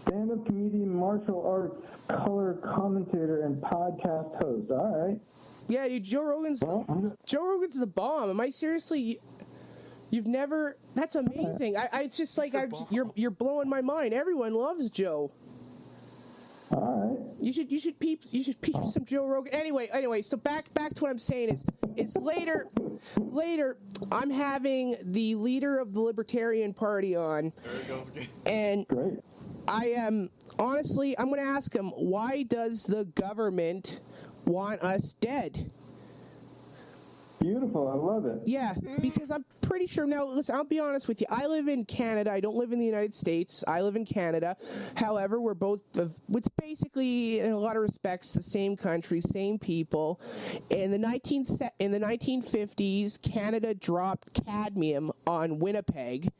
Stand-up comedian, martial arts, color commentator, and podcast host. All right. Yeah, dude, Joe Rogan's the bomb. Am I seriously? You've never? That's amazing. It's just like you're blowing my mind. Everyone loves Joe. All right. You should peep some Joe Rogan. Anyway. So back to what I'm saying is later. I'm having the leader of the Libertarian Party on. There it goes again. And great. I am honestly, I'm going to ask him, why does the government want us dead? Beautiful, I love it. Yeah, because I'm pretty sure. Now, listen, I'll be honest with you. I live in Canada. I don't live in the United States. I live in Canada. However, we're both, it's basically, in a lot of respects, the same country, same people. In the 1950s, Canada dropped cadmium on Winnipeg.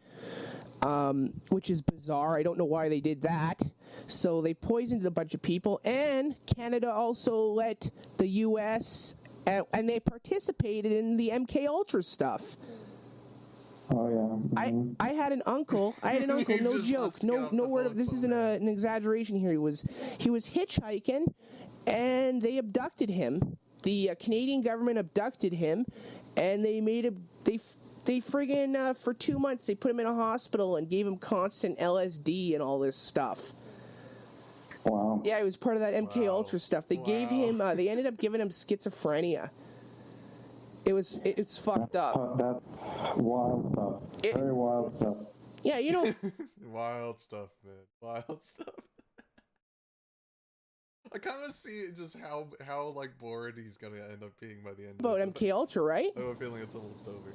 Which is bizarre. I don't know why they did that. So they poisoned a bunch of people, and Canada also let the U.S. and they participated in the MK Ultra stuff. Oh yeah. Mm-hmm. I had an uncle. No joke. No word of this isn't an exaggeration here. He was hitchhiking, and they abducted him. The Canadian government abducted him, and they made him. They friggin' for 2 months, they put him in a hospital and gave him constant LSD and all this stuff. Wow. Yeah, it was part of that MK Ultra stuff. They gave him, they ended up giving him schizophrenia. It's fucked up. That's wild stuff. Very wild stuff. Yeah, you know. Wild stuff, man. Wild stuff. I kind of see just how like bored he's gonna end up being by the end. About MK Ultra, right? I have a feeling it's almost over.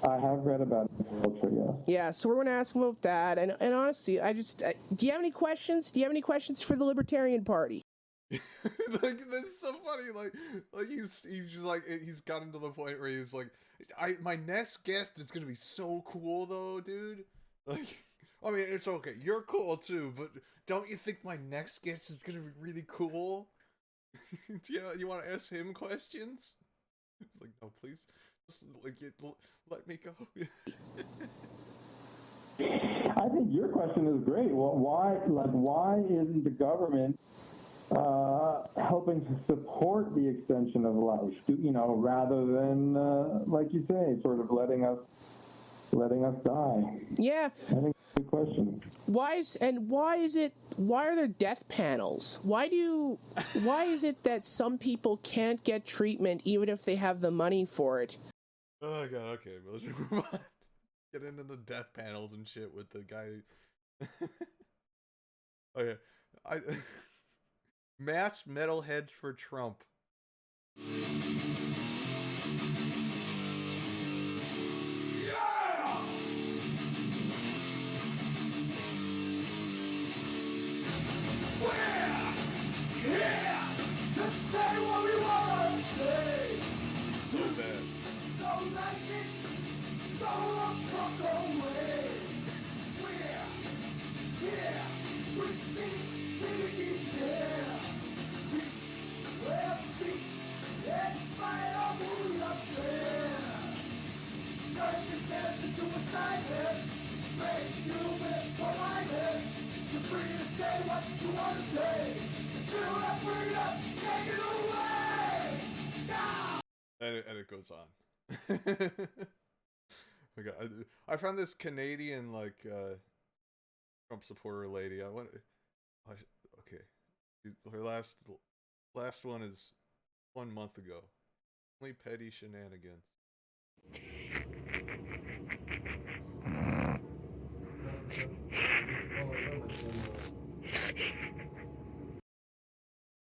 I have read about Ultra, yeah. Yeah, so we're going to ask him about that. And honestly, do you have any questions? Do you have any questions for the Libertarian Party? Like, that's so funny. Like he's just like, he's gotten to the point where he's like, my next guest is going to be so cool though, dude. Like, I mean, it's okay. You're cool too, but don't you think my next guest is going to be really cool? You want to ask him questions? It's like, no, please. Just let me go. I think your question is great. Well, why isn't the government helping to support the extension of life? Rather than like you say, sort of letting us die. Yeah. I think that's a good question. Why are there death panels? Why is it that some people can't get treatment even if they have the money for it? Oh god, okay, but let's move on. Get into the death panels and shit with the guy. Okay, masked metalheads for Trump. So bad. And it goes on. Okay, I found this Canadian Trump supporter lady. Okay, her last one is 1 month ago. Only petty shenanigans.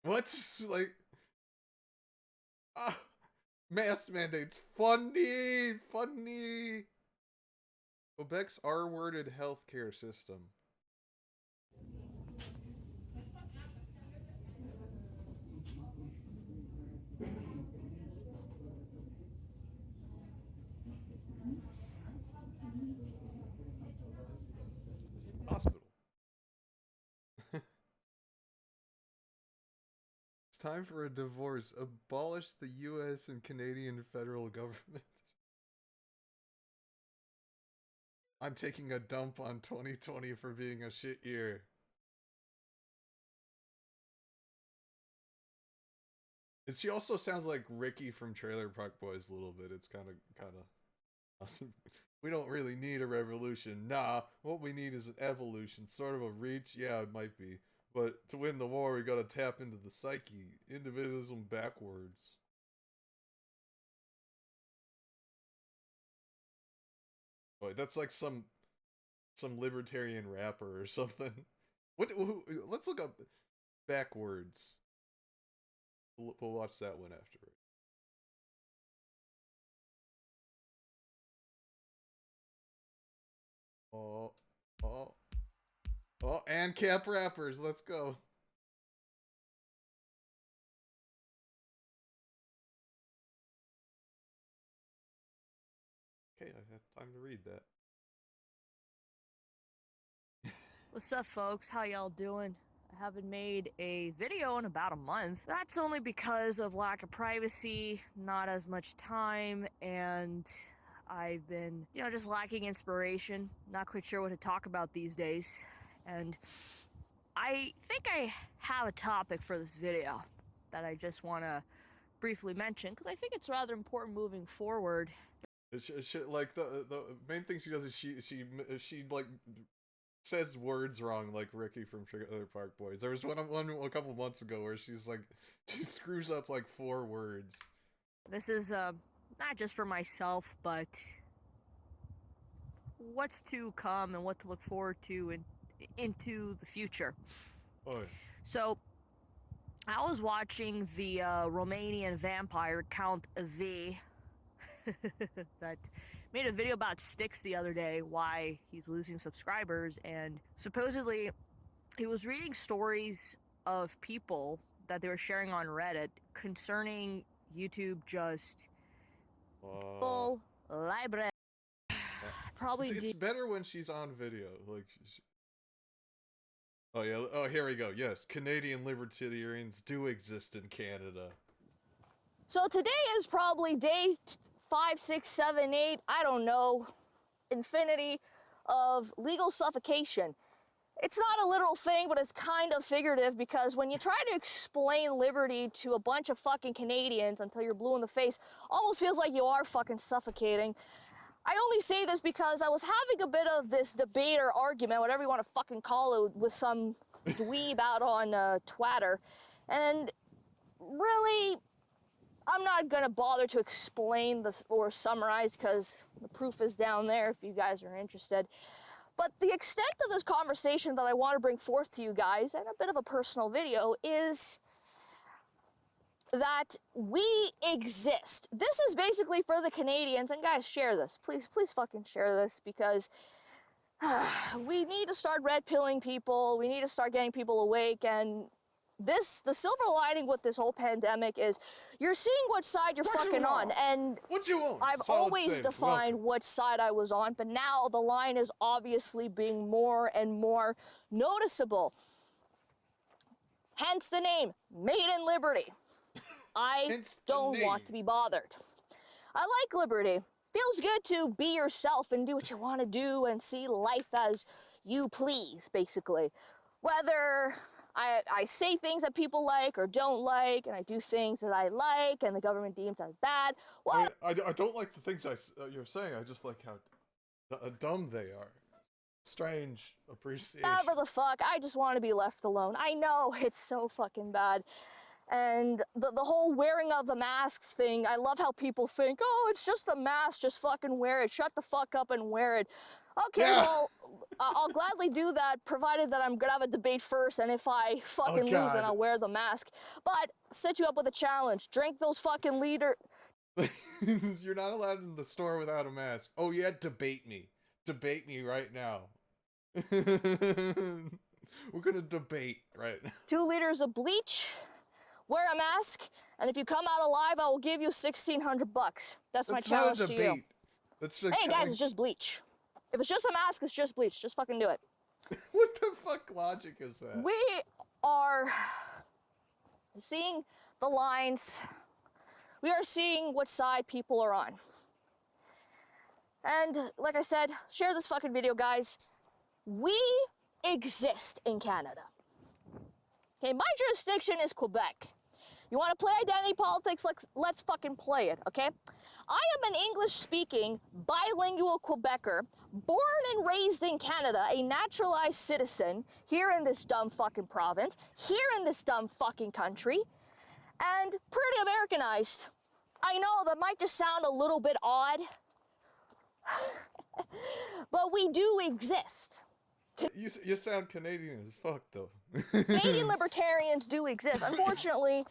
What's mask mandates? Funny! Quebec's R-worded healthcare system. Hospital. It's time for a divorce. Abolish the U.S. and Canadian federal government. I'm taking a dump on 2020 for being a shit year. And she also sounds like Ricky from Trailer Park Boys a little bit. It's kind of awesome. We don't really need a revolution. Nah, what we need is an evolution. Sort of a reach? Yeah, it might be. But to win the war, we gotta tap into the psyche. Individualism backwards. Boy, that's like some libertarian rapper or something. Let's look up backwards. We'll watch that one after. Oh, and cap rappers. Let's go. Okay, I had time to read that. What's up, folks? How y'all doing? I haven't made a video in about a month. That's only because of lack of privacy, not as much time, and I've been, just lacking inspiration. Not quite sure what to talk about these days. And I think I have a topic for this video that I just want to briefly mention, because I think it's rather important moving forward. Like the main thing she does is she like says words wrong, like Ricky from Trailer Park Boys. There was one a couple months ago where she screws up like 4 words. This is not just for myself, but what's to come and what to look forward to into the future. Oh. So I was watching the Romanian vampire Count V that made a video about Styx the other day, why he's losing subscribers, and supposedly he was reading stories of people that they were sharing on Reddit concerning YouTube just full library. Probably it's better when she's on video. Like, oh yeah. Oh, here we go. Yes, Canadian libertarians do exist in Canada. So today is probably day 5, 6, 7, 8, I don't know, infinity of legal suffocation. It's not a literal thing, but it's kind of figurative, because when you try to explain liberty to a bunch of fucking Canadians until you're blue in the face, almost feels like you are fucking suffocating. I only say this because I was having a bit of this debate or argument, whatever you want to fucking call it, with some dweeb out on Twitter. And really, I'm not gonna bother to explain this or summarize, because the proof is down there if you guys are interested. But the extent of this conversation that I want to bring forth to you guys, and a bit of a personal video, is that we exist. This is basically for the Canadians, and guys, share this. Please fucking share this, because we need to start red pilling people. We need to start getting people awake. And the silver lining with this whole pandemic is you're seeing what side you're fucking on. And I've always defined what side I was on, but now the line is obviously being more and more noticeable. Hence the name, Made in Liberty. I don't want to be bothered. I like liberty. Feels good to be yourself and do what you want to do and see life as you please, basically. Whether I say things that people like or don't like, and I do things that I like and the government deems as bad. Well, I don't like the things you're saying. I just like how dumb they are. Strange appreciation. Whatever the fuck. I just want to be left alone. I know it's so fucking bad. And the whole wearing of the masks thing, I love how people think, oh, it's just a mask, just fucking wear it. Shut the fuck up and wear it. Okay, yeah. Well, I'll gladly do that, provided that I'm gonna have a debate first, and if I fucking lose, then I'll wear the mask. But set you up with a challenge. Drink those fucking liter. You're not allowed in the store without a mask. Oh yeah, debate me. Debate me right now. We're gonna debate right now. 2 liters of bleach. Wear a mask, and if you come out alive, I will give you $1,600. That's my challenge to you. That's hey guys, it's just bleach. If it's just a mask, it's just bleach. Just fucking do it. What the fuck logic is that? We are seeing the lines. We are seeing what side people are on. And like I said, share this fucking video, guys. We exist in Canada. Okay, my jurisdiction is Quebec. You want to play identity politics? Let's fucking play it, okay? I am an English-speaking, bilingual Quebecer, born and raised in Canada, a naturalized citizen here in this dumb fucking province, here in this dumb fucking country, and pretty Americanized. I know that might just sound a little bit odd, but we do exist. You sound Canadian as fuck, though. Canadian libertarians do exist. Unfortunately,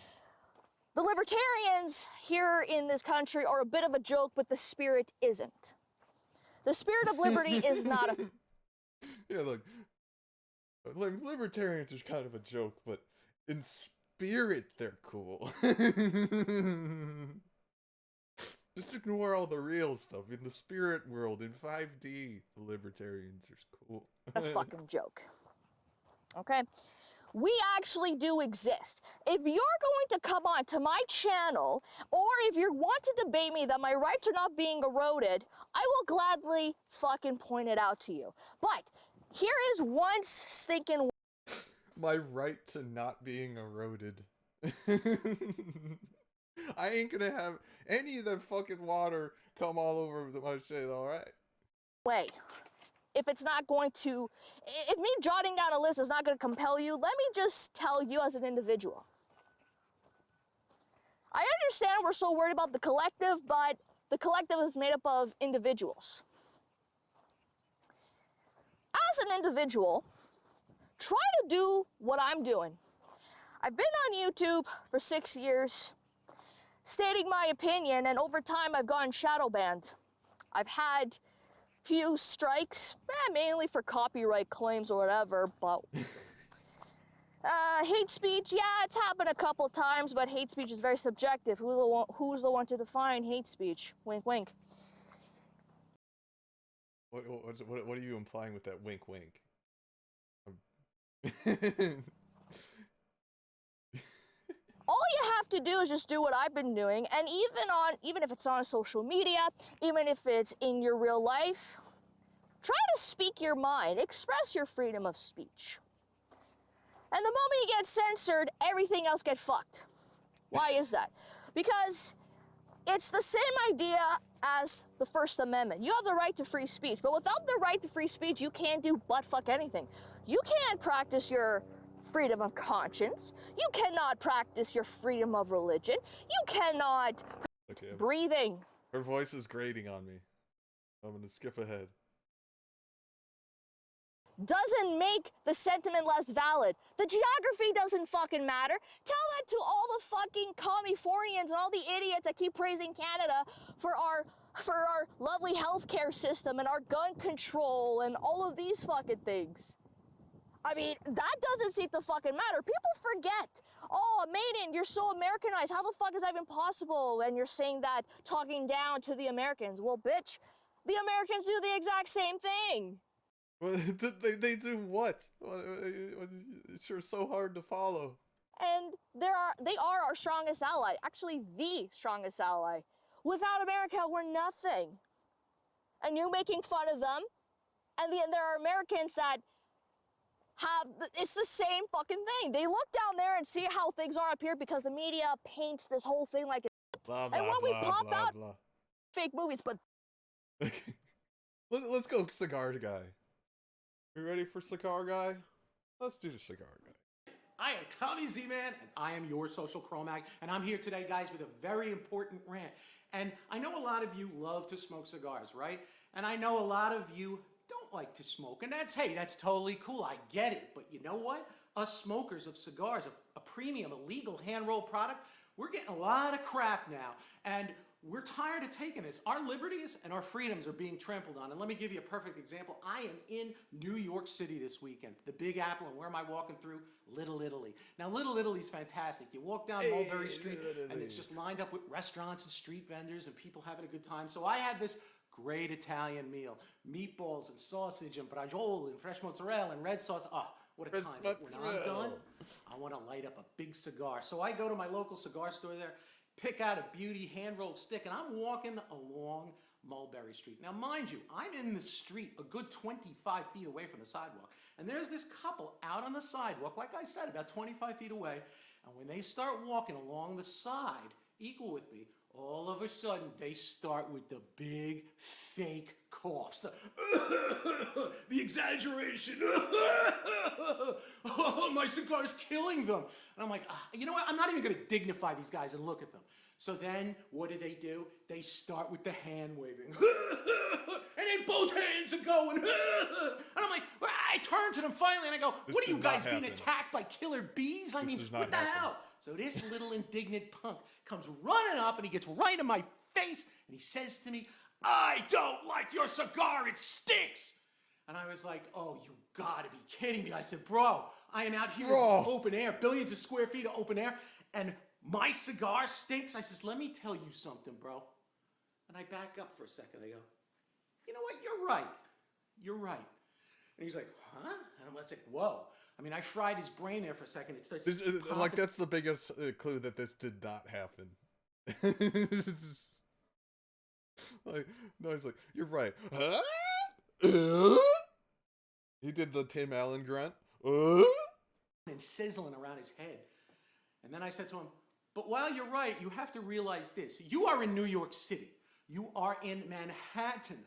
the libertarians here in this country are a bit of a joke, but the spirit isn't. The spirit of liberty is not a... Yeah, look, libertarians are kind of a joke, but in spirit, they're cool. Just ignore all the real stuff. In the spirit world, in 5D, the libertarians are cool. A fucking joke. Okay? We actually do exist. If you're going to come on to my channel, or if you want to debate me that my rights are not being eroded, I will gladly fucking point it out to you. But here is one stinking... My right to not being eroded. I ain't gonna have any of that fucking water come all over my shit, alright? Way. If it's not going to, if me jotting down a list is not going to compel you, let me just tell you as an individual. I understand we're so worried about the collective, but the collective is made up of individuals. As an individual, try to do what I'm doing. I've been on YouTube for 6 years, stating my opinion, and over time I've gotten shadow banned. I've had few strikes, mainly for copyright claims or whatever, but hate speech, yeah, it's happened a couple times, but hate speech is very subjective. Who's the one to define hate speech? Wink, wink. What are you implying with that wink, wink? All you have to do is just do what I've been doing, and even if it's on social media, even if it's in your real life, Try to speak your mind, express your freedom of speech. And the moment you get censored, everything else gets fucked. Why is that? Because it's the same idea as the First Amendment. You have the right to free speech, but without the right to free speech, you can't do butt fuck anything. You can't practice your freedom of conscience. You cannot practice your freedom of religion. You cannot breathing. Her voice is grating on me. I'm gonna skip ahead. Doesn't make the sentiment less valid. The geography doesn't fucking matter. Tell that to all the fucking Californians and all the idiots that keep praising Canada for our lovely healthcare system and our gun control and all of these fucking things. I mean, that doesn't seem to fucking matter. People forget. Oh, Maiden, you're so Americanized. How the fuck is that even possible? And you're saying that talking down to the Americans. Well, bitch, the Americans do the exact same thing. Well, they do what? It's sure so hard to follow. And they are our strongest ally. Actually, the strongest ally. Without America, we're nothing. And you making fun of them, and there are Americans that it's the same fucking thing. They look down there and see how things are up here because the media paints this whole thing like blah, blah, and when blah, we pop blah, out blah. fake movies, but let's go cigar guy. You ready for cigar guy? Let's do the cigar guy. I am Tommy Z-Man, and I am your social Cro-Mag, and I'm here today, guys, with a very important rant. And I know a lot of you love to smoke cigars, right? And I know a lot of you don't like to smoke, and that's totally cool. I get it. But you know what? Us smokers of cigars, a premium, a legal hand-rolled product, we're getting a lot of crap now. And we're tired of taking this. Our liberties and our freedoms are being trampled on. And let me give you a perfect example. I am in New York City this weekend, the Big Apple, and where am I walking through? Little Italy. Now, Little Italy's fantastic. You walk down Mulberry Street, and it's just lined up with restaurants and street vendors and people having a good time. So I had this great Italian meal. Meatballs and sausage and braciole and fresh mozzarella and red sauce. Oh, what a time. When I'm done, I want to light up a big cigar. So I go to my local cigar store there, pick out a beauty hand-rolled stick, and I'm walking along Mulberry Street. Now, mind you, I'm in the street a good 25 feet away from the sidewalk, and there's this couple out on the sidewalk, like I said, about 25 feet away, and when they start walking along the side, equal with me, all of a sudden, they start with the big, fake coughs, the exaggeration. Oh, my cigar's killing them. And I'm like, you know what? I'm not even going to dignify these guys and look at them. So then, what do? They start with the hand waving. And then both hands are going. And I'm like, I turn to them finally and I go, what are you guys being attacked by killer bees? I mean, what the hell? So this little indignant punk comes running up and he gets right in my face and he says to me, I don't like your cigar, it stinks. And I was like, oh, you gotta be kidding me. I said, bro, I am out here in open air, billions of square feet of open air, and my cigar stinks. I says, let me tell you something, bro. And I back up for a second. I go, you know what? You're right. You're right. And he's like, huh? And I'm like, whoa. I mean, I fried his brain there for a second. It starts like that's the biggest clue that this did not happen. Like, no, he's like, you're right. Huh? He did the Tim Allen grunt. And sizzling around his head. And then I said to him, but while you're right, you have to realize this. You are in New York City. You are in Manhattan.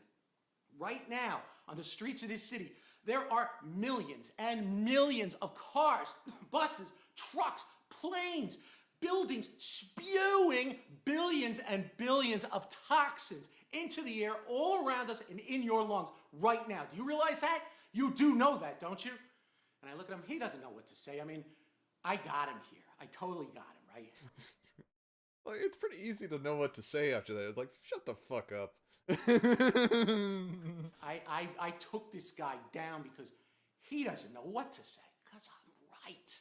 Right now, on the streets of this city, there are millions and millions of cars, buses, trucks, planes, buildings spewing billions and billions of toxins into the air all around us and in your lungs right now. Do you realize that? You do know that, don't you? And I look at him, he doesn't know what to say. I mean, I got him here. I totally got him, right? Like, it's pretty easy to know what to say after that. It's like, shut the fuck up. I took this guy down because he doesn't know what to say, because I'm right.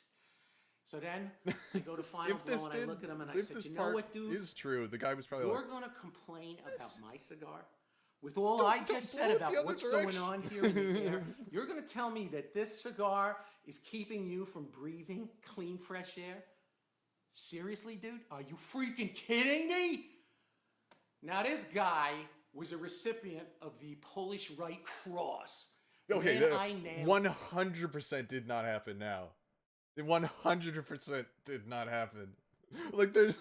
So then I go to Final Blow and I look at him and I said, you know what, dude? Is true. The guy was probably You're going to complain about my cigar? With all I just said about what's going on here in the air, you're going to tell me that this cigar is keeping you from breathing clean, fresh air? Seriously, dude? Are you freaking kidding me? Now, this guy was a recipient of the Polish Right Cross. Okay, Then I nailed 100% did not happen now. It 100% did not happen. Like, there's...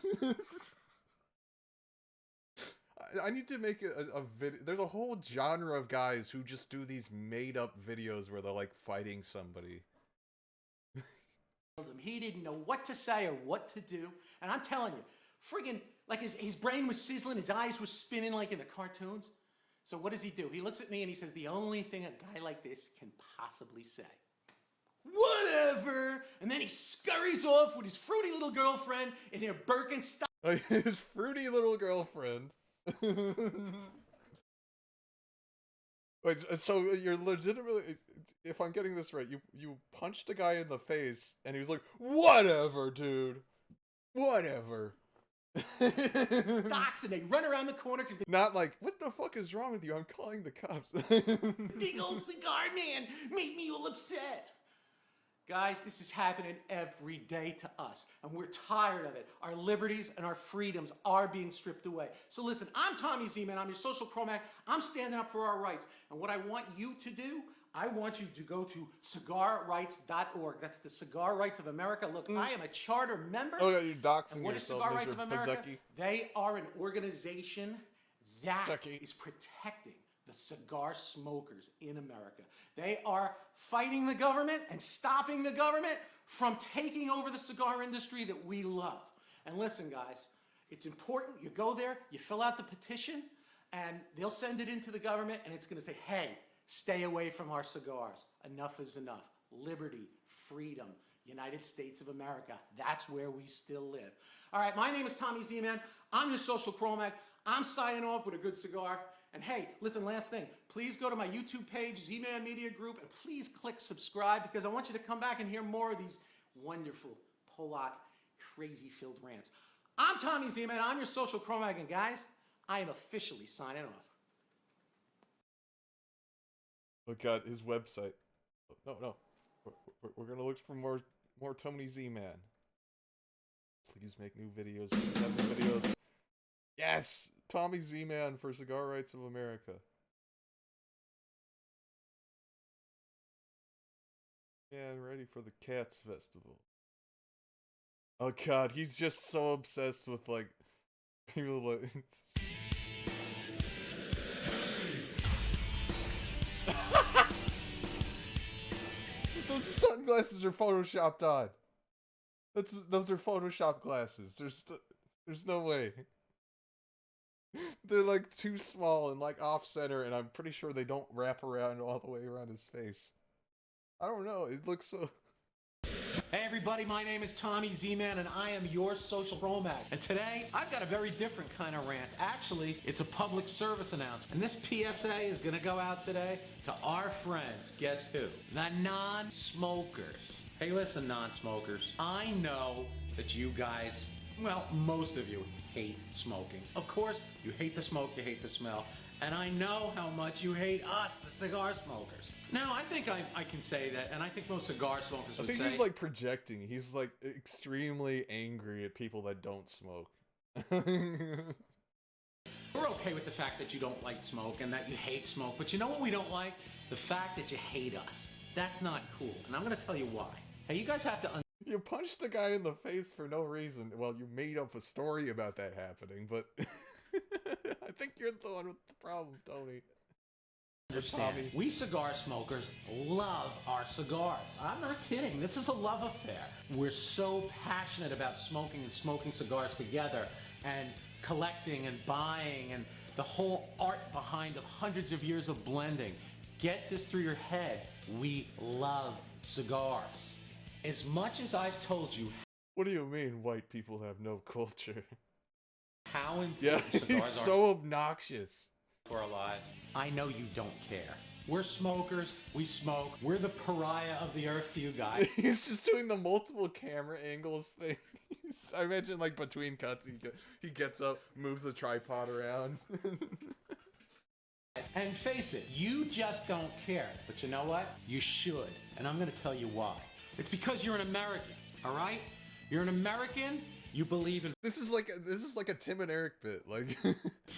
I need to make a video. There's a whole genre of guys who just do these made-up videos where they're, like, fighting somebody. him. He didn't know what to say or what to do. And I'm telling you, friggin', like his brain was sizzling, his eyes were spinning like in the cartoons. So what does he do? He looks at me and he says, the only thing a guy like this can possibly say. Whatever! And then he scurries off with his fruity little girlfriend in their Birkenstock. His fruity little girlfriend. Wait, so you're legitimately, if I'm getting this right, you punched a guy in the face and he was like, whatever, dude. Whatever. Stocks and they run around the corner because they not like, what the fuck is wrong with you? I'm calling the cops. big old cigar man made me all upset. Guys, this is happening every day to us, and we're tired of it. Our liberties and our freedoms are being stripped away. So listen, I'm Tommy Z-Man, I'm your social Chromac. I'm standing up for our rights, and what I want you to do, I want you to go to cigarrights.org. That's the Cigar Rights of America. Look, I am a charter member. Oh yeah, you're doxing and what is yourself, Cigar Rights of America? Pazecki. They are an organization that is protecting the cigar smokers in America. They are fighting the government and stopping the government from taking over the cigar industry that we love. And listen, guys, it's important. You go there, you fill out the petition, and they'll send it into the government, and it's going to say, hey, stay away from our cigars. Enough is enough. Liberty, freedom, United States of America. That's where we still live. All right, my name is Tommy Z-Man. I'm your social Chromac. I'm signing off with a good cigar. And hey, listen, last thing, please go to my YouTube page, Z-Man Media Group, and please click subscribe because I want you to come back and hear more of these wonderful Polak, crazy-filled rants. I'm Tommy Z-Man, I'm your social Chromac, and guys, I am officially signing off. Oh god, his website. No. We're gonna look for more Tony Z-Man. Please make new videos. Please have new videos. Yes! Tommy Z-Man for Cigar Rights of America. Yeah, I'm ready for the Cats Festival. Oh god, he's just so obsessed with, like, people like... Those sunglasses are photoshopped on. Those are Photoshop glasses. There's no way. They're like too small and like off center, and I'm pretty sure they don't wrap around all the way around his face. I don't know. It looks so. Hey everybody, my name is Tommy Z-Man and I am your social Chromac. And today, I've got a very different kind of rant. Actually, it's a public service announcement. And this PSA is gonna go out today to our friends. Guess who? The non-smokers. Hey listen, non-smokers. I know that you guys, well, most of you hate smoking. Of course, you hate the smoke, you hate the smell. And I know how much you hate us, the cigar smokers. Now, I think I can say that, and I think most cigar smokers would say... I think he's, like, projecting. He's, like, extremely angry at people that don't smoke. We're okay with the fact that you don't like smoke and that you hate smoke, but you know what we don't like? The fact that you hate us. That's not cool, and I'm gonna tell you why. Hey, you guys have to... You punched a guy in the face for no reason. Well, you made up a story about that happening, but... I think you're the one with the problem, Tony. Understand. We cigar smokers love our cigars. I'm not kidding. This is a love affair. We're so passionate about smoking and smoking cigars together and collecting and buying and the whole art behind of hundreds of years of blending. Get this through your head. We love cigars. As much as I've told you... What do you mean white people have no culture? How important yeah, cigars he's are so obnoxious. For our lives. I know you don't care. We're smokers. We smoke. We're the pariah of the earth to you guys. He's just doing the multiple camera angles thing. I imagine like between cuts, he gets up, moves the tripod around. And face it, you just don't care. But you know what? You should. And I'm going to tell you why. It's because you're an American, all right? You're an American You believe in This is like a Tim and Eric bit. Like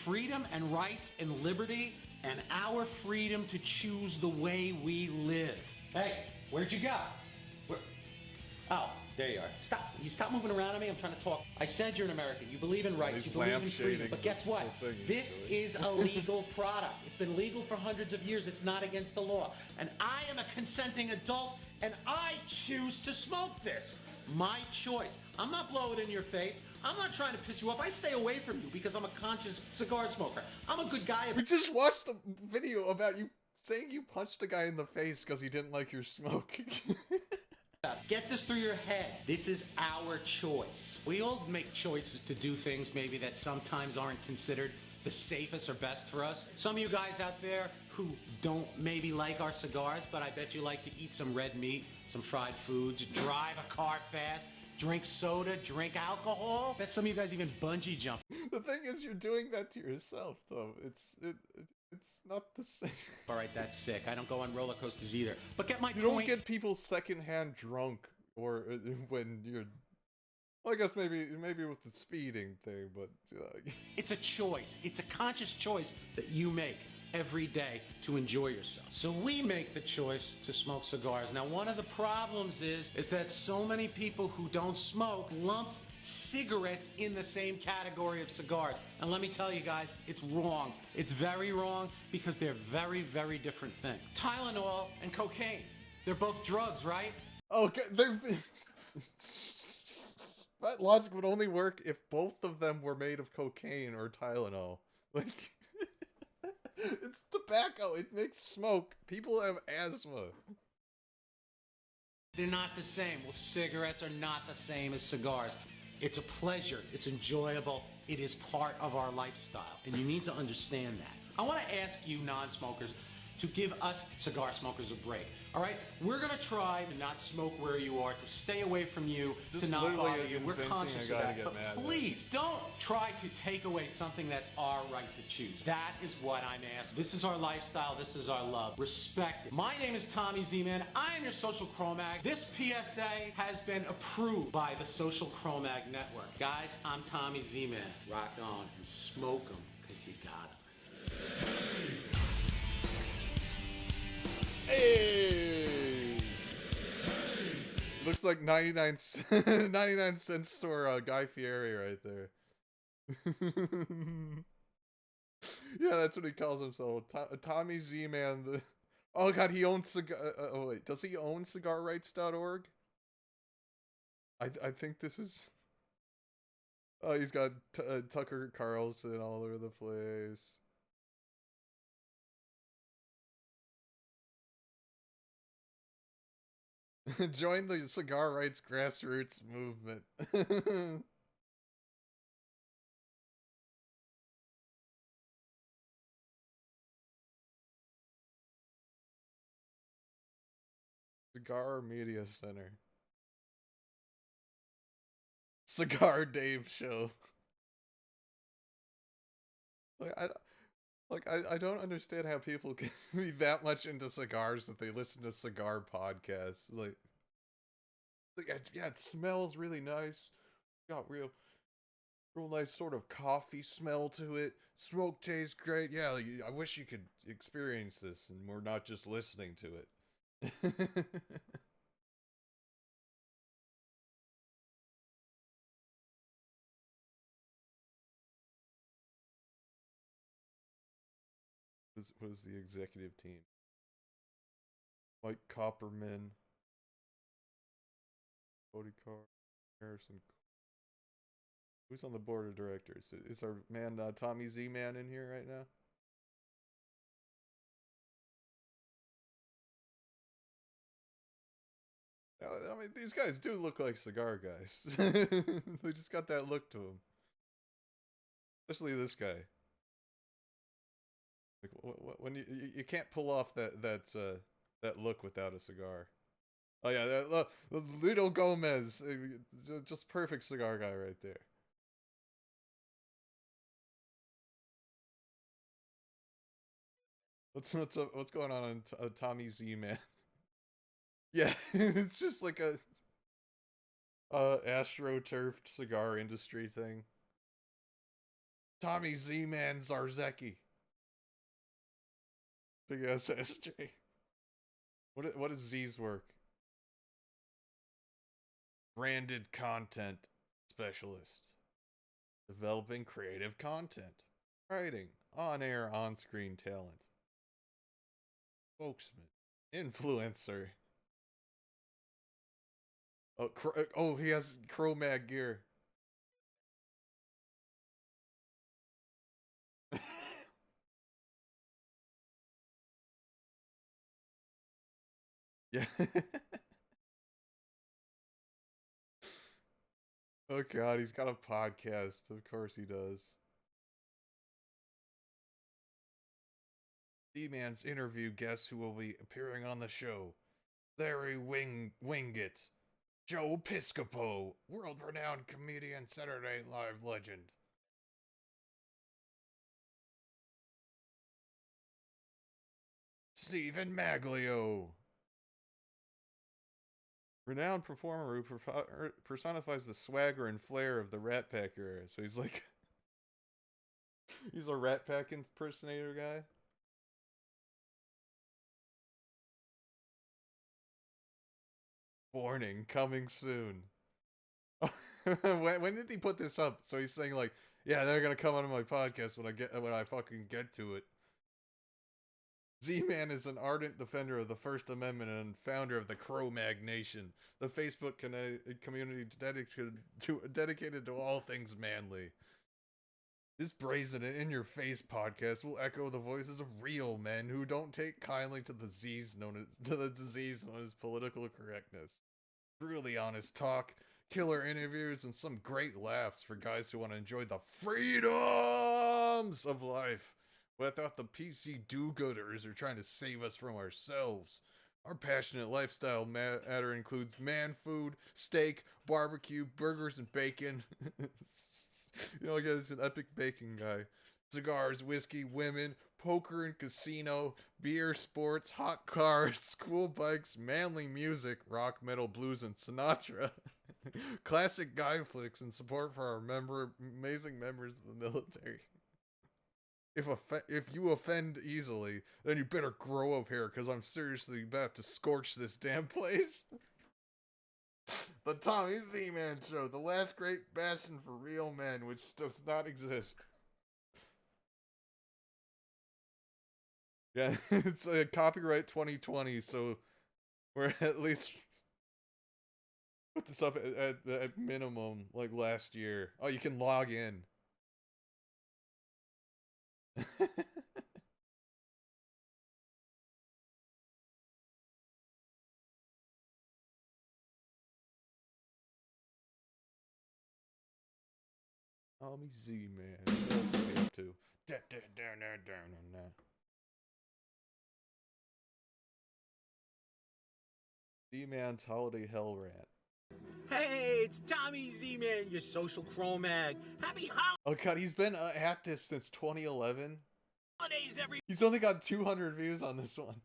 freedom and rights and liberty and our freedom to choose the way we live. Hey, where'd you go? Oh, there you are. Stop. You stop moving around on me. I'm trying to talk. I said you're an American. You believe in rights. You believe in freedom. But guess what? This is a legal product. It's been legal for hundreds of years. It's not against the law. And I am a consenting adult, and I choose to smoke this. My choice. I'm not blowing it in your face. I'm not trying to piss you off. I stay away from you because I'm a conscious cigar smoker. I'm a good guy. We just watched a video about you saying you punched a guy in the face because he didn't like your smoke. Get this through your head. This is our choice. We all make choices to do things maybe that sometimes aren't considered the safest or best for us. Some of you guys out there who don't maybe like our cigars, but I bet you like to eat some red meat, some fried foods, drive a car fast, drink soda, drink alcohol. Bet some of you guys even bungee jump. The thing is, you're doing that to yourself, though. It's not the same. All right, that's sick. I don't go on roller coasters either. But get my You point. don't get people secondhand drunk or when you're. Well, I guess maybe with the speeding thing, but It's a choice. It's a conscious choice that you make every day to enjoy yourself. So we make the choice to smoke cigars. Now, one of the problems is that so many people who don't smoke lump cigarettes in the same category of cigars. And let me tell you guys, it's wrong. It's very wrong because they're very, very different things. Tylenol and cocaine, they're both drugs, right? Okay, that logic would only work if both of them were made of cocaine or Tylenol. Like, it's tobacco. It makes smoke. People have asthma. They're not the same. Well, cigarettes are not the same as cigars. It's a pleasure. It's enjoyable. It is part of our lifestyle. And you need to understand that. I want to ask you non-smokers to give us cigar smokers a break. All right? We're going to try to not smoke where you are, to stay away from you, Just to not literally bother you. We're convincing conscious a of guy to that. get But mad at. please, don't try to take away something that's our right to choose. That is what I'm asking. This is our lifestyle. This is our love. Respect it. My name is Tommy Z-Man. I am your Social Chromag. This PSA has been approved by the Social Chromag Network. Guys, I'm Tommy Z-Man. Rock on and smoke them, because you got 'em. Hey! Looks like 99 cent store Guy Fieri right there. Yeah, that's what he calls himself. Tommy Z-Man. Oh god, he owns cigar. Oh wait, does he own cigarrights.org? I think this is. Oh, he's got Tucker Carlson all over the place. Join the cigar rights grassroots movement. Cigar Media Center. Cigar Dave Show. I don't understand how people can be that much into cigars that they listen to cigar podcasts. Like yeah, it smells really nice. Got real nice sort of coffee smell to it. Smoke tastes great. Yeah, I wish you could experience this and we're not just listening to it. What is the executive team? Mike Copperman, Cody Carr, Harrison. Who's on the board of directors? Is our man Tommy Z-Man in here right now? I mean, these guys do look like cigar guys. They just got that look to them. Especially this guy. Like when you can't pull off that look without a cigar. Oh yeah, Ludo Gomez, just perfect cigar guy right there. What's going on Tommy Z-Man? Yeah, it's just like a astroturfed cigar industry thing. Tommy Z-Man Zarzecki. Big SSJ. What is Z's work? Branded content specialist. Developing creative content. Writing. On-air, on-screen talent. Spokesman. Influencer. Oh, he has Cro-Mag gear. Yeah. Oh god, he's got a podcast. Of course he does. D-Man's interview guests who will be appearing on the show. Larry Winget. Joe Piscopo, world-renowned comedian, Saturday Night Live legend. Stephen Maglio. Renowned performer who personifies the swagger and flair of the Rat Pack era. So he's like... he's a Rat Pack impersonator guy. Warning, coming soon. when did he put this up? So he's saying like, yeah, they're gonna come on my podcast when I fucking get to it. Z-Man is an ardent defender of the First Amendment and founder of the Cro-Mag Nation, the Facebook community dedicated to all things manly. This brazen and in-your-face podcast will echo the voices of real men who don't take kindly to the disease known as political correctness. Really honest talk, killer interviews, and some great laughs for guys who want to enjoy the freedoms of life. Without the PC do-gooders are trying to save us from ourselves. Our passionate lifestyle matter includes man food, steak, barbecue, burgers, and bacon. You know, he's an epic bacon guy. Cigars, whiskey, women, poker and casino, beer, sports, hot cars, school bikes, manly music, rock, metal, blues, and Sinatra. Classic guy flicks and support for our amazing members of the military. If you offend easily, then you better grow up here, because I'm seriously about to scorch this damn place. The Tommy Z-Man Show, the last great bastion for real men, which does not exist. Yeah, it's a copyright 2020, so we're at least put this up at minimum, like last year. Oh, you can log in. Tommy Z-Man. Too. Z-Man's Holiday Hell Rant. Hey, it's Tommy Z-Man, your social Cro-Mag. Happy Oh god, he's been at this since 2011. holidays, everybody! He's only got 200 views on this one.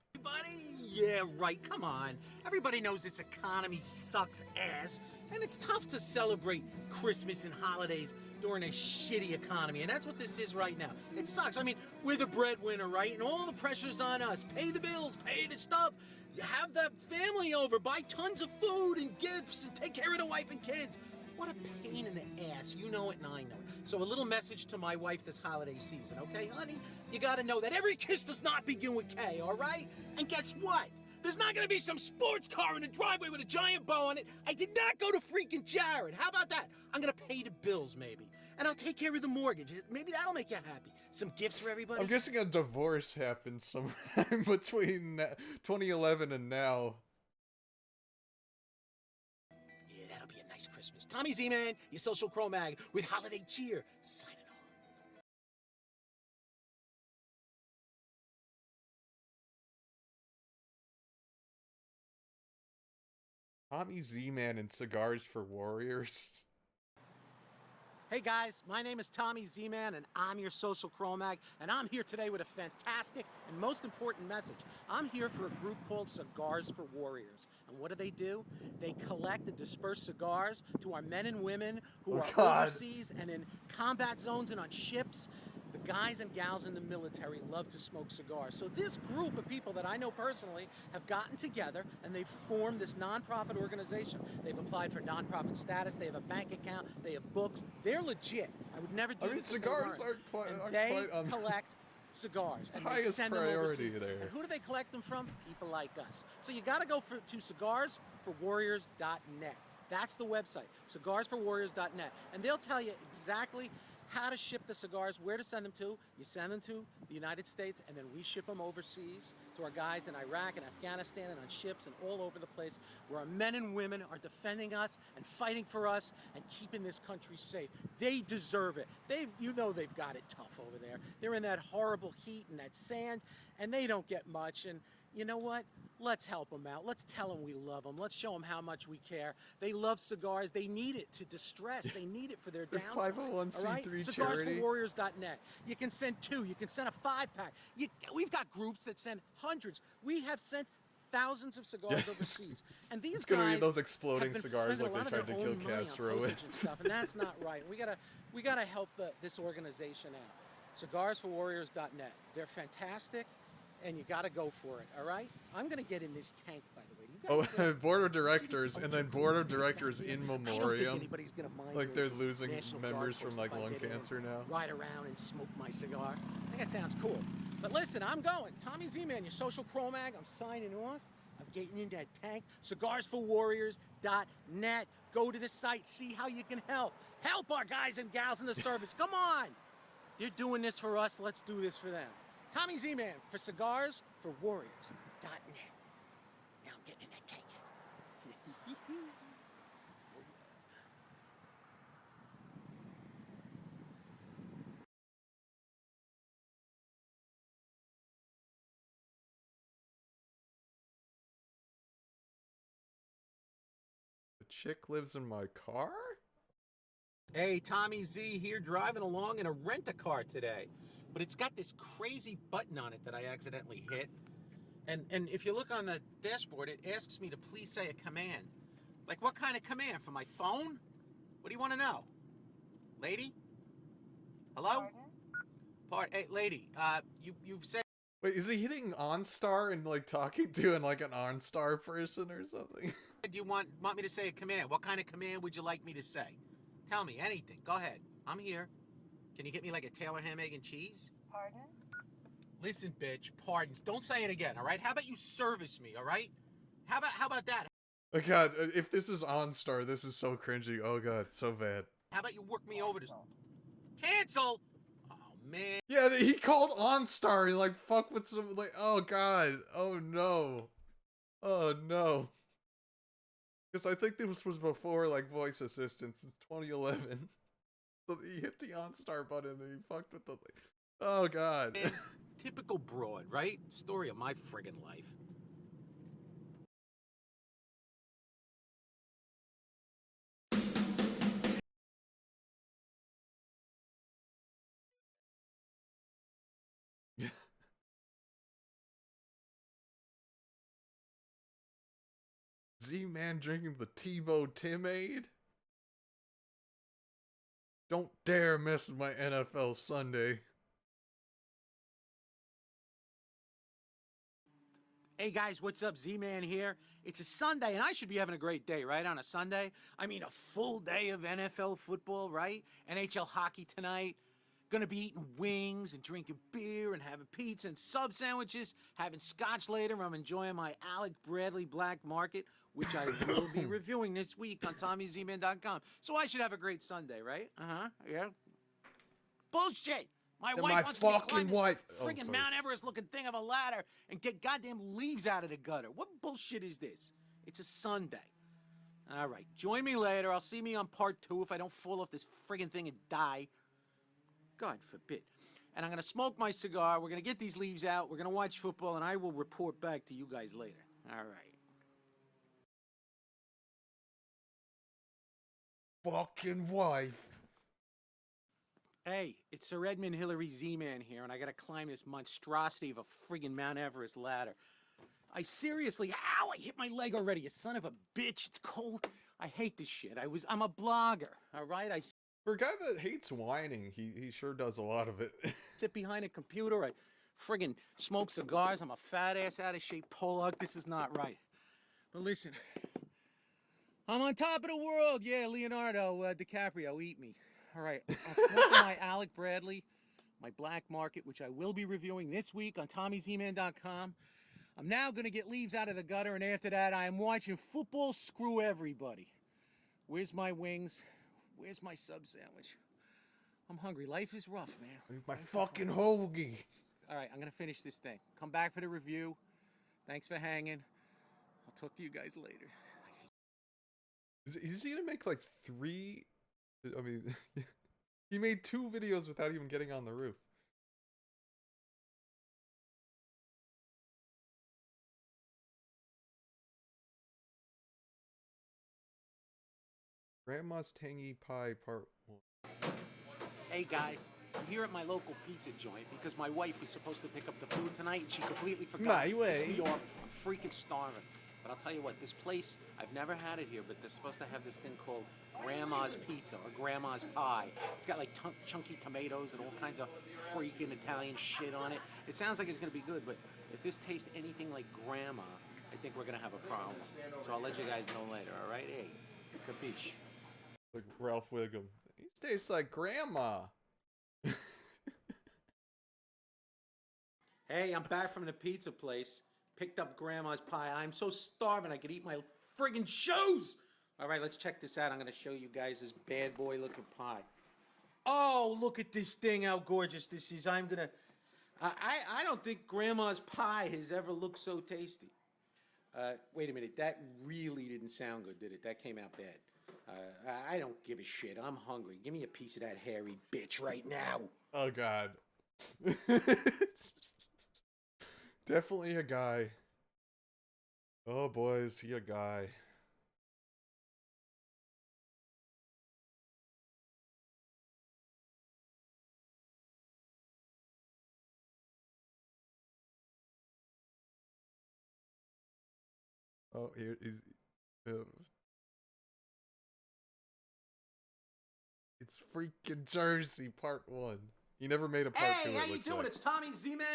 Yeah, right, come on. Everybody knows this economy sucks ass, and it's tough to celebrate Christmas and holidays during a shitty economy, and that's what this is right now. It sucks. I mean, we're the breadwinner, right? And all the pressure's on us. Pay the bills, pay the stuff, have the family over, buy tons of food and gifts, and take care of the wife and kids. What a pain in the ass. You know it and I know it. So a little message to my wife this holiday season, okay, honey? You gotta know that every kiss does not begin with K, all right? And guess what? There's not gonna be some sports car in the driveway with a giant bow on it. I did not go to freaking Jared. How about that? I'm gonna pay the bills, maybe. And I'll take care of the mortgage. Maybe that'll make you happy. Some gifts for everybody. I'm guessing a divorce happened sometime between 2011 and now. Yeah, that'll be a nice Christmas. Tommy Z-Man, your social Cro-Mag, with holiday cheer. Signing Tommy Z-Man and Cigars for Warriors. Hey guys, my name is Tommy Z-Man and I'm your social chromag, and I'm here today with a fantastic and most important message. I'm here for a group called Cigars for Warriors. And what do? They collect and disperse cigars to our men and women who are overseas and in combat zones and on ships. The guys and gals in the military love to smoke cigars. So this group of people that I know personally have gotten together and they've formed this nonprofit organization. They've applied for nonprofit status, they have a bank account, they have books. They're legit. I would never do this if they cigars weren't. aren't They quite on collect cigars and they highest send them priority overseas. there. And who do they collect them from? People like us. So you got to go to cigarsforwarriors.net. That's the website, cigarsforwarriors.net. And they'll tell you exactly how to ship the cigars, where to send them to. You send them to the United States, and then we ship them overseas to our guys in Iraq and Afghanistan and on ships and all over the place where our men and women are defending us and fighting for us and keeping this country safe. They deserve it. They've got it tough over there. They're in that horrible heat and that sand, and they don't get much. And you know what? Let's help them out. Let's tell them we love them. Let's show them how much we care. They love cigars. They need it to distress. They need it for their downtime. 501c3 all right? charity. Cigarsforwarriors.net. You can send 2. You can send a 5-pack. We've got groups that send hundreds. We have sent thousands of cigars overseas. And these It's gonna guys be those exploding have been cigars spending like a they lot of tried to their kill own money on Castro with. postage and stuff, and that's not right. We gotta help this organization out. Cigarsforwarriors.net. They're fantastic. And you got to go for it, all right? I'm going to get in this tank, by the way. You guys Board of directors, and then board of directors in I don't think memoriam. anybody's gonna mind Like me they're as losing National members Guard from like force if I lung get in cancer and now. Ride around and smoke my cigar. I think that sounds cool. But listen, I'm going. Tommy Z-Man, your social chromag. I'm signing off. I'm getting in that tank. Cigarsforwarriors.net. Go to the site. See how you can help. Help our guys and gals in the service. Come on. They're doing this for us. Let's do this for them. Tommy Z-Man for cigarsforwarriors.net. Now I'm getting in that tank. The chick lives in my car? Hey, Tommy Z here, driving along in a rent-a-car today. But it's got this crazy button on it that I accidentally hit. And if you look on the dashboard, it asks me to please say a command. Like, what kind of command? For my phone? What do you want to know? Lady? Hello? Hey, lady, you've said... Wait, is he hitting OnStar and like talking to like an OnStar person or something? Do you want me to say a command? What kind of command would you like me to say? Tell me, anything. Go ahead. I'm here. Can you get me like a Taylor ham, egg, and cheese? Pardon? Listen, bitch, pardons. Don't say it again, all right? How about you service me, all right? How about that? Oh god, if this is OnStar, this is so cringy. Oh god, so bad. How about you work me over to... Cancel? Oh, man. Yeah, he called OnStar and like fuck with some like, oh god, oh no. Oh no. Because I think this was before like voice assistants in 2011. So he hit the OnStar button and he fucked with the... Oh god. Man, typical broad, right? Story of my friggin' life. Z-Man drinking the Tebow Timade? Don't dare mess with my NFL Sunday. Hey guys, what's up? Z-Man here. It's a Sunday, and I should be having a great day, right? On a Sunday. I mean, a full day of NFL football, right? NHL hockey tonight. Gonna be eating wings and drinking beer and having pizza and sub sandwiches, having scotch later. I'm enjoying my Alec Bradley Black Market, which I will be reviewing this week on TommyZman.com. So I should have a great Sunday, right? Yeah. Bullshit! My wife wants me to climb this friggin' Mount Everest-looking thing of a ladder and get goddamn leaves out of the gutter. What bullshit is this? It's a Sunday. All right, join me later. I'll see me on part 2 if I don't fall off this friggin' thing and die. God forbid. And I'm going to smoke my cigar. We're going to get these leaves out. We're going to watch football, and I will report back to you guys later. All right. Fucking wife. Hey, it's Sir Edmund Hillary Z-Man here, and I gotta climb this monstrosity of a friggin' Mount Everest ladder. I seriously, ow, I hit my leg already, you son of a bitch, it's cold. I hate this shit. I'm a blogger, all right? For a guy that hates whining, he sure does a lot of it. Sit behind a computer, I friggin' smoke cigars, I'm a fat ass, out of shape Pollock, this is not right. But listen, I'm on top of the world, yeah, Leonardo DiCaprio, eat me. All right, I'm smoking my Alec Bradley, my Black Market, which I will be reviewing this week on TommyZman.com. I'm now going to get leaves out of the gutter, and after that, I am watching football screw everybody. Where's my wings? Where's my sub sandwich? I'm hungry. Life is rough, man. My fucking hoagie. All right, I'm going to finish this thing. Come back for the review. Thanks for hanging. I'll talk to you guys later. Is he going to make like 3... I mean, he made 2 videos without even getting on the roof. Grandma's Tangy Pie Part 1. Hey guys, I'm here at my local pizza joint because my wife was supposed to pick up the food tonight and she completely forgot. My way. Pissed me off. I'm freaking starving. But I'll tell you what, this place, I've never had it here, but they're supposed to have this thing called Grandma's Pizza or Grandma's Pie. It's got like chunky tomatoes and all kinds of freaking Italian shit on it. It sounds like it's going to be good, but if this tastes anything like Grandma, I think we're going to have a problem. So I'll let you guys know later, all right? Hey, capiche. Like Ralph Wiggum. He tastes like Grandma. Hey, I'm back from the pizza place. Picked up Grandma's Pie. I'm so starving I could eat my friggin' shoes. All right, let's check this out. I'm going to show you guys this bad boy looking pie. Oh, look at this thing, how gorgeous this is. I'm going to... I don't think Grandma's Pie has ever looked so tasty. Wait a minute. That really didn't sound good, did it? That came out bad. I don't give a shit. I'm hungry. Give me a piece of that hairy bitch right now. Oh, God. Definitely a guy. Oh, boy, is he a guy. Oh, here is... it's freaking Jersey, part 1. He never made a part 2. Hey, how you doing? Like. It's Tommy Z-Man,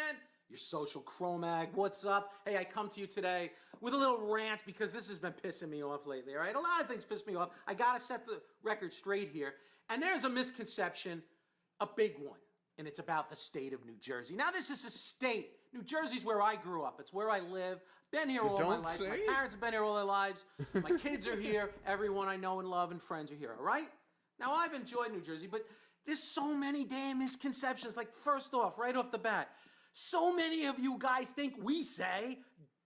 your social chromag. What's up? Hey, I come to you today with a little rant because this has been pissing me off lately, all right? A lot of things piss me off. I gotta set the record straight here. And there's a misconception, a big one, and it's about the state of New Jersey. Now, this is a state. New Jersey's where I grew up. It's where I live. Been here all my life. My parents have been here all their lives. My kids are here. Everyone I know and love and friends are here, all right? Now, I've enjoyed New Jersey, but there's so many damn misconceptions. Like, first off, right off the bat, so many of you guys think we say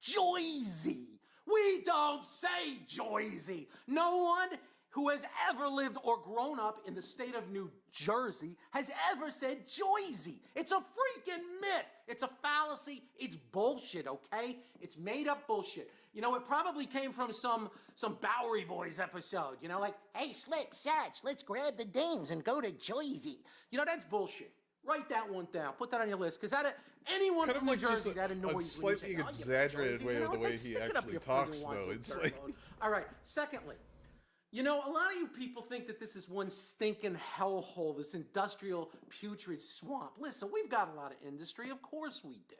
Joyzy. We don't say Joyzy. No one who has ever lived or grown up in the state of New Jersey has ever said Joyzy. It's a freaking myth. It's a fallacy. It's bullshit, okay? It's made up bullshit. You know, it probably came from some Bowery Boys episode. You know, like, hey, Slick, Satch, let's grab the dames and go to Joyzy. You know, that's bullshit. Write that one down. Put that on your list, because anyone from New Jersey, that annoys me. A slightly exaggerated way of the way he actually talks, though. It's like... All right, secondly, you know, a lot of you people think that this is one stinking hellhole, this industrial putrid swamp. Listen, we've got a lot of industry. Of course we do.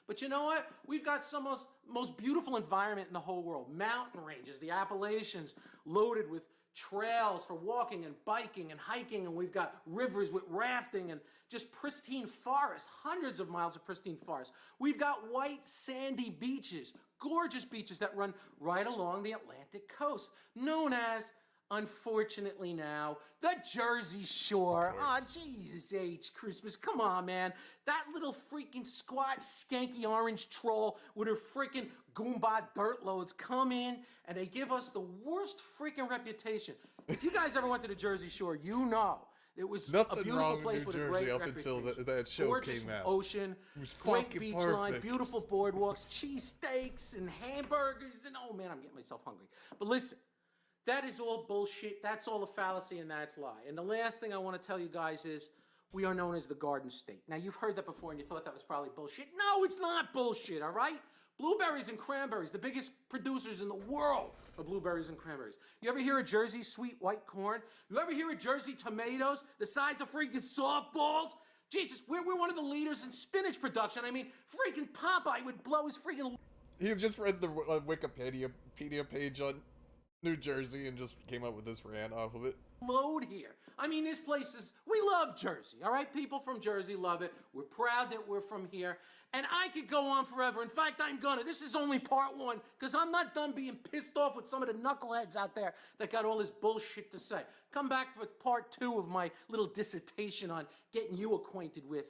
But you know what? We've got some most beautiful environment in the whole world. Mountain ranges, the Appalachians, loaded with trails for walking and biking and hiking. And we've got rivers with rafting and just pristine forests, hundreds of miles of pristine forest. We've got white sandy beaches, gorgeous beaches that run right along the Atlantic coast, known as, unfortunately now, the Jersey Shore. Oh, Jesus H. Christmas. Come on, man. That little freaking squat, skanky orange troll with her freaking Goomba dirt loads come in and they give us the worst freaking reputation. If you guys ever went to the Jersey Shore, you know. It was a beautiful place with a great reputation. Until that show gorgeous came out. Ocean, great beach line, beautiful boardwalks, cheesesteaks and hamburgers, and oh man, I'm getting myself hungry. But listen, that is all bullshit. That's all a fallacy and that's lie. And the last thing I want to tell you guys is, we are known as the Garden State. Now, you've heard that before and you thought that was probably bullshit. No, it's not bullshit, all right? Blueberries and cranberries, the biggest producers in the world of blueberries and cranberries. You ever hear of Jersey sweet white corn? You ever hear of Jersey tomatoes, the size of freaking softballs? Jesus, we're one of the leaders in spinach production. I mean, freaking Popeye would blow his freaking... He just read the Wikipedia page on New Jersey and just came up with this rant off of it. Load here. I mean, this place is... We love Jersey, all right? People from Jersey love it. We're proud that we're from here. And I could go on forever. In fact, I'm gonna. This is only part one, because I'm not done being pissed off with some of the knuckleheads out there that got all this bullshit to say. Come back for part 2 of my little dissertation on getting you acquainted with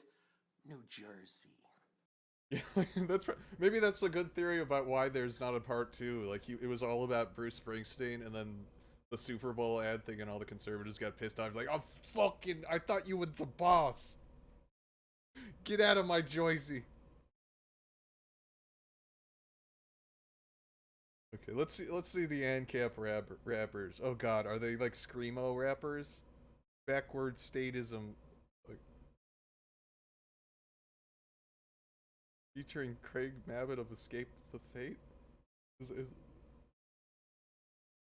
New Jersey. Yeah, that's right. Maybe that's a good theory about why there's not a part 2. Like, it was all about Bruce Springsteen, and then the Super Bowl ad thing, and all the conservatives got pissed off. Like, oh, fucking, I thought you was the boss. Get out of my Jersey. Okay, let's see the ANCAP rappers. Oh god, are they like screamo rappers? Backward statism, like, featuring Craig Mabbitt of Escape the Fate.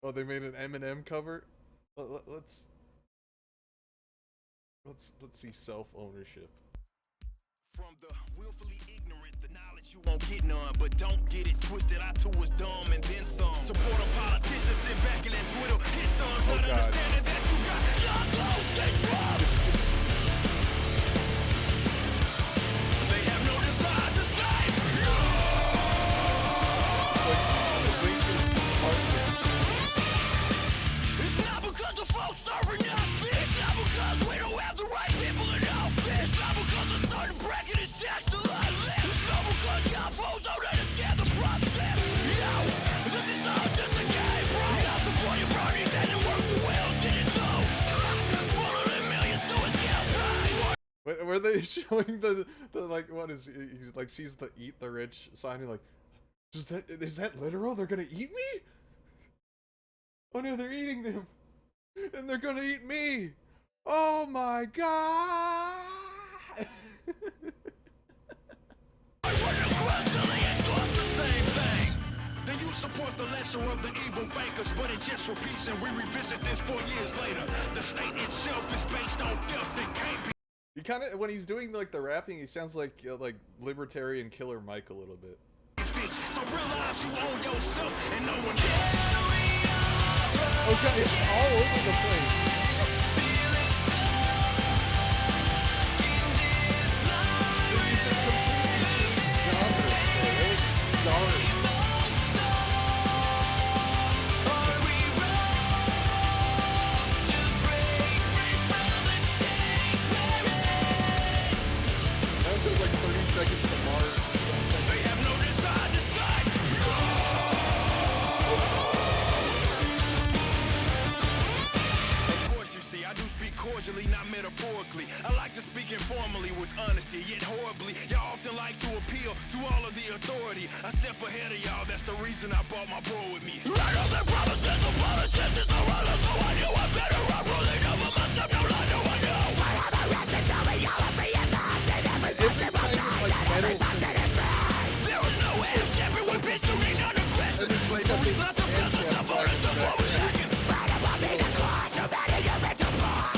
Oh, they made an Eminem cover. Let's see self-ownership. From the willfully ignorant, the knowledge you won't get none, but don't get it twisted. I too was dumb and then some. Support a politician, sit back and let Twitter his thumbs, not understanding that you got so close syndrome. They have no desire to save you. It's not because the folks serving nothing. It's not because we don't have the right people in office. It's not because a certain bracket is taxed a lot less. It's not because y'all folks don't understand the process. Yo, this is all just a game, bro. Y'all support your bronies and it works well, did it though? Follow the millions to his campaign. Were they showing the like, what is he's like, sees the eat the rich sign and like, is that literal? They're gonna eat me? Oh no, they're eating them, and they're gonna eat me. Oh my god. Then you support the lesser of the evil bankers, but it just repeats and we revisit this 4 years later. The state itself is based on theft and can't be. He kind of, when he's doing like the rapping, he sounds like libertarian Killer Mike a little bit. So realize you own yourself and no one else. Okay, it's all over the place. Cordially, not metaphorically. I like to speak informally with honesty, yet horribly. Y'all often like to appeal to all of the authority. I step ahead of y'all, that's the reason I brought my bro with me. I know the promises of politicians around us, so I knew I better run ruling over myself. No lie, no I know. I have a rest to tell me y'all are free and fast and every possible side and every positive fact. There is no ifs, everyone pursuing non-aggressive. Always lots of business of ownership of what we lacking. Right above me the cost, no matter your mental boss.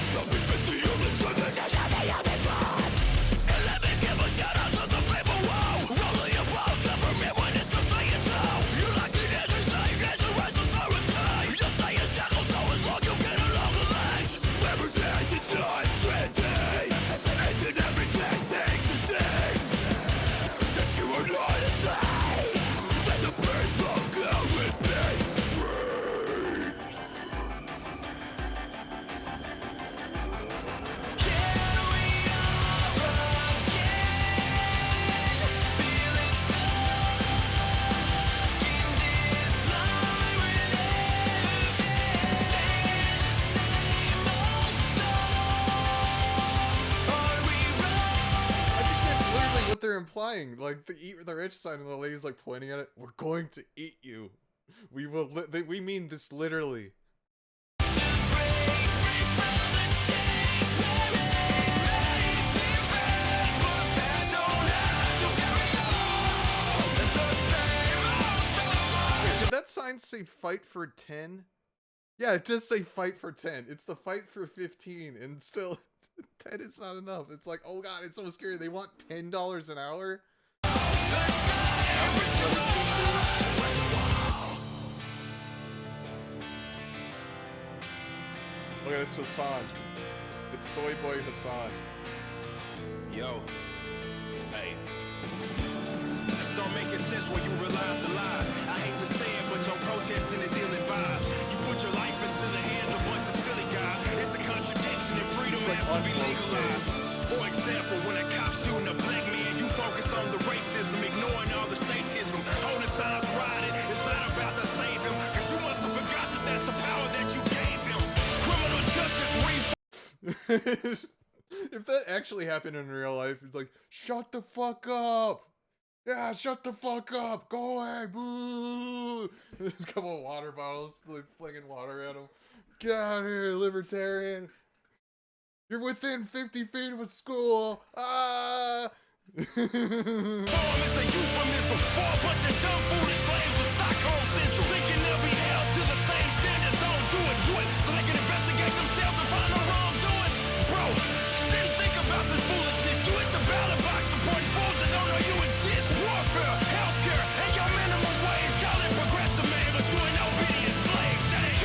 They're implying, like, the eat the rich sign, and the lady's like pointing at it. We're going to eat you. We will. We mean this literally. sign say fight for 10? Yeah, it does say fight for 10. It's the fight for 15, and still 10 is not enough. It's like, oh god, it's so scary. They want $10 an hour? Look at it's Hassan. It's Soy Boy Hassan. Yo. Hey. This don't make sense when you realize the lies. I hate to say it, but your protesting is ill-advised. You put your life into the hands of a bunch of silly guys. It's a contradiction and freedom has to be legalized. For example, when a cop shooting a black man, you focus on the racism, ignoring all the statism. Holding signs, riding, it's not about to save him. Cause you must have forgot that that's the power that you gave him. Criminal justice If that actually happened in real life, it's like, shut the fuck up. Yeah, shut the fuck up. Go away. Boo. There's a couple of water bottles, like, flinging water at him. Get out of here, libertarian. You're within 50 feet of a school. Ah. Form is a euphemism for a bunch of dumb foolish slaves with Stockholm Central. Thinking they'll be held to the same standard, don't do it, boy. So they can investigate themselves and find no wrongdoing. Bro, sit and think about this foolishness. You hit the ballot box supporting fools that don't know you exist. Warfare, healthcare, and your minimum wage. Call it progressive, man, but you an obedient slave. Dang.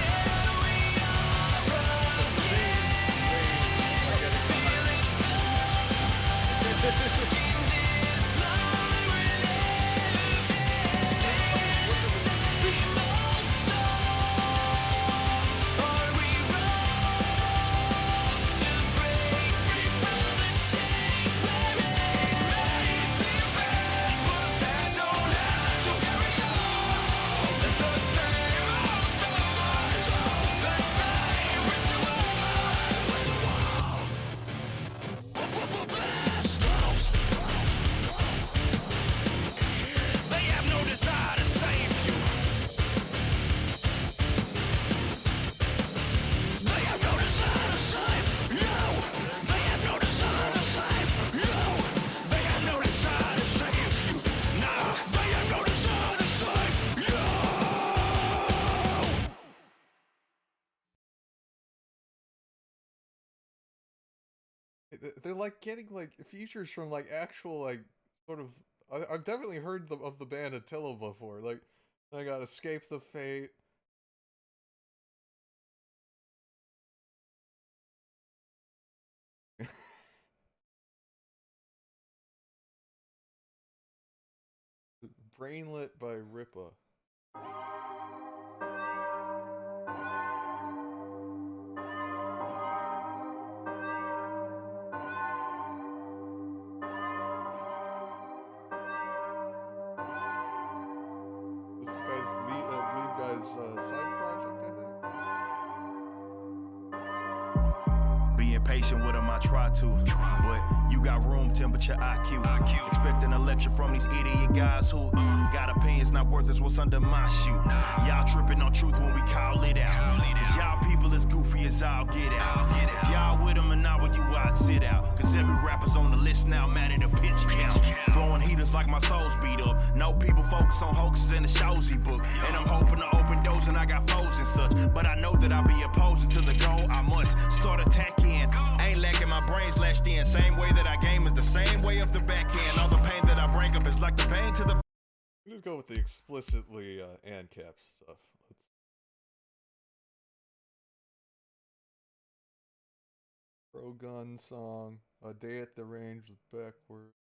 They're like getting like features from like actual like sort of. I've definitely heard of the band Attila before. Like I got Escape the Fate. Brainlit by Ripa. This guy's lead guy's side project, I think. Being patient with them, I try to, but you got room temperature IQ. Expecting a lecture from these idiot guys who got opinions not worth what's under my shoe. Y'all tripping on truth when we call it out. Cause y'all people as goofy as I'll get out. If y'all with them and not with you, I'd sit out. Cause every rapper's on the list now, mad at a pitch count. Flowing heaters like my soul's beat up. No people focus on hoaxes in the shows he book. And I'm hoping to open doors and I got foes and such. But I know that I'll be opposing to the goal. I must start attacking. Ain't lacking, my brain's lashed in. Same way that I game is the same way of the backhand. All the pain that I bring up is like the bane to the. Let's go with the explicitly ANCAP stuff. Let's. Pro Gun song. A Day at the Range with Backward.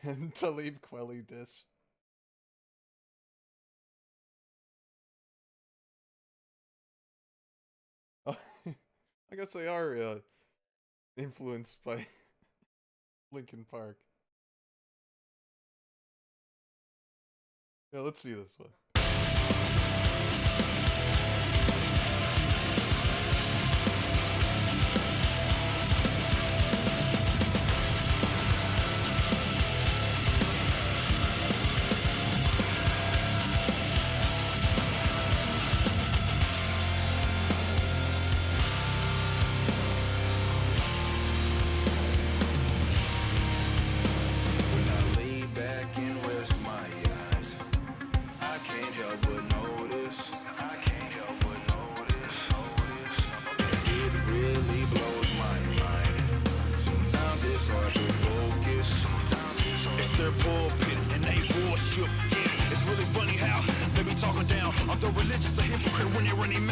And Talib Kweli diss. I guess they are influenced by Linkin Park. Yeah, let's see this one.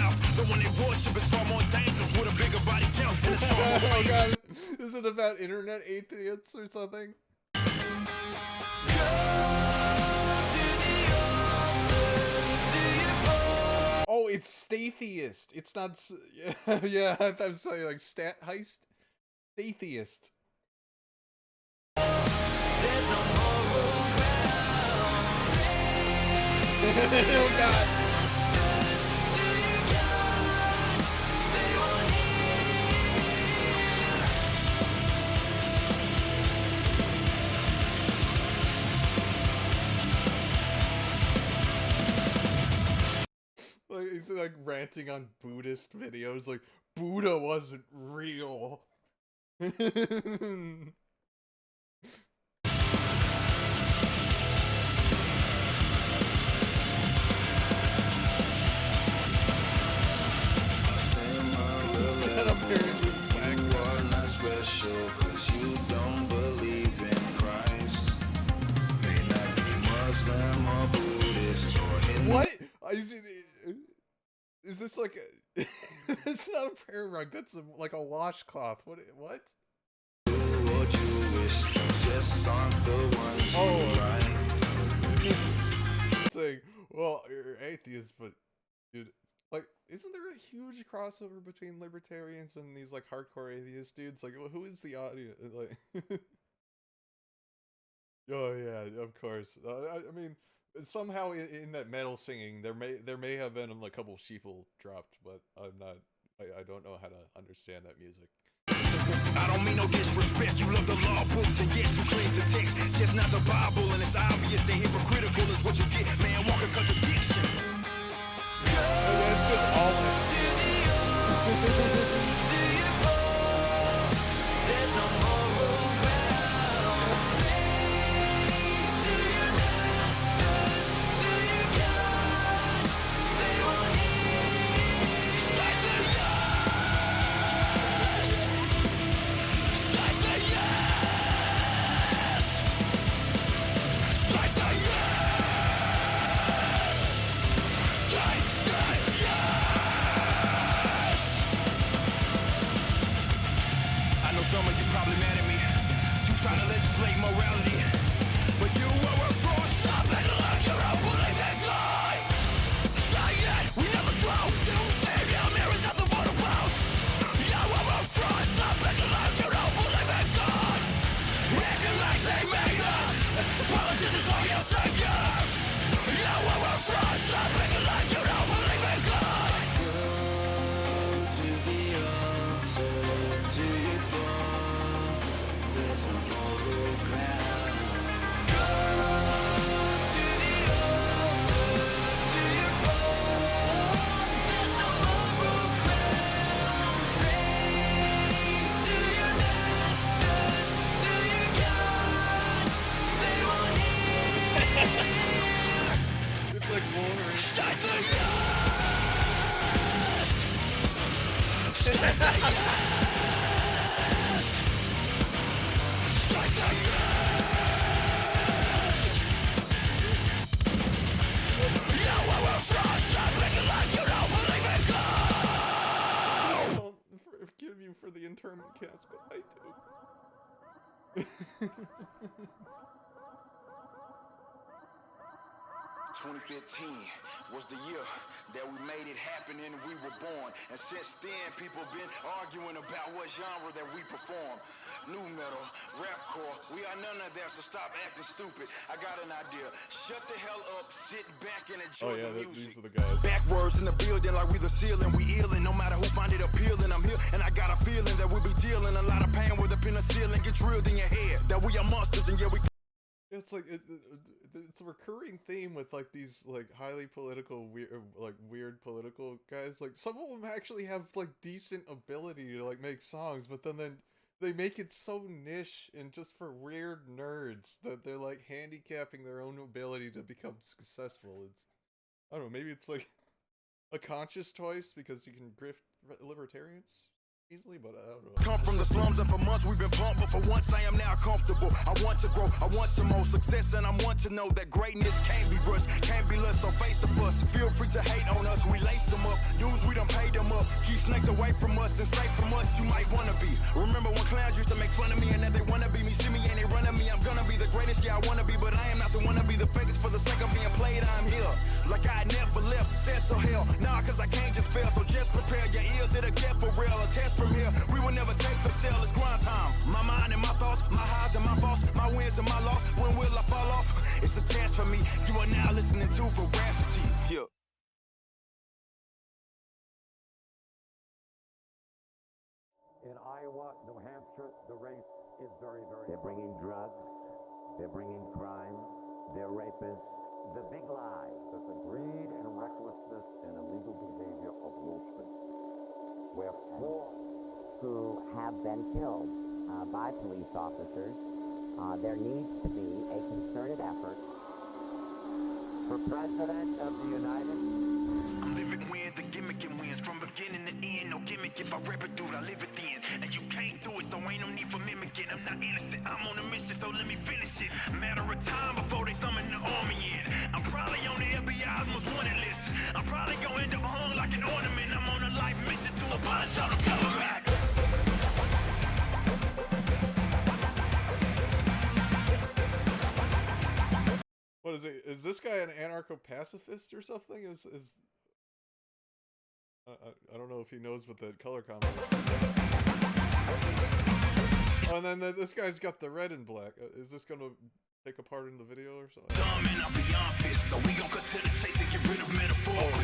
mouse. The one they worship is far more dangerous with a bigger body count and a stronger Oh brain. god, is it about internet atheists or something? Oh, it's Statheist. It's not. Yeah, I'm sorry, like stat heist. Statheist. Oh god. Like he's like ranting on Buddhist videos, like Buddha wasn't real. And apparently black water. Not special, 'cause you don't believe in Christ. May not be Muslim or Buddhist or Hindu. What? Is this like a... It's not a prayer rug, that's like a washcloth. What? Or Jewish, just aren't the ones you like. Saying, well, you're atheist, but dude, like, isn't there a huge crossover between libertarians and these like hardcore atheist dudes? Like, who is the audience? Like, oh yeah, of course. I mean, somehow in that metal singing, there may have been a couple sheeple dropped, but I don't know how to understand that music. I don't mean no disrespect. You love the law books, and yes, you claim to text. Just not the Bible, and it's obvious they hypocritical is what you get. Man, walk a contradiction. It's just all I know some of you probably mad at me. You try to legislate morality, but you were forced to stop and look your own belief in God. Say it, we never drove. Save your mirrors at the photo post. You were forced to stop and look your own belief in God. Acting like they made us. Politicians are your saviors. You were forced to stop and look your own belief in God. To the altar, to your fall, there's a moral ground. Go to the altar, to your fall, there's a moral ground. Pray to your masters, to your God, they won't hear. It's like Wolverine. Start the Start the I don't forgive you for the internment cast, but I do. 2015 was the year that we made it happen and we were born. And since then, people been arguing about what genre that we perform. New metal, rapcore, we are none of that, so stop acting stupid. I got an idea. Shut the hell up, sit back and enjoy the music. These are the guys. Backwards in the building like we the ceiling, we illin'. No matter who find it appealing, I'm here and I got a feeling that we'll be dealing a lot of pain with a penicillin. Get drilled in your head, that we are monsters and yeah, we... It's like it's a recurring theme with like these like highly political weird political guys. Like some of them actually have like decent ability to like make songs, but then they make it so niche and just for weird nerds that they're like handicapping their own ability to become successful. It's, I don't know, maybe it's like a conscious choice because you can grift libertarians. easily, but I don't know. Come from the slums and for months we've been pumped, but for once I am now comfortable. I want to grow, I want some more success, and I want to know that greatness can't be rushed, can't be lost, so face the bus. Feel free to hate on us, we lace them up. Dudes, we done paid them up. Keep snakes away from us and safe from us, you might wanna be. Remember when clowns used to make fun of me and that they wanna be me, see me and they run at me. I'm gonna be the greatest, yeah, I wanna be, but I am not the one to be the fakest for the sake of being played. I'm here, like I never left, said so hell. Nah, cause I can't just fail, so just prepare your ears, it'll get for real. A test from here, we will never take the cell, it's grind time. My mind and my thoughts, my highs and my faults, my wins and my loss. When will I fall off? It's a test for me. You are now listening to Veracity. Yeah. In Iowa, New Hampshire, the race is very, very. They're bringing drugs, they're bringing crime, they're rapists. The big lie is the greed and recklessness and illegal behavior of Wall Street. Where four who have been killed by police officers, there needs to be a concerted effort. For President of the United I'm living win, the gimmick and wins from beginning to end. No gimmick, if I rap it, dude, I live it then. And you can't do it, so ain't no need for mimicking. I'm not innocent, I'm on a mission, so let me finish it. Matter of time before they summon the army in. I'm probably on the FBI's most wanted list. I'm probably gonna end up hung like an ornament. I'm on a life mission to abolish all the government. What is it? Is this guy an anarcho-pacifist or something? I don't know if he knows what the color combo is. Oh, and then this guy's got the red and black. Is this gonna take a part in the video or something? Oh,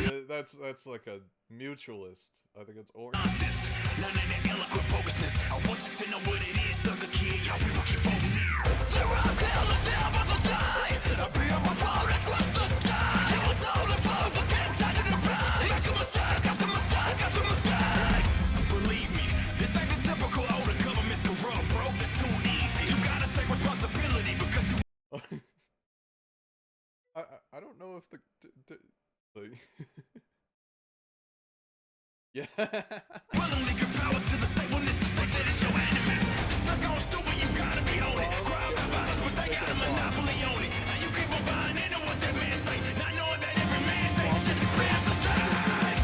yeah, that's like a mutualist. I think it's orange. None of that eloquent bogusness. I want you to know what it is, sucker kid. Y'all people keep on now. The rock hell is now about to die. I be on my phone and trust the sky. You were told the phone just can't touch it right. Make a mistake after mistake after mistake. Believe me, this ain't the typical older government's corrupt, bro. That's too easy. You gotta take responsibility because you. I don't know if the yeah. Willingly give power to the state when it's the state that is your enemy. Stuck on stupid, you gotta be on it. Crime providers, but they got a monopoly on it. And you keep on buying into what that man say, not knowing that every man takes just as fast as time.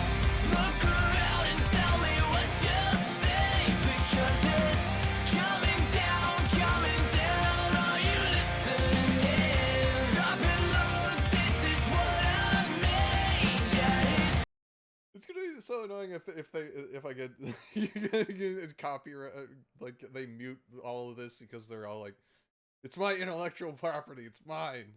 Look around and tell me what you say, because it's coming down, are you listening? Stop and look, this is what I made, yeah, It's gonna be so annoying if I get copyright, like they mute all of this because they're all like, it's my intellectual property, it's mine.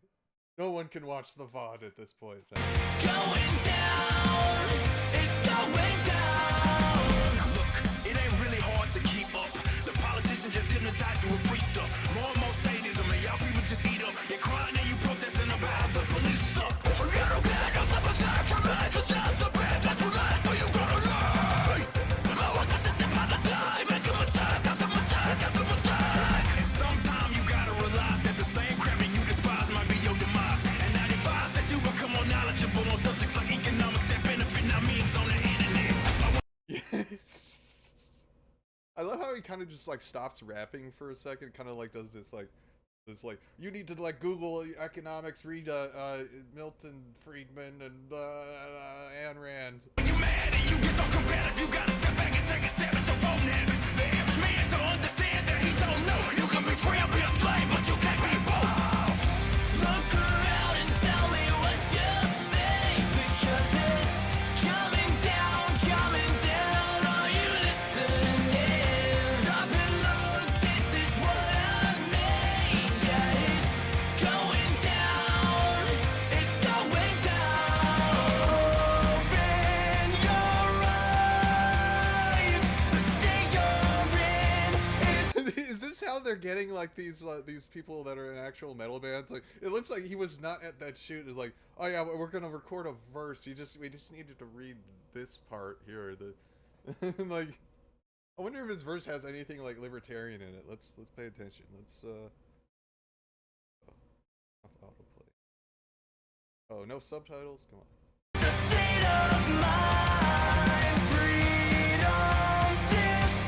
No one can watch the VOD at this point. Going down, it's going down. Now look, it ain't really hard to keep up. The politicians just hypnotize you with free stuff. More and more statism, and y'all people just eat up. You're crying and you protesting about the police suck. You don't get no sympathy from me, just that's the bad, that's what I, so you gotta lie. I want the system by the time, make a mistake after mistake after mistake. And sometimes you gotta realize that the same crap that you despise might be your demise. And I advise that you become more knowledgeable on subjects like economics that benefit not memes on the internet. I love how he kind of just like stops rapping for a second, kind of like does this like you need to like Google economics, read Milton Friedman and Ayn Rand. You mad and you get so combative, you gotta step back and take a step at your own habits. The average man don't understand that he don't know. You can be free and be a slave, but you can't be both. Look around and tell me what you say, because it's coming down, are you listening? Stop and look, this is what I made, yeah, it's going down, it's going down. Open your eyes, the state you're in is. Is this how they're getting like these people that are in actual metal bands? Like it looks like he was not at that shoot. It's like, oh yeah, we're gonna record a verse. We just needed to read this part here. Like, I wonder if his verse has anything like libertarian in it. Let's pay attention. Let's autoplay. Oh, no subtitles. Come on. State of mind, freedom, this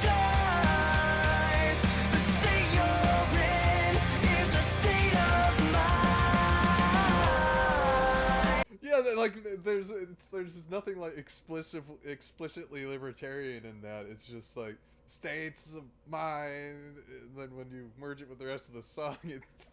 there's nothing like explicitly libertarian in that. It's just like states of mind, and then when you merge it with the rest of the song, it's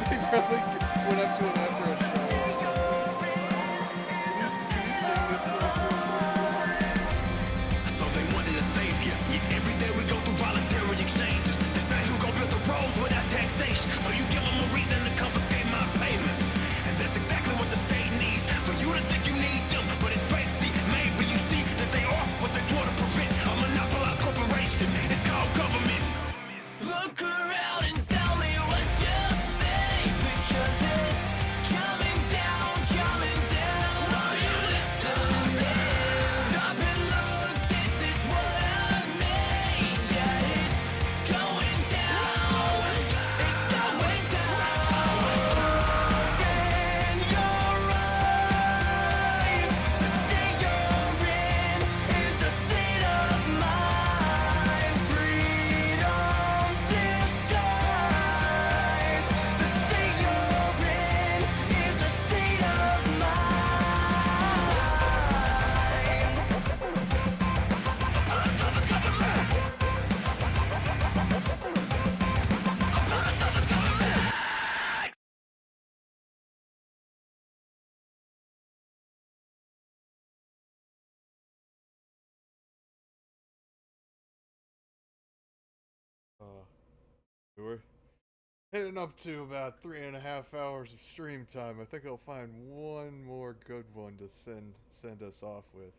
they probably went up to him after a show or something. Can you sing this for us real quick? So they wanted a savior. Yeah, every day we go through voluntary exchanges. They say who gon' build the roads without taxation. So you give them a reason to confiscate my payments. And that's exactly what the state needs. For you to think you need them, but it's fake. See, maybe you see that they are what they swore to prevent. A monopolized corporation. It's called government. Look around and tell me what you say, because it's coming down, coming down. Are you listening? Stop and look, this is what I made. Yeah, it's going down. It's going down. In your eyes, the state you're in is a state of mind. Freedom disguised. The state you're in is a state of mind. We're heading up to about 3.5 hours of stream time. I think I'll find one more good one to send us off with.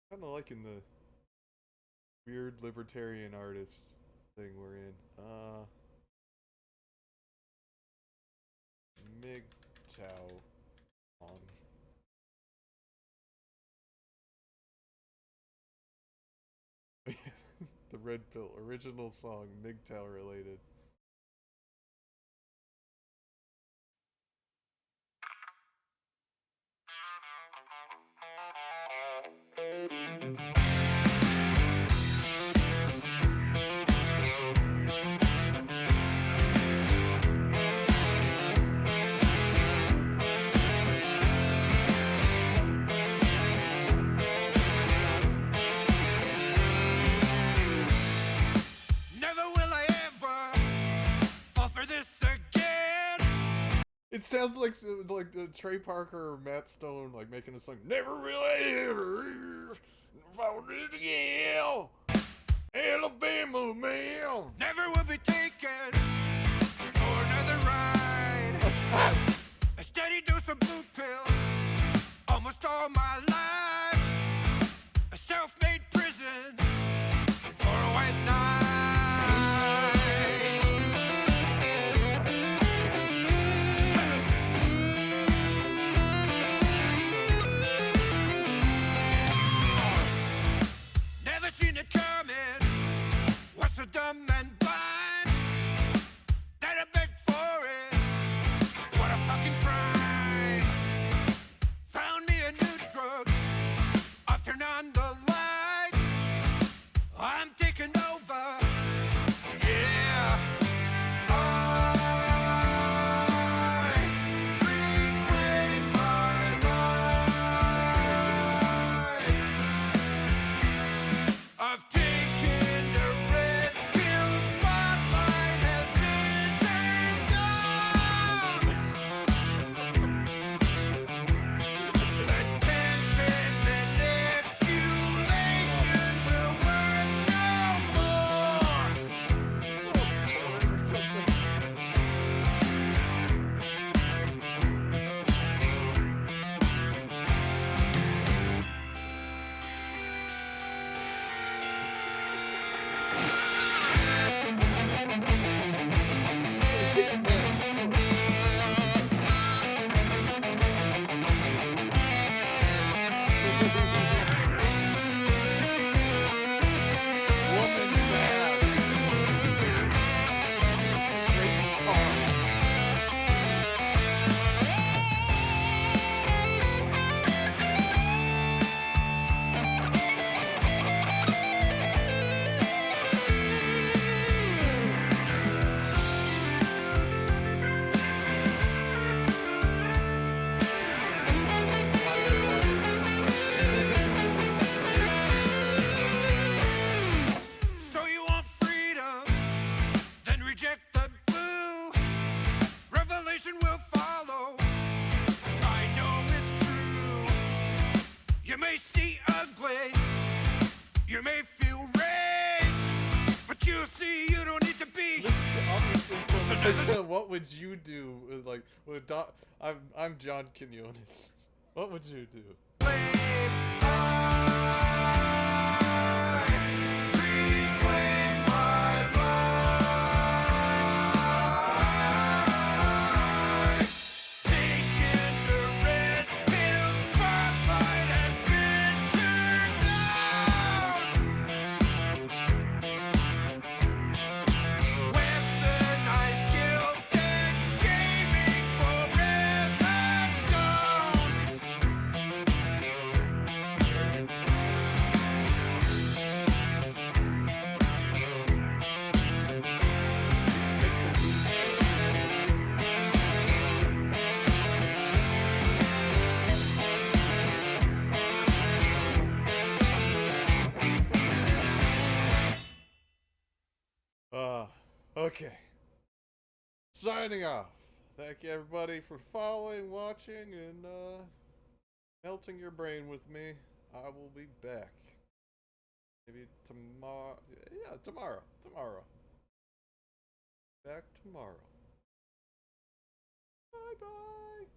Kind of liking the weird libertarian artist thing we're in. MGTOW on. The Red Pill original song, MGTOW related. Never will I ever fall for this again. It sounds like Trey Parker or Matt Stone like making a song. Never really ever fall for it again. Alabama man. Never will be taken for another ride. A steady dose of blue pill almost all my life. A self-made prison for a white night. Never seen it coming. What's so dumb and blind that I begged for it? What a fucking crime. Found me a new drug What would you do? Like, I'm John Quinones. What would you do? Okay. Signing off. Thank you everybody for following, watching, and melting your brain with me. I will be back. Maybe tomorrow. Yeah, tomorrow. Back tomorrow. Bye-bye.